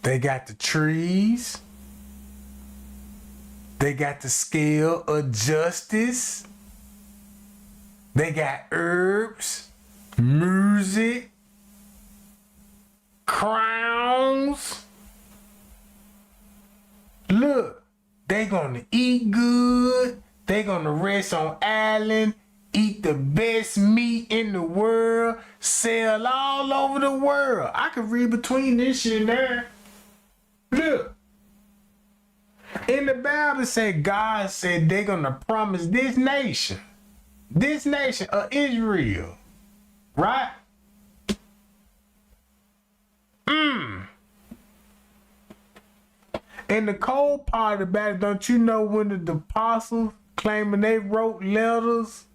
They got the trees. They got the scale of justice. They got herbs, music, crowns. Look, they gonna eat good. They gonna rest on island. Eat the best meat in the world, sell all over the world. I can read between this shit there. Look. In the Bible said God said they're gonna promise this nation of Israel. Right? And the cold part about it, don't you know when the apostles claiming they wrote letters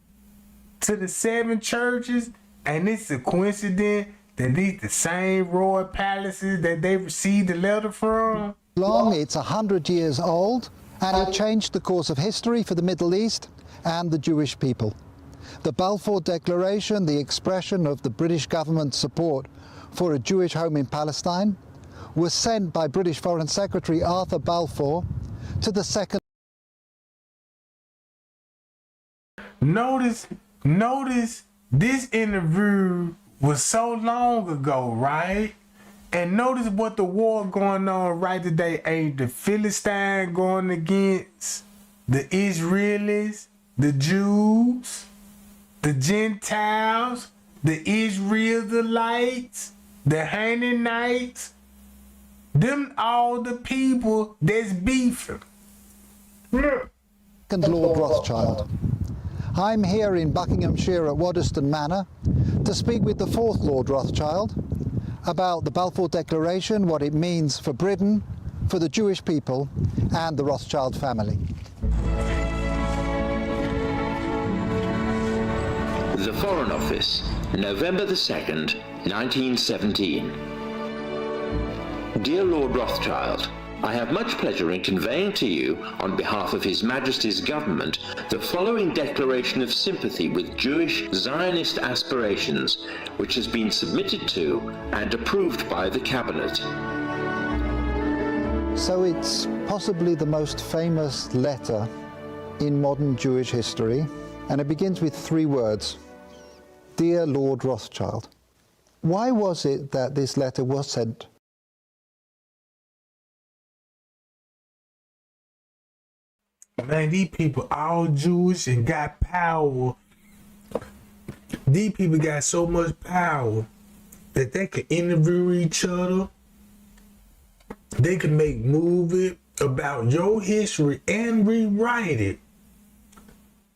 to the 7 churches, and it's a coincidence that these the same royal palaces that they received the letter from? It's 100 years old, and it changed the course of history for the Middle East and the Jewish people. The Balfour Declaration, the expression of the British government's support for a Jewish home in Palestine, was sent by British Foreign Secretary Arthur Balfour to the second. Notice this interview was so long ago, right? And notice what the war going on right today. Ain't the Philistine going against the Israelis, the Jews, the Gentiles, the Israelites, the Canaanites, them all the people that's beefing. Second Lord Rothschild. I'm here in Buckinghamshire at Waddesdon Manor to speak with the fourth Lord Rothschild about the Balfour Declaration, what it means for Britain, for the Jewish people and the Rothschild family. The Foreign Office, November the 2nd, 1917. Dear Lord Rothschild, I have much pleasure in conveying to you, on behalf of His Majesty's government, the following declaration of sympathy with Jewish Zionist aspirations, which has been submitted to and approved by the Cabinet. So it's possibly the most famous letter in modern Jewish history, and it begins with 3 words. Dear Lord Rothschild. Why was it that this letter was sent? Man, these people all Jewish and got power. These people got so much power that they can interview each other. They can make movies about your history and rewrite it.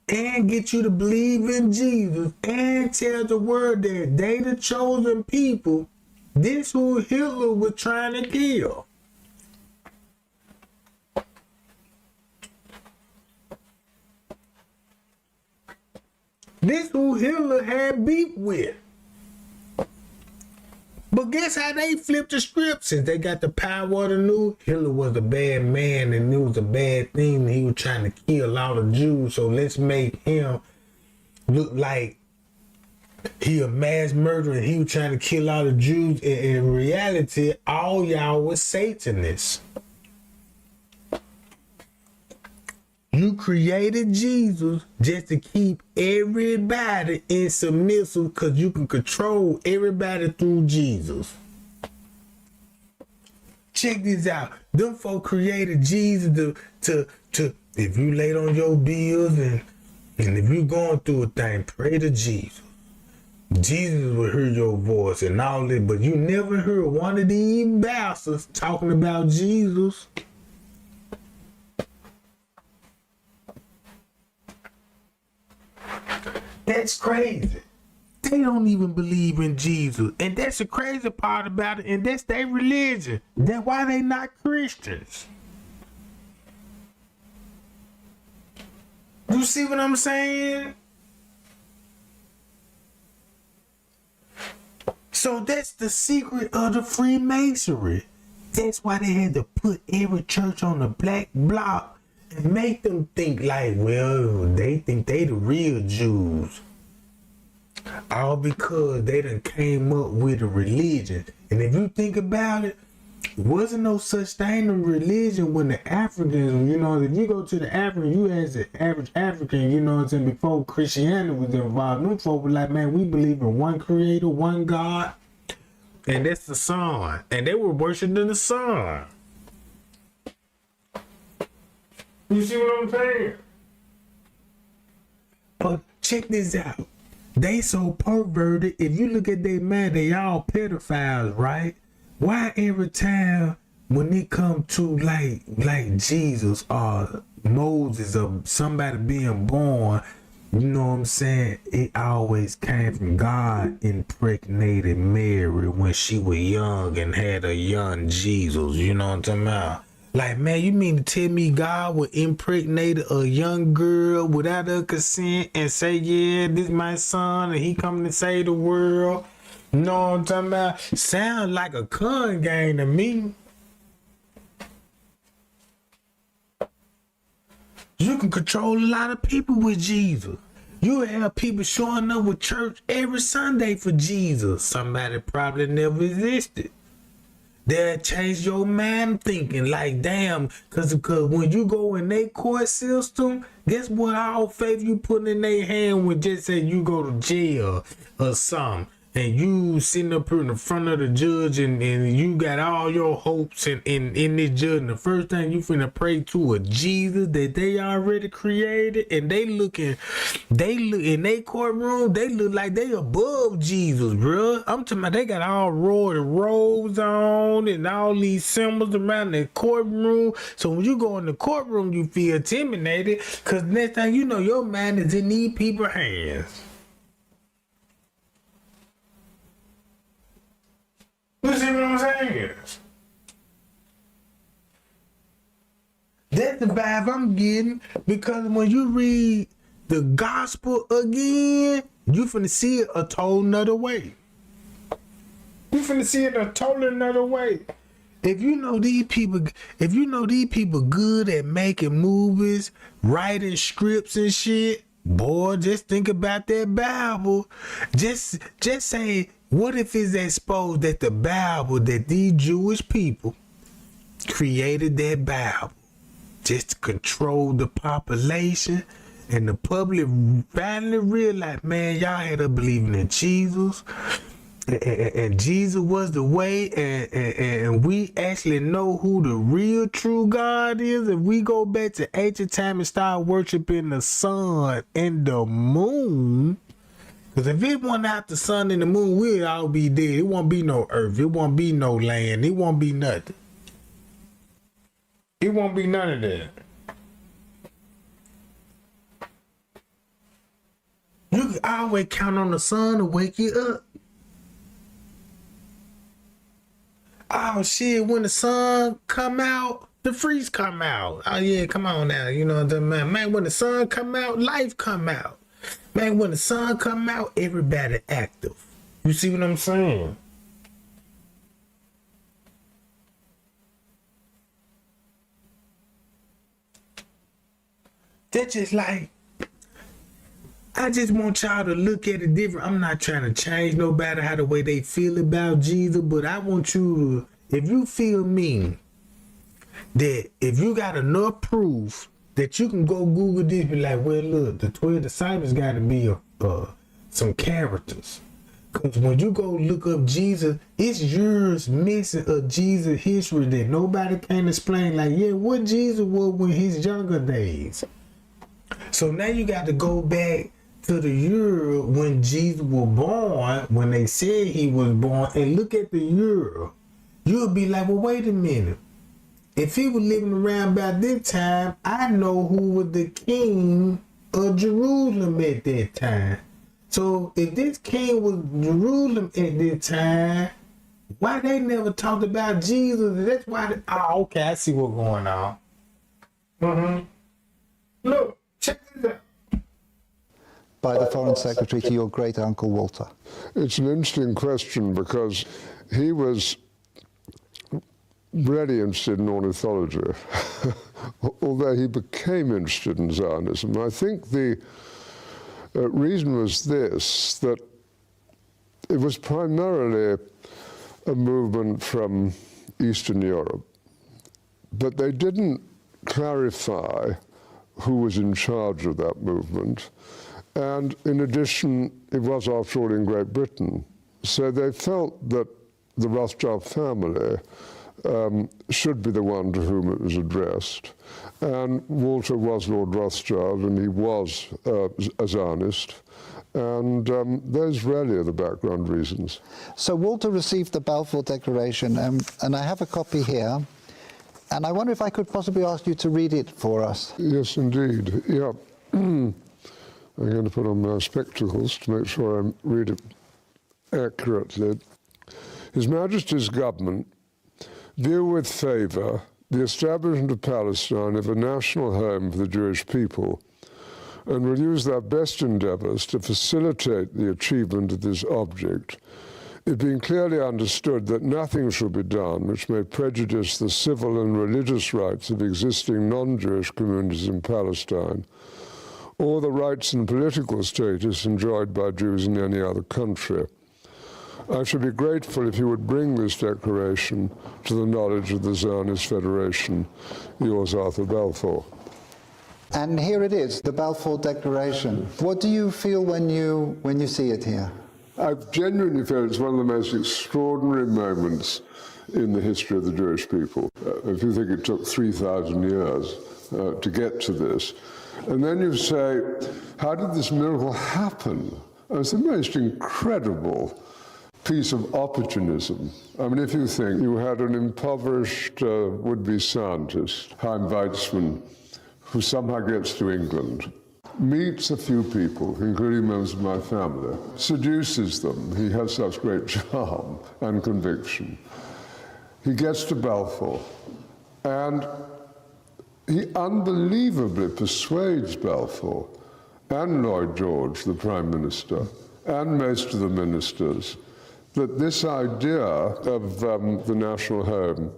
And get you to believe in Jesus and tell the world that they the chosen people. This who Hitler was trying to kill. This who Hitler had beef with. But guess how they flipped the script? Since they got the power of the news, Hitler was a bad man and it was a bad thing. He was trying to kill all the Jews. So let's make him look like he a mass murderer and he was trying to kill all the Jews. And in reality, all y'all was Satanists. You created Jesus just to keep everybody in submission because you can control everybody through Jesus. Check this out. Them folk created Jesus to if you late on your bills and if you going through a thing, pray to Jesus. Jesus will hear your voice and all that, but you never heard one of these bastards talking about Jesus. That's crazy. They don't even believe in Jesus. And that's the crazy part about it. And that's their religion. That's why they not Christians. You see what I'm saying? So that's the secret of the Freemasonry. That's why they had to put every church on the black block and make them think like, well, they think they the real Jews. All because they done came up with a religion. And if you think about it, wasn't no such thing as religion when the Africans, you know, if you go to the African, you as the average African, you know what I'm saying, before Christianity was involved, them folk were like, man, we believe in one creator, one God, and that's the sun. And they were worshiping the sun. You see what I'm saying? But check this out. They so perverted. If you look at their man, they all pedophiles, right? Why every time when it come to like Jesus or Moses or somebody being born, you know what I'm saying, it always came from God impregnated Mary when she was young and had a young Jesus, you know what I'm talking about? Like, man, you mean to tell me God would impregnate a young girl without her consent and say, yeah, this is my son, and he coming to save the world? You know what I'm talking about? Sound like a con game to me. You can control a lot of people with Jesus. You have people showing up with church every Sunday for Jesus. Somebody probably never existed. They'll change your mind thinking like, damn, because when you go in their court system, guess what all faith you put in their hand when just say you go to jail or something. and you sitting up here in the front of the judge, and you got all your hopes in this judge, and the first thing you finna pray to a Jesus that they already created, and they look in their courtroom, they look like they above Jesus, bruh. I'm talking about they got all royal robes on and all these symbols around the courtroom. So when you go in the courtroom, you feel intimidated, because next thing you know, your mind is in these people's hands. You see what I'm saying? That's the vibe I'm getting, because when you read the gospel again, you finna see it a total another way. You finna see it a total another way. If you know these people good at making movies, writing scripts and shit, boy, just think about that Bible. Just say, what if it's exposed that the Bible, that these Jewish people created that Bible just to control the population, and the public finally realized, man, y'all had to believing in Jesus, and Jesus was the way, and we actually know who the real true God is. If we go back to ancient time and start worshiping the sun and the moon, because if it wasn't out the sun and the moon, we'd all be dead. It won't be no earth. It won't be no land. It won't be nothing. It won't be none of that. You can always count on the sun to wake you up. Oh shit, when the sun come out, the freeze come out. Oh yeah, come on now. You know what I'm saying? Man, when the sun come out, life come out. Man, when the sun come out, everybody active. You see what I'm saying? That's just like, I just want y'all to look at it different. I'm not trying to change nobody how the way they feel about Jesus, but I want you to, if you feel me, that if you got enough proof that you can go Google this, be like, well, look, the 12 disciples got to be some characters. Because when you go look up Jesus, it's yours missing a Jesus history that nobody can explain. Like, yeah, what Jesus was in his younger days. So now you got to go back to the year when Jesus was born, when they said he was born, and look at the year. You'll be like, well, wait a minute. If he was living around by this time, I know who was the king of Jerusalem at that time. So if this king was Jerusalem at this time, why they never talked about Jesus? That's why okay, I see what's going on. Look, check this out. By the Foreign Secretary to your great uncle Walter. It's an interesting question, because he was really interested in ornithology, although he became interested in Zionism. I think the reason was this, that it was primarily a movement from Eastern Europe, but they didn't clarify who was in charge of that movement. And in addition, it was, after all, in Great Britain. So they felt that the Rothschild family should be the one to whom it was addressed. And Walter was Lord Rothschild, and he was a Zionist. And those really are the background reasons. So Walter received the Balfour Declaration, and I have a copy here. And I wonder if I could possibly ask you to read it for us. Yes, indeed. Yeah. I'm going to put on my spectacles to make sure I read it accurately. His Majesty's government view with favour the establishment of Palestine as a national home for the Jewish people, and will use their best endeavours to facilitate the achievement of this object, it being clearly understood that nothing shall be done which may prejudice the civil and religious rights of existing non-Jewish communities in Palestine, or the rights and political status enjoyed by Jews in any other country. I should be grateful if you would bring this declaration to the knowledge of the Zionist Federation. Yours, Arthur Balfour. And here it is, the Balfour Declaration. What do you feel when you see it here? I genuinely feel it's one of the most extraordinary moments in the history of the Jewish people. If you think it took 3,000 years to get to this, and then you say, how did this miracle happen? It's the most incredible piece of opportunism. I mean, if you think you had an impoverished would-be scientist, Chaim Weizmann, who somehow gets to England, meets a few people, including members of my family, seduces them. He has such great charm and conviction. He gets to Balfour, and he unbelievably persuades Balfour and Lloyd George, the Prime Minister, and most of the ministers, that this idea of the national home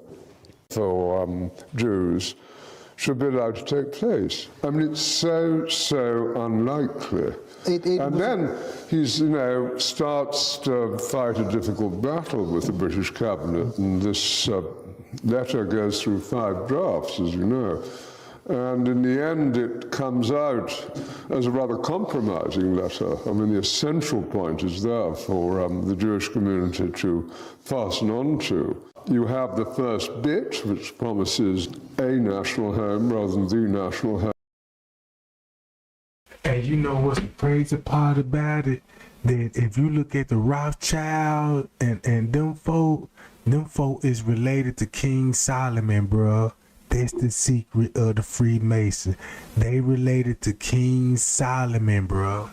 for Jews should be allowed to take place. I mean, it's so unlikely. And then he's, starts to fight a difficult battle with the British cabinet, and this letter goes through 5 drafts, as you know. And in the end, it comes out as a rather compromising letter. I mean, the essential point is there for the Jewish community to fasten on to. You have the first bit, which promises a national home rather than the national home. And you know what's the crazy part about it? That if you look at the Rothschild and them folk is related to King Solomon, bruh. That's the secret of the Freemason. They related to King Solomon, bro.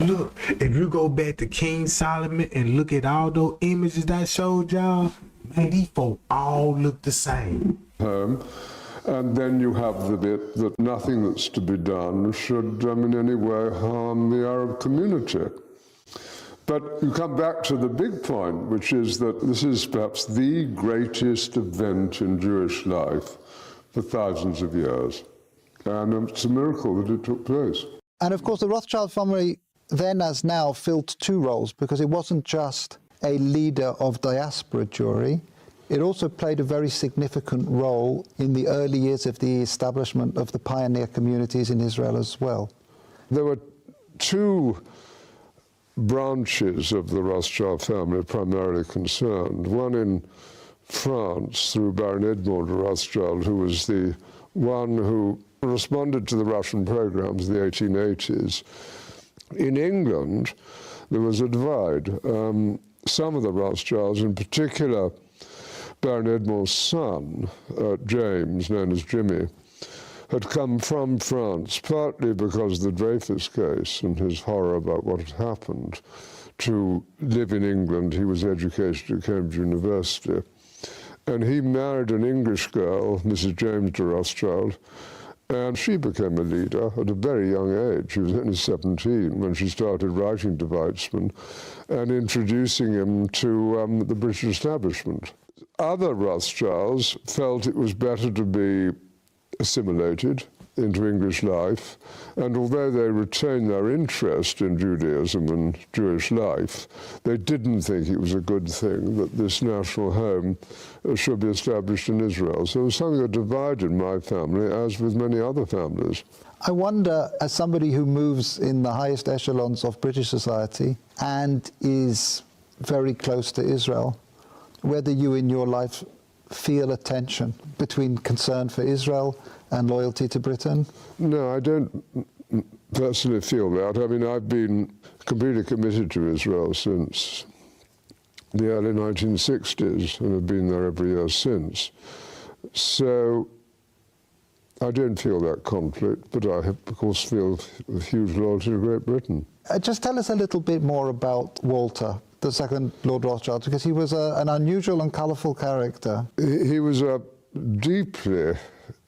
Look, if you go back to King Solomon and look at all those images that I showed y'all, man, these folk all look the same. And then you have the bit that nothing that's to be done should in any way harm the Arab community. But you come back to the big point, which is that this is perhaps the greatest event in Jewish life for thousands of years. And it's a miracle that it took place. And of course, the Rothschild family then as now filled 2 roles, because it wasn't just a leader of diaspora Jewry, it also played a very significant role in the early years of the establishment of the pioneer communities in Israel as well. There were 2 branches of the Rothschild family primarily concerned. One in France through Baron Edmond Rothschild, who was the one who responded to the Russian programs of the 1880s. In England, there was a divide. Some of the Rothschilds, in particular Baron Edmond's son, James, known as Jimmy, had come from France, partly because of the Dreyfus case and his horror about what had happened, to live in England. He was educated at Cambridge University. And he married an English girl, Mrs. James de Rothschild, and she became a leader at a very young age. She was only 17 when she started writing to Weizmann and introducing him to the British establishment. Other Rothschilds felt it was better to be assimilated into English life, and although they retained their interest in Judaism and Jewish life, they didn't think it was a good thing that this national home should be established in Israel. So it was something that divided my family, as with many other families. I wonder, as somebody who moves in the highest echelons of British society and is very close to Israel, whether you in your life feel a tension between concern for Israel and loyalty to Britain? No, I don't personally feel that. I mean, I've been completely committed to Israel since the early 1960s and have been there every year since. So I don't feel that conflict, but I, of course, feel a huge loyalty to Great Britain. Just tell us a little bit more about Walter, the second Lord Rothschild, because he was an unusual and colourful character. He was a deeply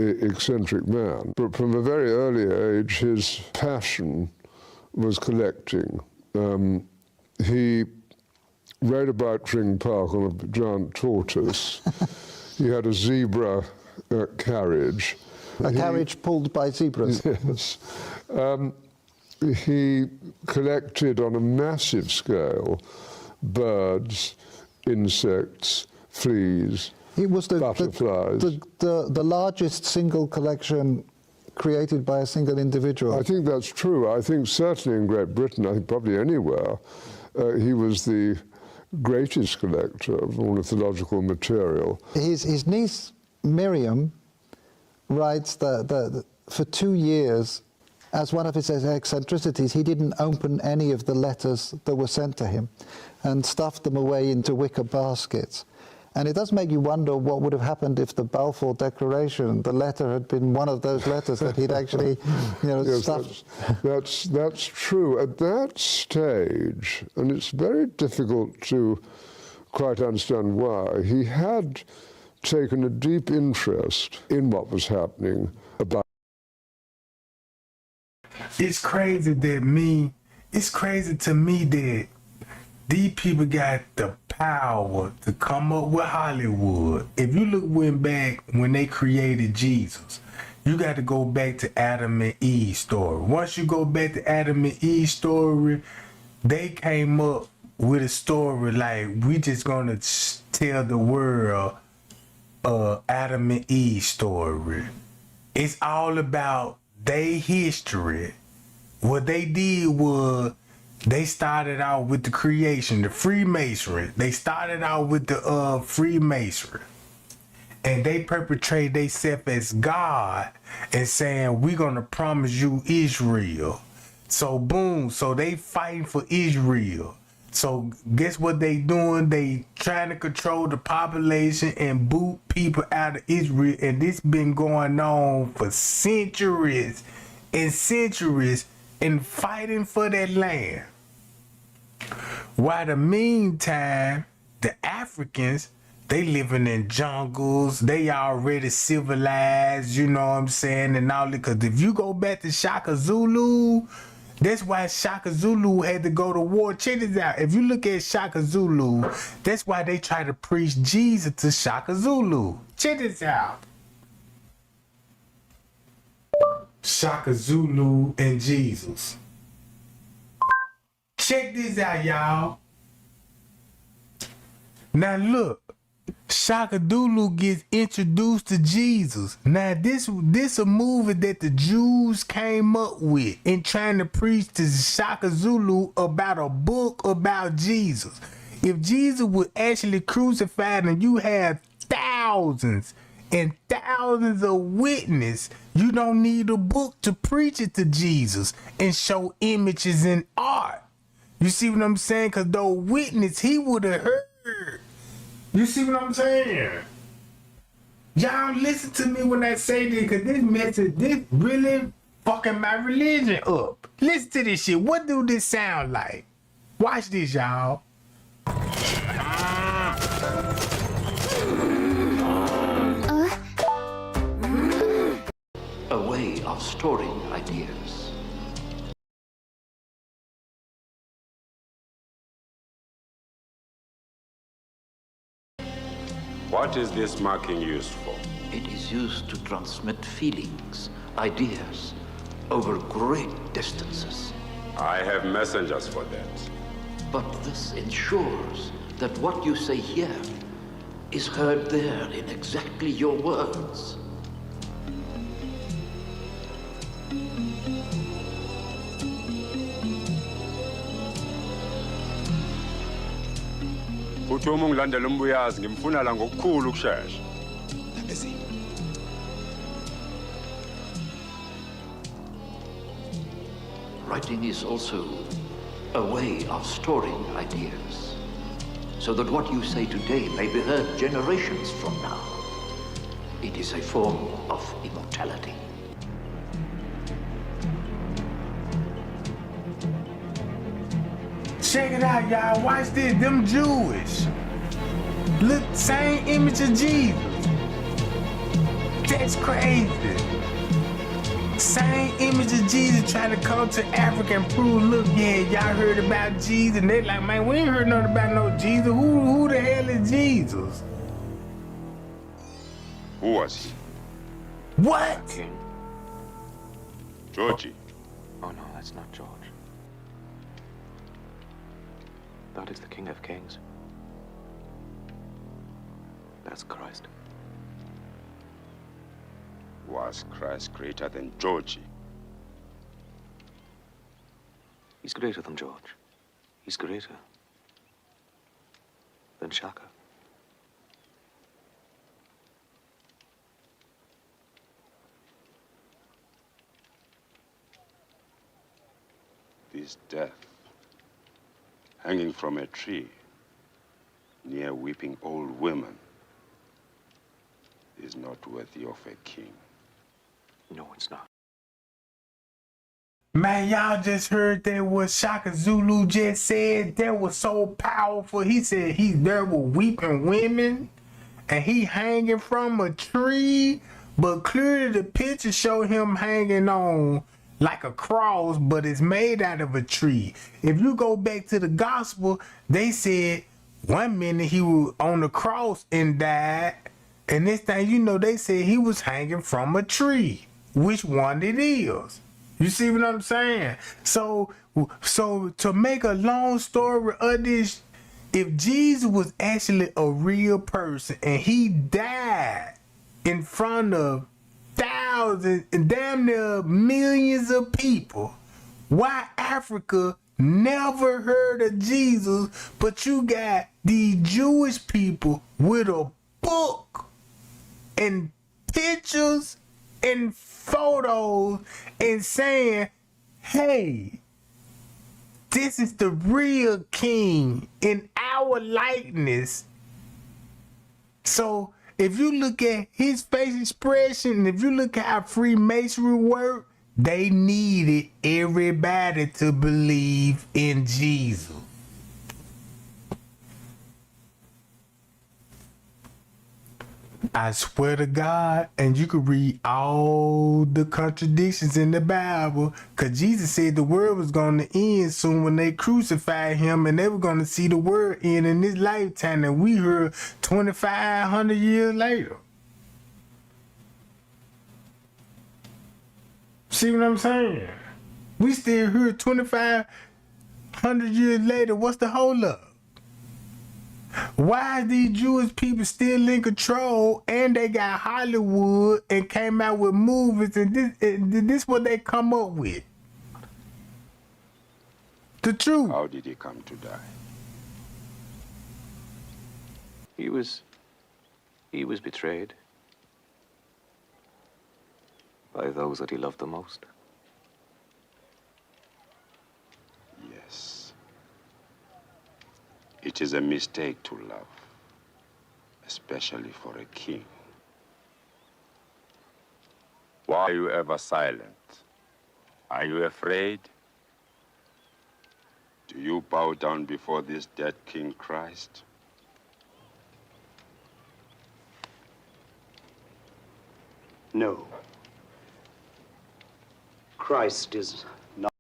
eccentric man, but from a very early age his passion was collecting. He rode about Tring Park on a giant tortoise. He had a zebra carriage. A carriage pulled by zebras? Yes. He collected on a massive scale birds, insects, fleas, It was butterflies. the largest single collection created by a single individual. I think that's true. I think certainly in Great Britain, I think probably anywhere, he was the greatest collector of ornithological material. His niece Miriam writes that for 2 years, as one of his eccentricities, he didn't open any of the letters that were sent to him and stuffed them away into wicker baskets. And it does make you wonder what would have happened if the Balfour Declaration, the letter had been one of those letters that he'd actually, Yes, stuffed. that's true. At that stage, and it's very difficult to quite understand why, he had taken a deep interest in what was happening about. It's crazy to me that these people got the power to come up with Hollywood. If you look back when they created Jesus, you got to go back to Adam and Eve's story. Once you go back to Adam and Eve's story, they came up with a story like, we just gonna tell the world Adam and Eve's story. It's all about their history. What they did was, they started out with the creation, the Freemasonry. They started out with the Freemasonry. And they perpetrate themselves as God and saying, we're going to promise you Israel. So boom, so they fighting for Israel. So guess what they doing? They trying to control the population and boot people out of Israel. And this been going on for centuries and centuries, and fighting for that land. While the meantime, the Africans, they living in jungles, they already civilized, you know what I'm saying, and all that. Because if you go back to Shaka Zulu, that's why Shaka Zulu had to go to war. Check this out. If you look at Shaka Zulu, that's why they try to preach Jesus to Shaka Zulu. Check this out. Shaka Zulu and Jesus. Check this out, y'all. Now look, Shaka Zulu gets introduced to Jesus. Now this a movie that the Jews came up with in trying to preach to Shaka Zulu about a book about Jesus. If Jesus was actually crucified and you have thousands and thousands of witnesses, you don't need a book to preach it to Jesus and show images and art. You see what I'm saying? Because those witnesses, he would have heard. You see what I'm saying? Y'all listen to me when I say this, because this message, this really fucking my religion up. Listen to this shit. What do this sound like? Watch this, y'all. A way of storing ideas. What is this marking used for? It is used to transmit feelings, ideas, over great distances. I have messengers for that. But this ensures that what you say here is heard there in exactly your words. Uthi uma ungilandela umbuyazi ngimfuna la ngokukhulu ukushesha. Writing is also a way of storing ideas, so that what you say today may be heard generations from now. It is a form of immortality. Check it out, y'all. Watch this. Them Jewish. Look, same image of Jesus. That's crazy. Same image of Jesus trying to come to Africa and prove, look, yeah, y'all heard about Jesus. And they like, man, we ain't heard nothing about no Jesus. Who the hell is Jesus? Who was he? What? King. Georgie. Oh no, that's not George. That is the King of Kings. That's Christ. Was Christ greater than Georgie? He's greater than George. He's greater than Shaka. This death, hanging from a tree near weeping old women, is not worthy of a king. No, it's not. Man, y'all just heard that what Shaka Zulu just said. That was so powerful. He said he's there with weeping women and he hanging from a tree, but clearly the picture show him hanging on like a cross, but it's made out of a tree. If you go back to the gospel, they said 1 minute he was on the cross and died, and this thing, you know, they said he was hanging from a tree. Which one it is? You see what I'm saying? So to make a long story of this, if Jesus was actually a real person and he died in front of thousands and damn near millions of people, why Africa never heard of Jesus, but you got the Jewish people with a book and pictures and photos and saying, hey, this is the real king in our likeness. So if you look at his face expression, and if you look at how Freemasonry work, they needed everybody to believe in Jesus. I swear to God, and you could read all the contradictions in the Bible, because Jesus said the world was going to end soon when they crucified him, and they were going to see the world end in this lifetime, and we heard 2,500 years later. See what I'm saying? We still hear 2,500 years later. What's the hold up? Why are these Jewish people still in control, and they got Hollywood and came out with movies, and this what they come up with? The truth. How did he come to die? He was betrayed by those that he loved the most. Yes. It is a mistake to love, especially for a king. Why are you ever silent? Are you afraid? Do you bow down before this dead King Christ? No. Christ is not.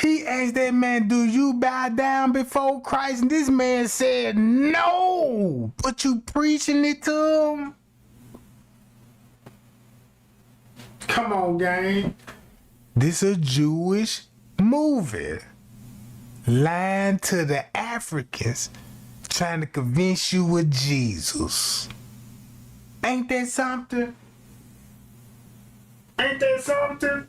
He asked that man, do you bow down before Christ? And this man said, no. But you preaching it to him? Come on, gang. This a Jewish movie. Lying to the Africans, trying to convince you with Jesus. Ain't that something? Ain't that something?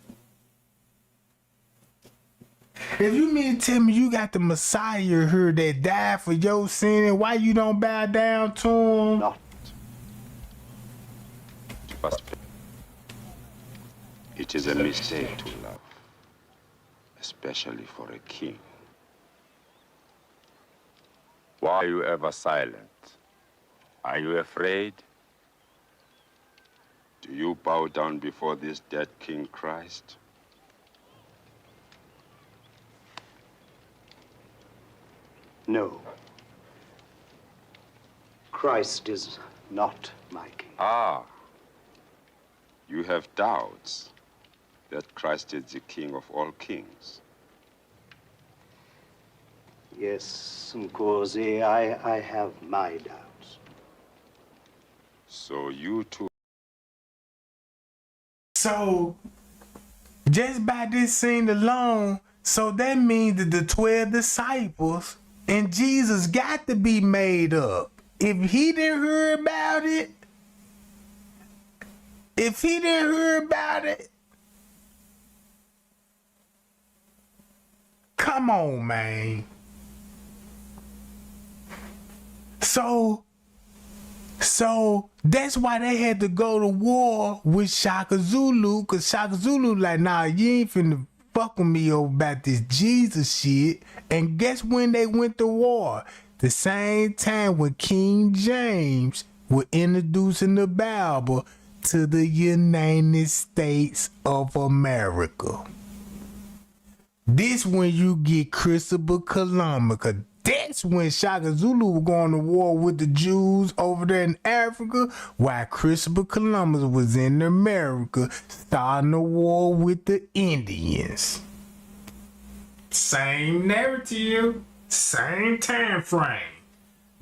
If you mean to tell me you got the Messiah here that died for your sin, and why you don't bow down to him? Not. It is a mistake to love, especially for a king. Why are you ever silent? Are you afraid? Do you bow down before this dead King Christ? No. Christ is not my king. Ah, you have doubts that Christ is the King of all kings. Yes, Nkosi, I have my doubts. So you too. So, just by this scene alone, so that means that the 12 disciples and Jesus got to be made up. If he didn't hear about it, If he didn't hear about it, come on, man. So that's why they had to go to war with Shaka Zulu, because Shaka Zulu like, nah, you ain't finna fuck with me over about this Jesus shit. And guess when they went to war? The same time when King James was introducing the Bible to the United States of America. This when you get Christopher Columbus, cause that's when Shaka Zulu was going to war with the Jews over there in Africa, while Christopher Columbus was in America starting a war with the Indians. Same narrative, same time frame.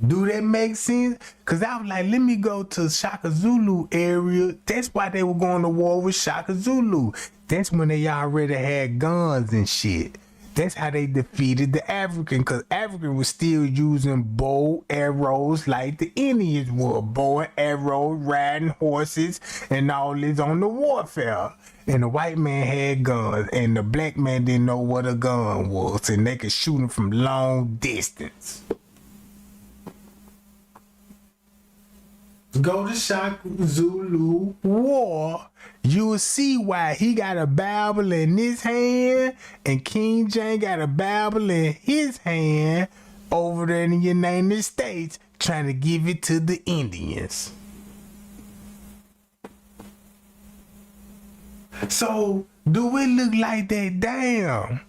Do that make sense? Cause I was like, let me go to Shaka Zulu area. That's why they were going to war with Shaka Zulu. That's when they already had guns and shit. That's how they defeated the African, because African was still using bow arrows like the Indians were. Bow and arrows, riding horses, and all this on the warfare. And the white man had guns, and the black man didn't know what a gun was, and they could shoot them from long distance. Go to Shaka Zulu war, you will see why he got a Bible in his hand and King James got a Bible in his hand over there in the United States trying to give it to the Indians. So, do it look like that? Damn.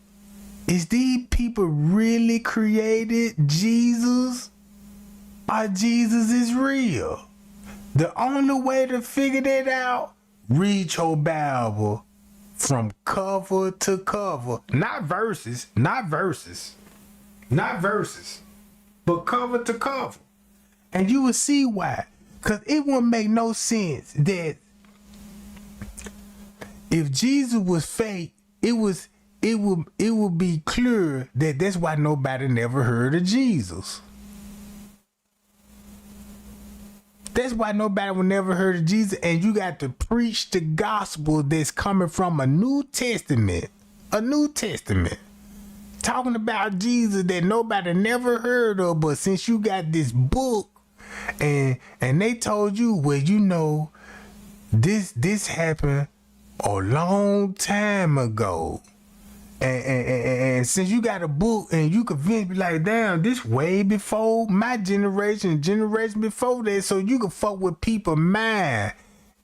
Is these people really created Jesus? Or Jesus is real? The only way to figure that out, read your Bible from cover to cover. Not verses, but cover to cover. And you will see why. Because it wouldn't make no sense that if Jesus was fake, it would be clear that that's why nobody never heard of Jesus. That's why nobody will never heard of Jesus, and you got to preach the gospel that's coming from a New Testament. A New Testament. Talking about Jesus that nobody never heard of, but since you got this book, and they told you, well, you know, this happened a long time ago. And since you got a book and you convince me like, damn, this way before my generation before that, so you can fuck with people mind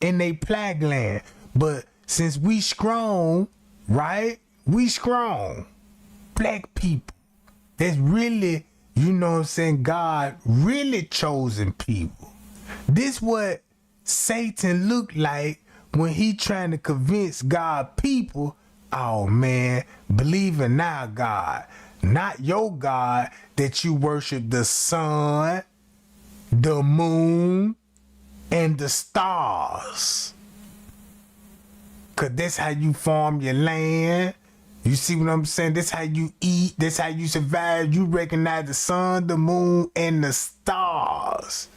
in they plaque land. But since we strong, right? We strong. Black people. That's really, you know what I'm saying, God really chosen people. This what Satan looked like when he trying to convince God people, oh man, believe in our God, not your God that you worship the sun, the moon, and the stars. Cause that's how you farm your land. You see what I'm saying? That's how you eat. That's how you survive. You recognize the sun, the moon, and the stars.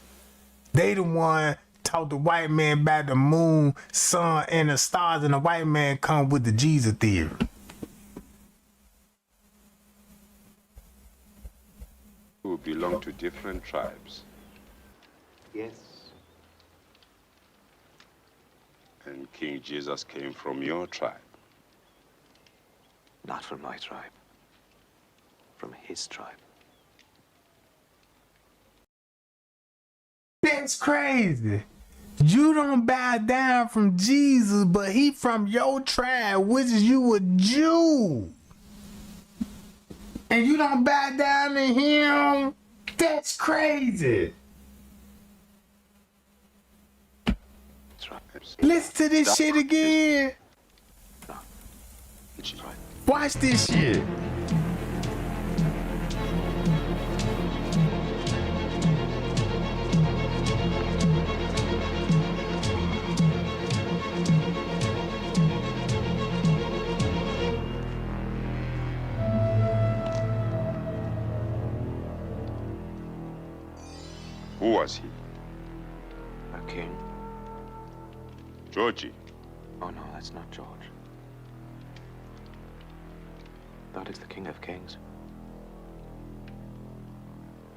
They the one taught the white man about the moon, sun, and the stars, and the white man come with the Jesus theory. Who belong to different tribes. Yes. And King Jesus came from your tribe. Not from my tribe. From his tribe. That's crazy. You don't bow down from Jesus, but he from your tribe, which is you a Jew. And you don't bow down to him? That's crazy. That's right. Listen to this shit again. No. That's right. Watch this shit. Who was he? A king. Georgie. Oh no, that's not George. That is the King of Kings.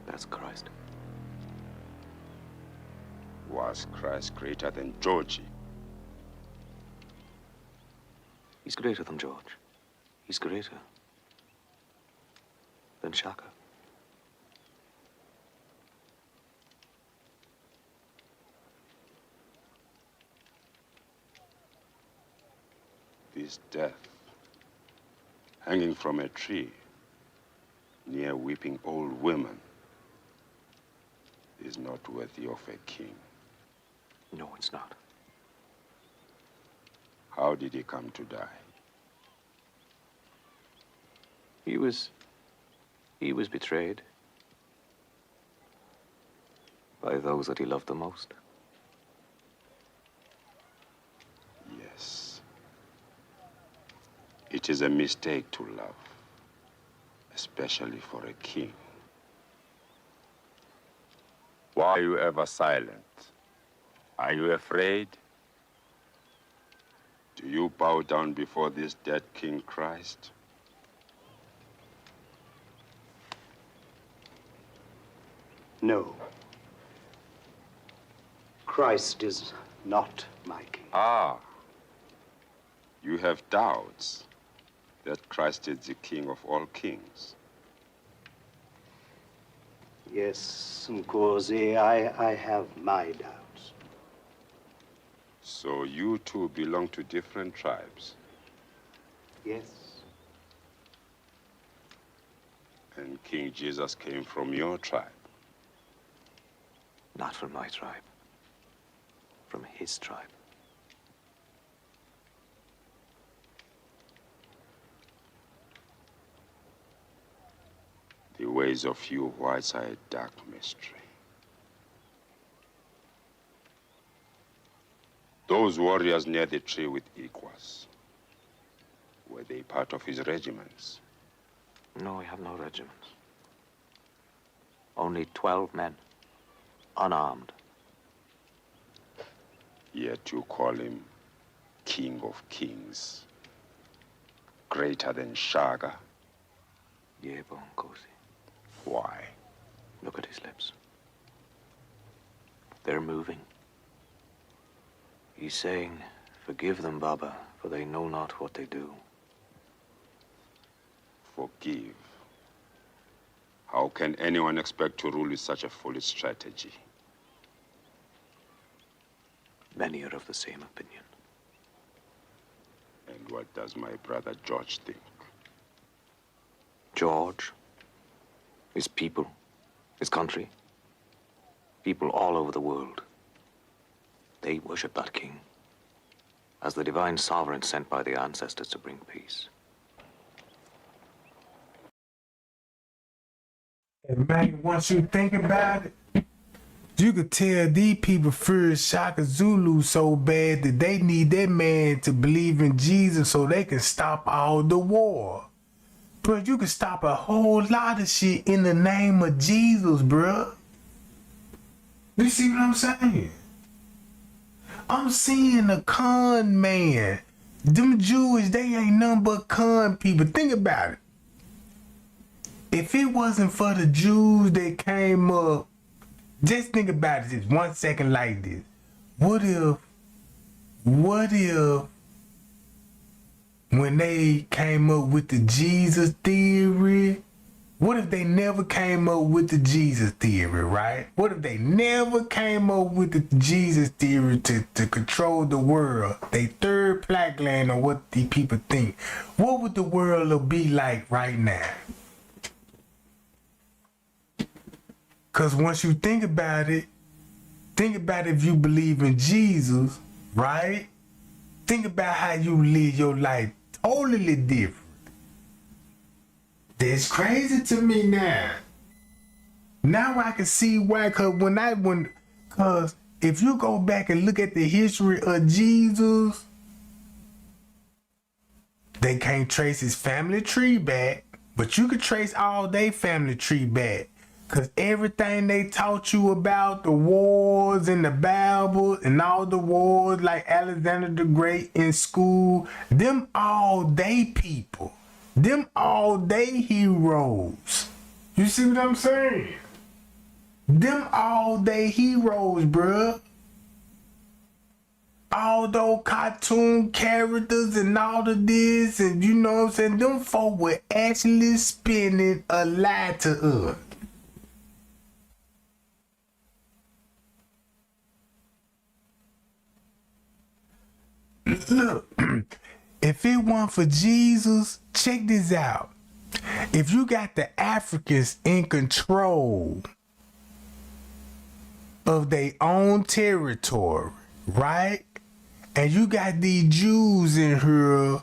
That's Christ. Was Christ greater than Georgie? He's greater than George. He's greater than Shaka. This death, hanging from a tree near weeping old women, is not worthy of a king. No, it's not. How did he come to die? He was betrayed by those that he loved the most. Yes. It is a mistake to love, especially for a king. Why are you ever silent? Are you afraid? Do you bow down before this dead King Christ? No. Christ is not my king. Ah, you have doubts that Christ is the King of all kings. Yes, Nkosi, I have my doubts. So you two belong to different tribes. Yes. And King Jesus came from your tribe. Not from my tribe. From his tribe. The ways of you whites are a dark mystery. Those warriors near the tree with Ikwas, were they part of his regiments? No, we have no regiments. Only 12 men, unarmed. Yet you call him King of Kings, greater than Shaka. Yebo, Nkosi. Why? Look at his lips. They're moving. He's saying, "Forgive them, Baba, for they know not what they do." Forgive. How can anyone expect to rule with such a foolish strategy? Many are of the same opinion. And what does my brother George think? George, his people, his country, people all over the world, they worship that king as the divine sovereign sent by the ancestors to bring peace. And man, once you think about it, you could tell these people fear Shaka Zulu so bad that they need that man to believe in Jesus so they can stop all the war. Bro, you can stop a whole lot of shit in the name of Jesus, bro. You see what I'm saying? I'm seeing a con man. Them Jewish, they ain't nothing but con people. Think about it. If it wasn't for the Jews that came up, just think about it just 1 second like this. What if when they came up with the Jesus theory, what if they never came up with the Jesus theory, right? What if they never came up with the Jesus theory to control the world? They third plaque land on what the people think. What would the world be like right now? Because once you think about it if you believe in Jesus, right? Think about how you live your life totally different. That's crazy to me now. Now I can see why, cause if you go back and look at the history of Jesus, they can't trace his family tree back, but you can trace all their family tree back. Cause everything they taught you about the wars in the Bible and all the wars like Alexander the Great in school, them all they people. Them all they heroes. You see what I'm saying? Them all they heroes, bruh. All those cartoon characters and all of this, and you know what I'm saying? Them folk were actually spinning a lie to us. Look, if it weren't for Jesus, check this out. If you got the Africans in control of their own territory, right? And you got these Jews in here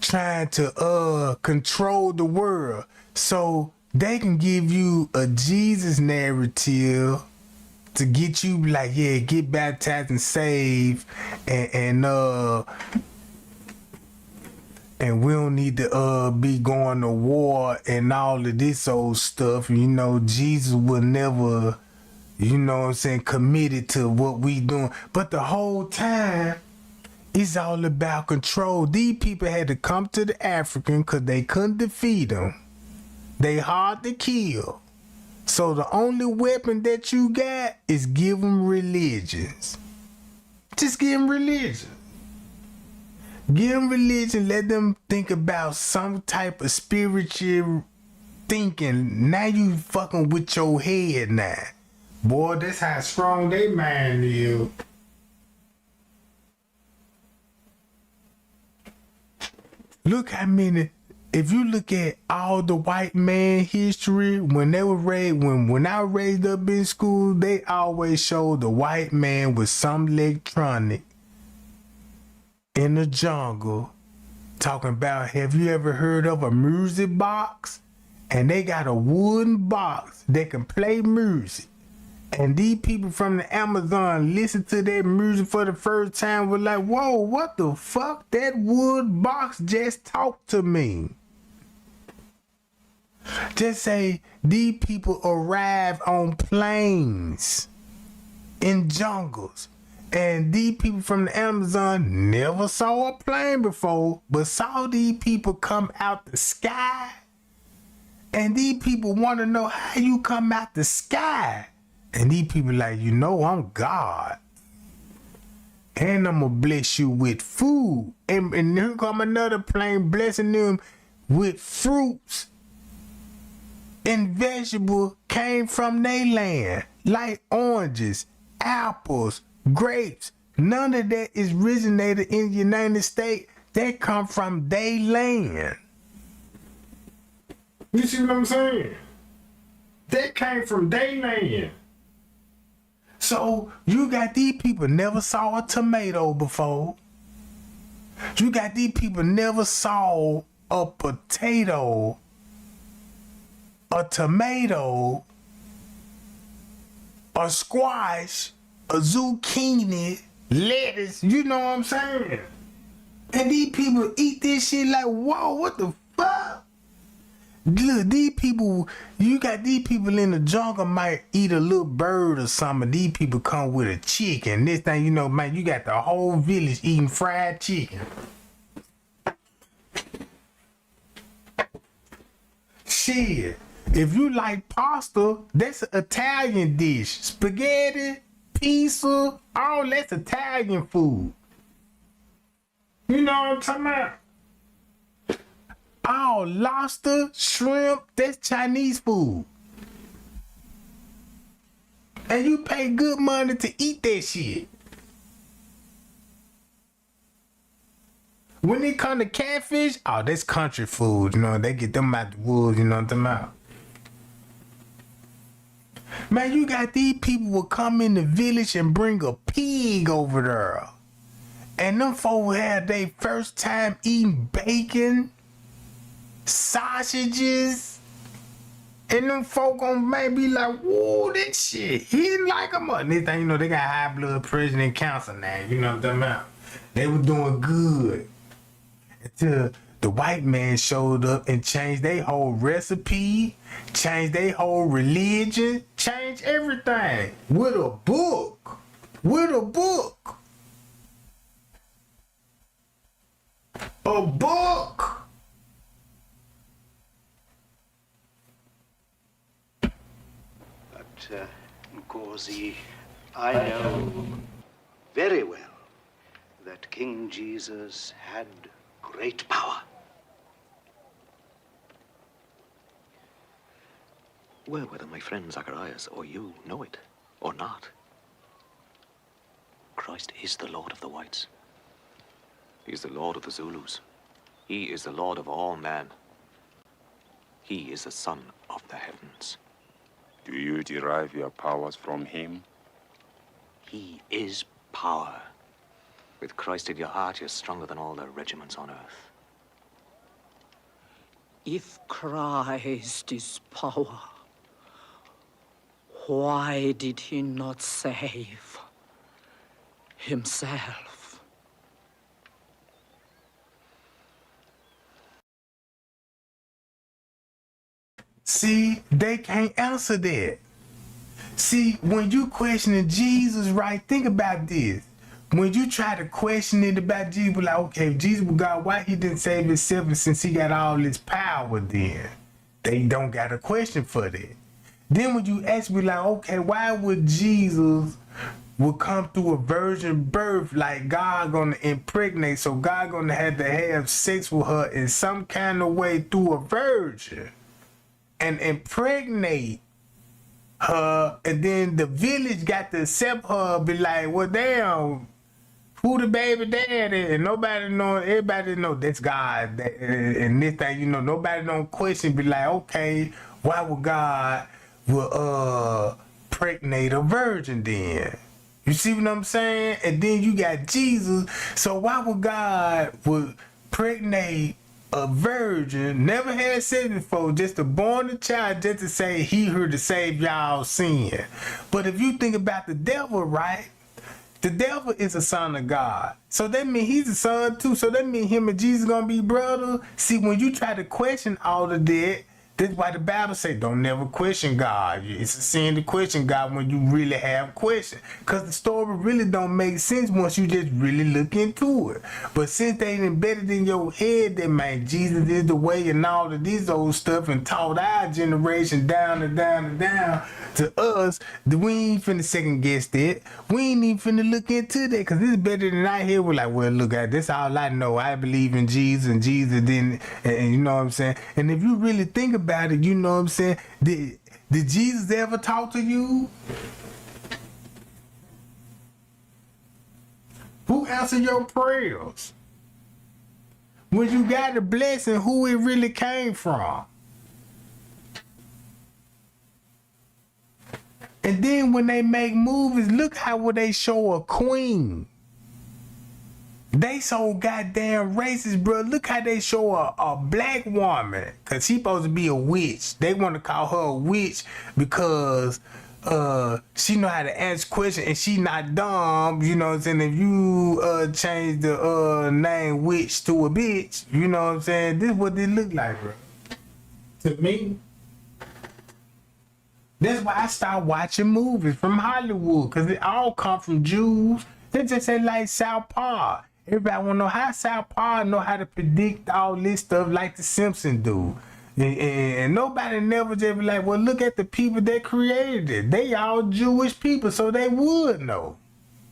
trying to control the world, so they can give you a Jesus narrative to get you like, yeah, get baptized and saved, and we don't need to be going to war and all of this old stuff. You know, Jesus will never, you know what I'm saying, committed to what we doing. But the whole time, it's all about control. These people had to come to the African because they couldn't defeat them. They hard to kill. So the only weapon that you got is give them religions. Just give them religion. Give them religion. Let them think about some type of spiritual thinking. Now you fucking with your head now. Boy, that's how strong they mind is. Look how many. If you look at all the white man history, when they were raised, when I was raised up in school, they always showed the white man with some electronic in the jungle talking about, have you ever heard of a music box? And they got a wooden box that can play music. And these people from the Amazon listen to that music for the first time, were like, whoa, what the fuck? That wood box just talked to me. Just say these people arrive on planes in jungles, and these people from the Amazon never saw a plane before, but saw these people come out the sky, and these people want to know how you come out the sky, and these people like, you know, I'm God, and I'm gonna bless you with food, and here come another plane blessing them with fruits and vegetables came from their land, like oranges, apples, grapes. None of that is originated in the United States. They come from their land. You see what I'm saying? They came from their land. So you got these people never saw a tomato before. You got these people never saw a potato, a tomato, a squash, a zucchini, lettuce, you know what I'm saying? And these people eat this shit like, whoa, what the fuck? Look, these people, you got these people in the jungle might eat a little bird or something. These people come with a chicken. This thing, you know, man, you got the whole village eating fried chicken. Shit. If you like pasta, that's an Italian dish. Spaghetti, pizza, all that's Italian food. You know what I'm talking about? Oh, lobster, shrimp, that's Chinese food. And you pay good money to eat that shit. When it come to catfish, oh, that's country food. You know, they get them out the woods, you know what I'm talking about? Man, you got these people will come in the village and bring a pig over there. And them folk had their first time eating bacon, sausages, and them folk gonna maybe like, whoa, that shit, he didn't like them. And this thing, you know, they got high blood pressure and cancer now, you know what I'm talking about? They were doing good until The white man showed up and changed their whole recipe, changed their whole religion, changed everything with a book. With a book. A book. But, Nkosi, I know very well that King Jesus had great power. Well, whether my friend Zacharias or you know it or not, Christ is the Lord of the whites. He is the Lord of the Zulus. He is the Lord of all men. He is the Son of the heavens. Do you derive your powers from him? He is power. With Christ in your heart, you're stronger than all the regiments on earth. If Christ is power, why did he not save himself? See, they can't answer that. See, when you questioning Jesus, right, think about this. When you try to question it about Jesus, like, okay, if Jesus was God, why he didn't save himself, and since he got all this power then? They don't got a question for that. Then when you ask me, like, okay, why would Jesus would come through a virgin birth, like God gonna impregnate, so God gonna have to have sex with her in some kind of way through a virgin and impregnate her, and then the village got to accept her, be like, well, damn, who the baby daddy? And nobody know, everybody know that's God. And this thing, you know, nobody don't question, be like, okay, why would God will pregnate a virgin then? You see what I'm saying? And then you got Jesus. So why would God would pregnate a virgin, never had sex before, just to born a child, just to say he here to save y'all sin? But if you think about the devil, right? The devil is a son of God. So that means he's a son too. So that means him and Jesus gonna be brother. See, when you try to question all of that, that's why the Bible say don't never question God. It's a sin to question God when you really have questions. Because the story really don't make sense once you just really look into it. But since they embedded in your head that, man, Jesus is the way and all of this old stuff and taught our generation down and down and down to us, we ain't finna second guess that. We ain't even finna look into that, because this is better than I hear. We're like, well, look at this, all I know. I believe in Jesus, and Jesus didn't, and you know what I'm saying? And if you really think about it, you know what I'm saying? Did Jesus ever talk to you? Who answered your prayers? When you got a blessing, who it really came from? And then when they make movies, look how would they show a queen. They so goddamn racist, bro. Look how they show a black woman, cause she supposed to be a witch. They want to call her a witch because she know how to answer questions and she not dumb. You know what I'm saying? If you change the name witch to a bitch, you know what I'm saying? This is what they look like, bro. To me. That's why I start watching movies from Hollywood, because it all come from Jews. They just say like South Park. Everybody want to know how South Park know how to predict all this stuff like the Simpsons do. And nobody never just be like, well, look at the people that created it. They all Jewish people, so they would know.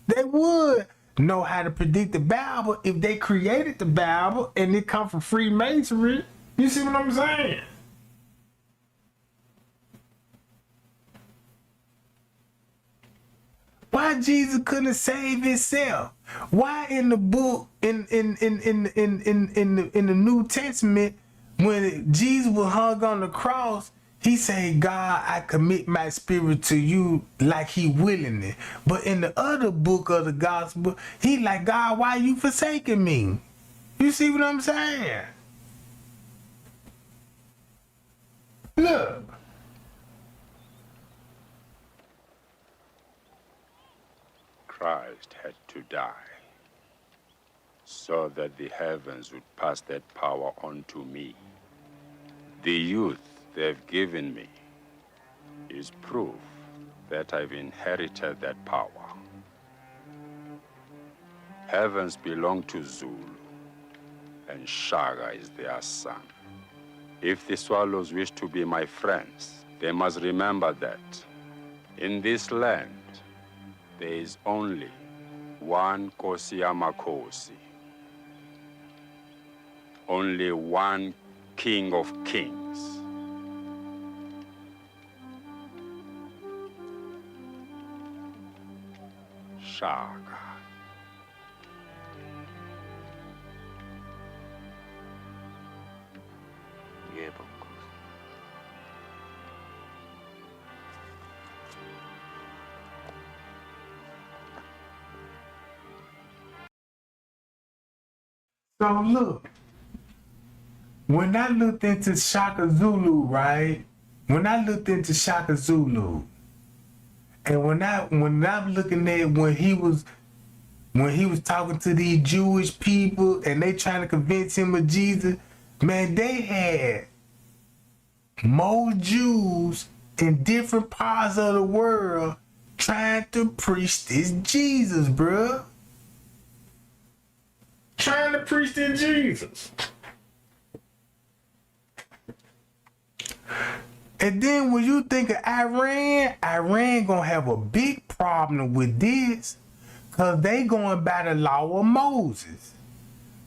They would know how to predict the Bible if they created the Bible and it come from Freemasonry. You see what I'm saying? Why Jesus couldn't save himself? Why in the book in the New Testament, when Jesus was hung on the cross, he said, God, I commit my spirit to you, like he willingly. But in the other book of the gospel, he like, God, why you forsaking me? You see what I'm saying? Look. Christ had to die so that the heavens would pass that power on to me. The youth they've given me is proof that I've inherited that power. Heavens belong to Zulu, and Shaka is their son. If the swallows wish to be my friends, they must remember that in this land, there is only one Kosi Amakosi, only one King of Kings. Shaka. So look, when I looked into Shaka Zulu, right? When I looked into Shaka Zulu, and when I'm looking at when he was talking to these Jewish people and they trying to convince him of Jesus, man, they had more Jews in different parts of the world trying to preach this Jesus, bruh. Trying to preach this Jesus. And then when you think of Iran gonna have a big problem with this, cause they going by the law of Moses.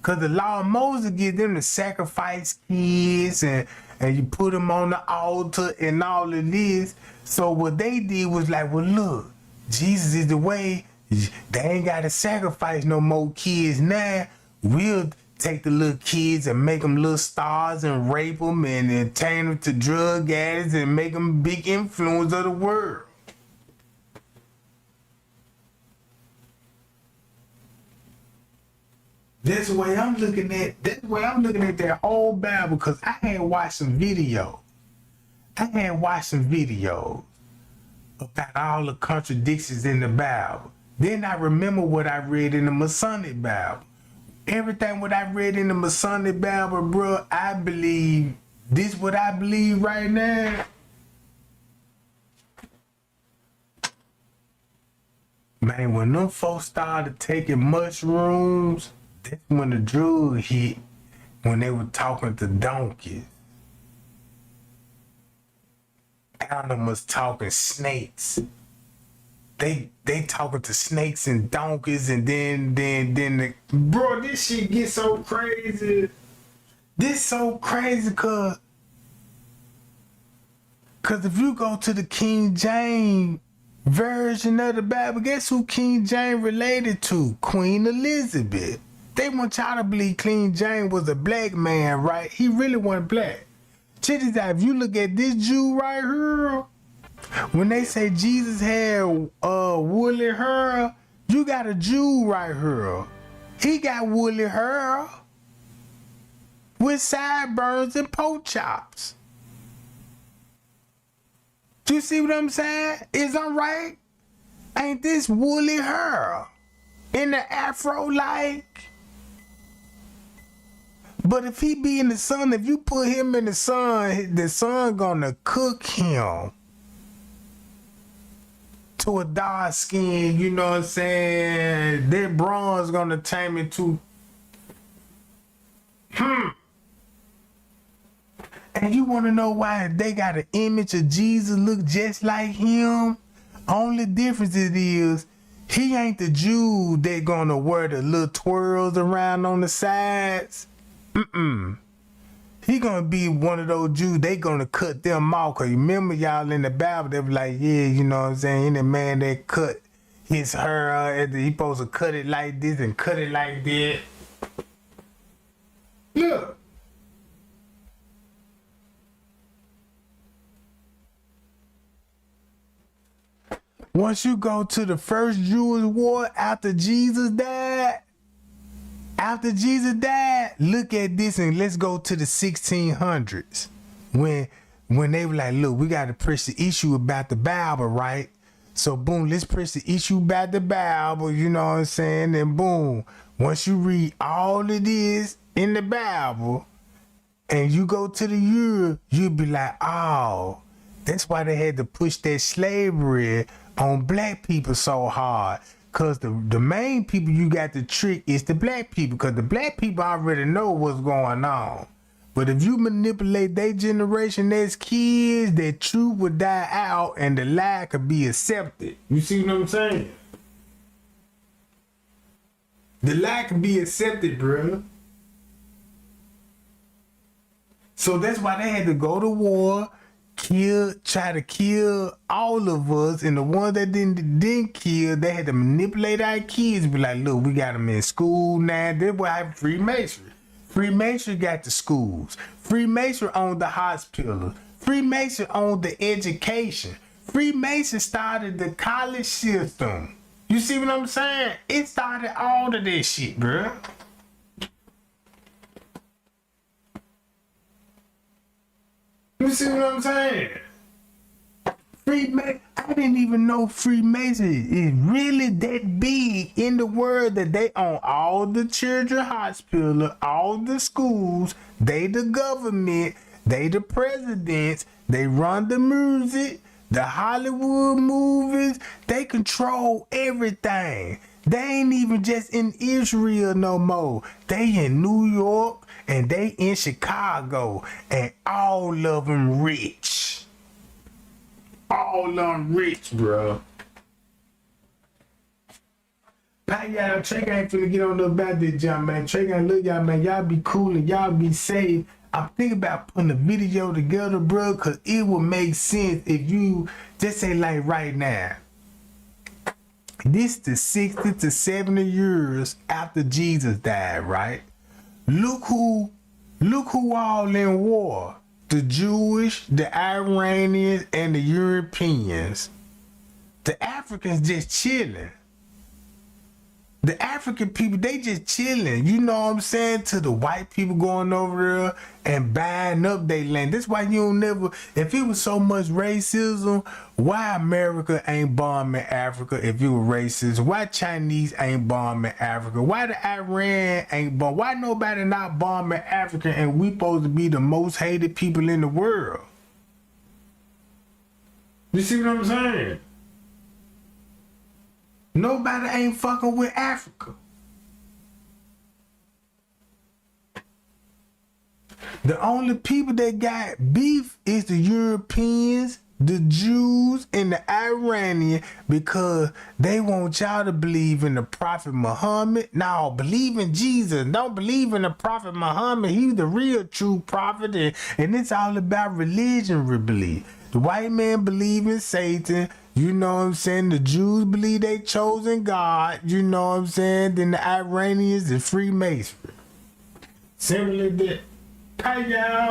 Cause the law of Moses gives them to sacrifice kids and you put them on the altar and all of this. So what they did was like, well, look, Jesus is the way. They ain't got to sacrifice no more kids now. We'll take the little kids and make them little stars and rape them and entertain them to drug addicts and make them big influence of the world. That's the way I'm looking at that whole Bible, because I had watched some videos. About all the contradictions in the Bible. Then I remember what I read in the Masonic Bible. Everything what I read in the Masonic Bible, bro, I believe this what I believe right now. Man, when them folks started taking mushrooms, that's when the drug hit, when they were talking to donkeys. Animals talking snakes. They talking to snakes and donkeys, and then bro, this shit gets so crazy. This so crazy cause if you go to the King James version of the Bible, guess who King James related to? Queen Elizabeth. They want y'all to believe King James was a black man, right? He really wasn't black. Check this out. If you look at this Jew right here, when they say Jesus had woolly hair, you got a Jew right here. He got woolly hair with sideburns and pork chops. Do you see what I'm saying? Is I'm right? Ain't this woolly hair in the afro like? But if he be in the sun, if you put him in the sun gonna cook him to a dark skin, you know what I'm saying? That bronze gonna turn me to And you wanna know why they got an image of Jesus look just like him? Only difference is he ain't the Jew that gonna wear the little twirls around on the sides. He gonna be one of those Jews, they gonna cut them off. Cause remember y'all in the Bible, they be like, yeah, you know what I'm saying? Any man that cut his hair, he supposed to cut it like this and cut it like that. Look. Once you go to the first Jewish war after Jesus died, look at this and let's go to the 1600s. When they were like, look, we got to press the issue about the Bible, right? So boom, let's press the issue about the Bible, you know what I'm saying? And boom, Once you read all of this in the Bible and you go to the Europe, you'll be like, oh, that's why they had to push that slavery on black people so hard. Because the main people you got to trick is the black people. Because the black people already know what's going on. But if you manipulate their generation as kids, that truth will die out and the lie could be accepted. You see what I'm saying? The lie can be accepted, bro. So that's why they had to go to war, try to kill all of us, and the ones that didn't kill, they had to manipulate our kids. Be like, look, we got them in school now. That's why I have Freemasonry. Freemasonry got the schools. Freemasonry owned the hospital. Freemason owned the education. Freemason started the college system. You see what I'm saying? It started all of this shit, bro. You see what I'm saying? I didn't even know Freemason is really that big in the world that they own all the children's hospital, all the schools, they the government, they the presidents, they run the music, the Hollywood movies, they control everything. They ain't even just in Israel no more. They in New York and they in Chicago, and all of them rich. All of them rich, bro. Now, y'all, Trey ain't finna get on about this jump, man. Trey ain't look, y'all, man. Y'all be cool and y'all be safe. I'm thinking about putting a video together, bro, because it would make sense if you just say, like, right now. This the 60 to 70 years after Jesus died, right? Look who all in war. The Jewish, the Iranians, and the Europeans. The Africans just chilling. The African people, they just chilling. You know what I'm saying? To the white people going over there and buying up their land. That's why you don't never, if it was so much racism, why America ain't bombing Africa if it was racist? Why Chinese ain't bombing Africa? Why the Iran ain't bombing? Why nobody not bombing Africa and we supposed to be the most hated people in the world? You see what I'm saying? Nobody ain't fucking with Africa. The only people that got beef is the Europeans, the Jews, and the Iranians, because they want y'all to believe in the Prophet Muhammad. No, believe in Jesus. Don't believe in the Prophet Muhammad. He's the real true prophet, and it's all about religion, we believe. The white man believe in Satan. You know what I'm saying? The Jews believe they chosen God. You know what I'm saying? Then the Iranians is Freemasonry. Similar to that. Hi, y'all.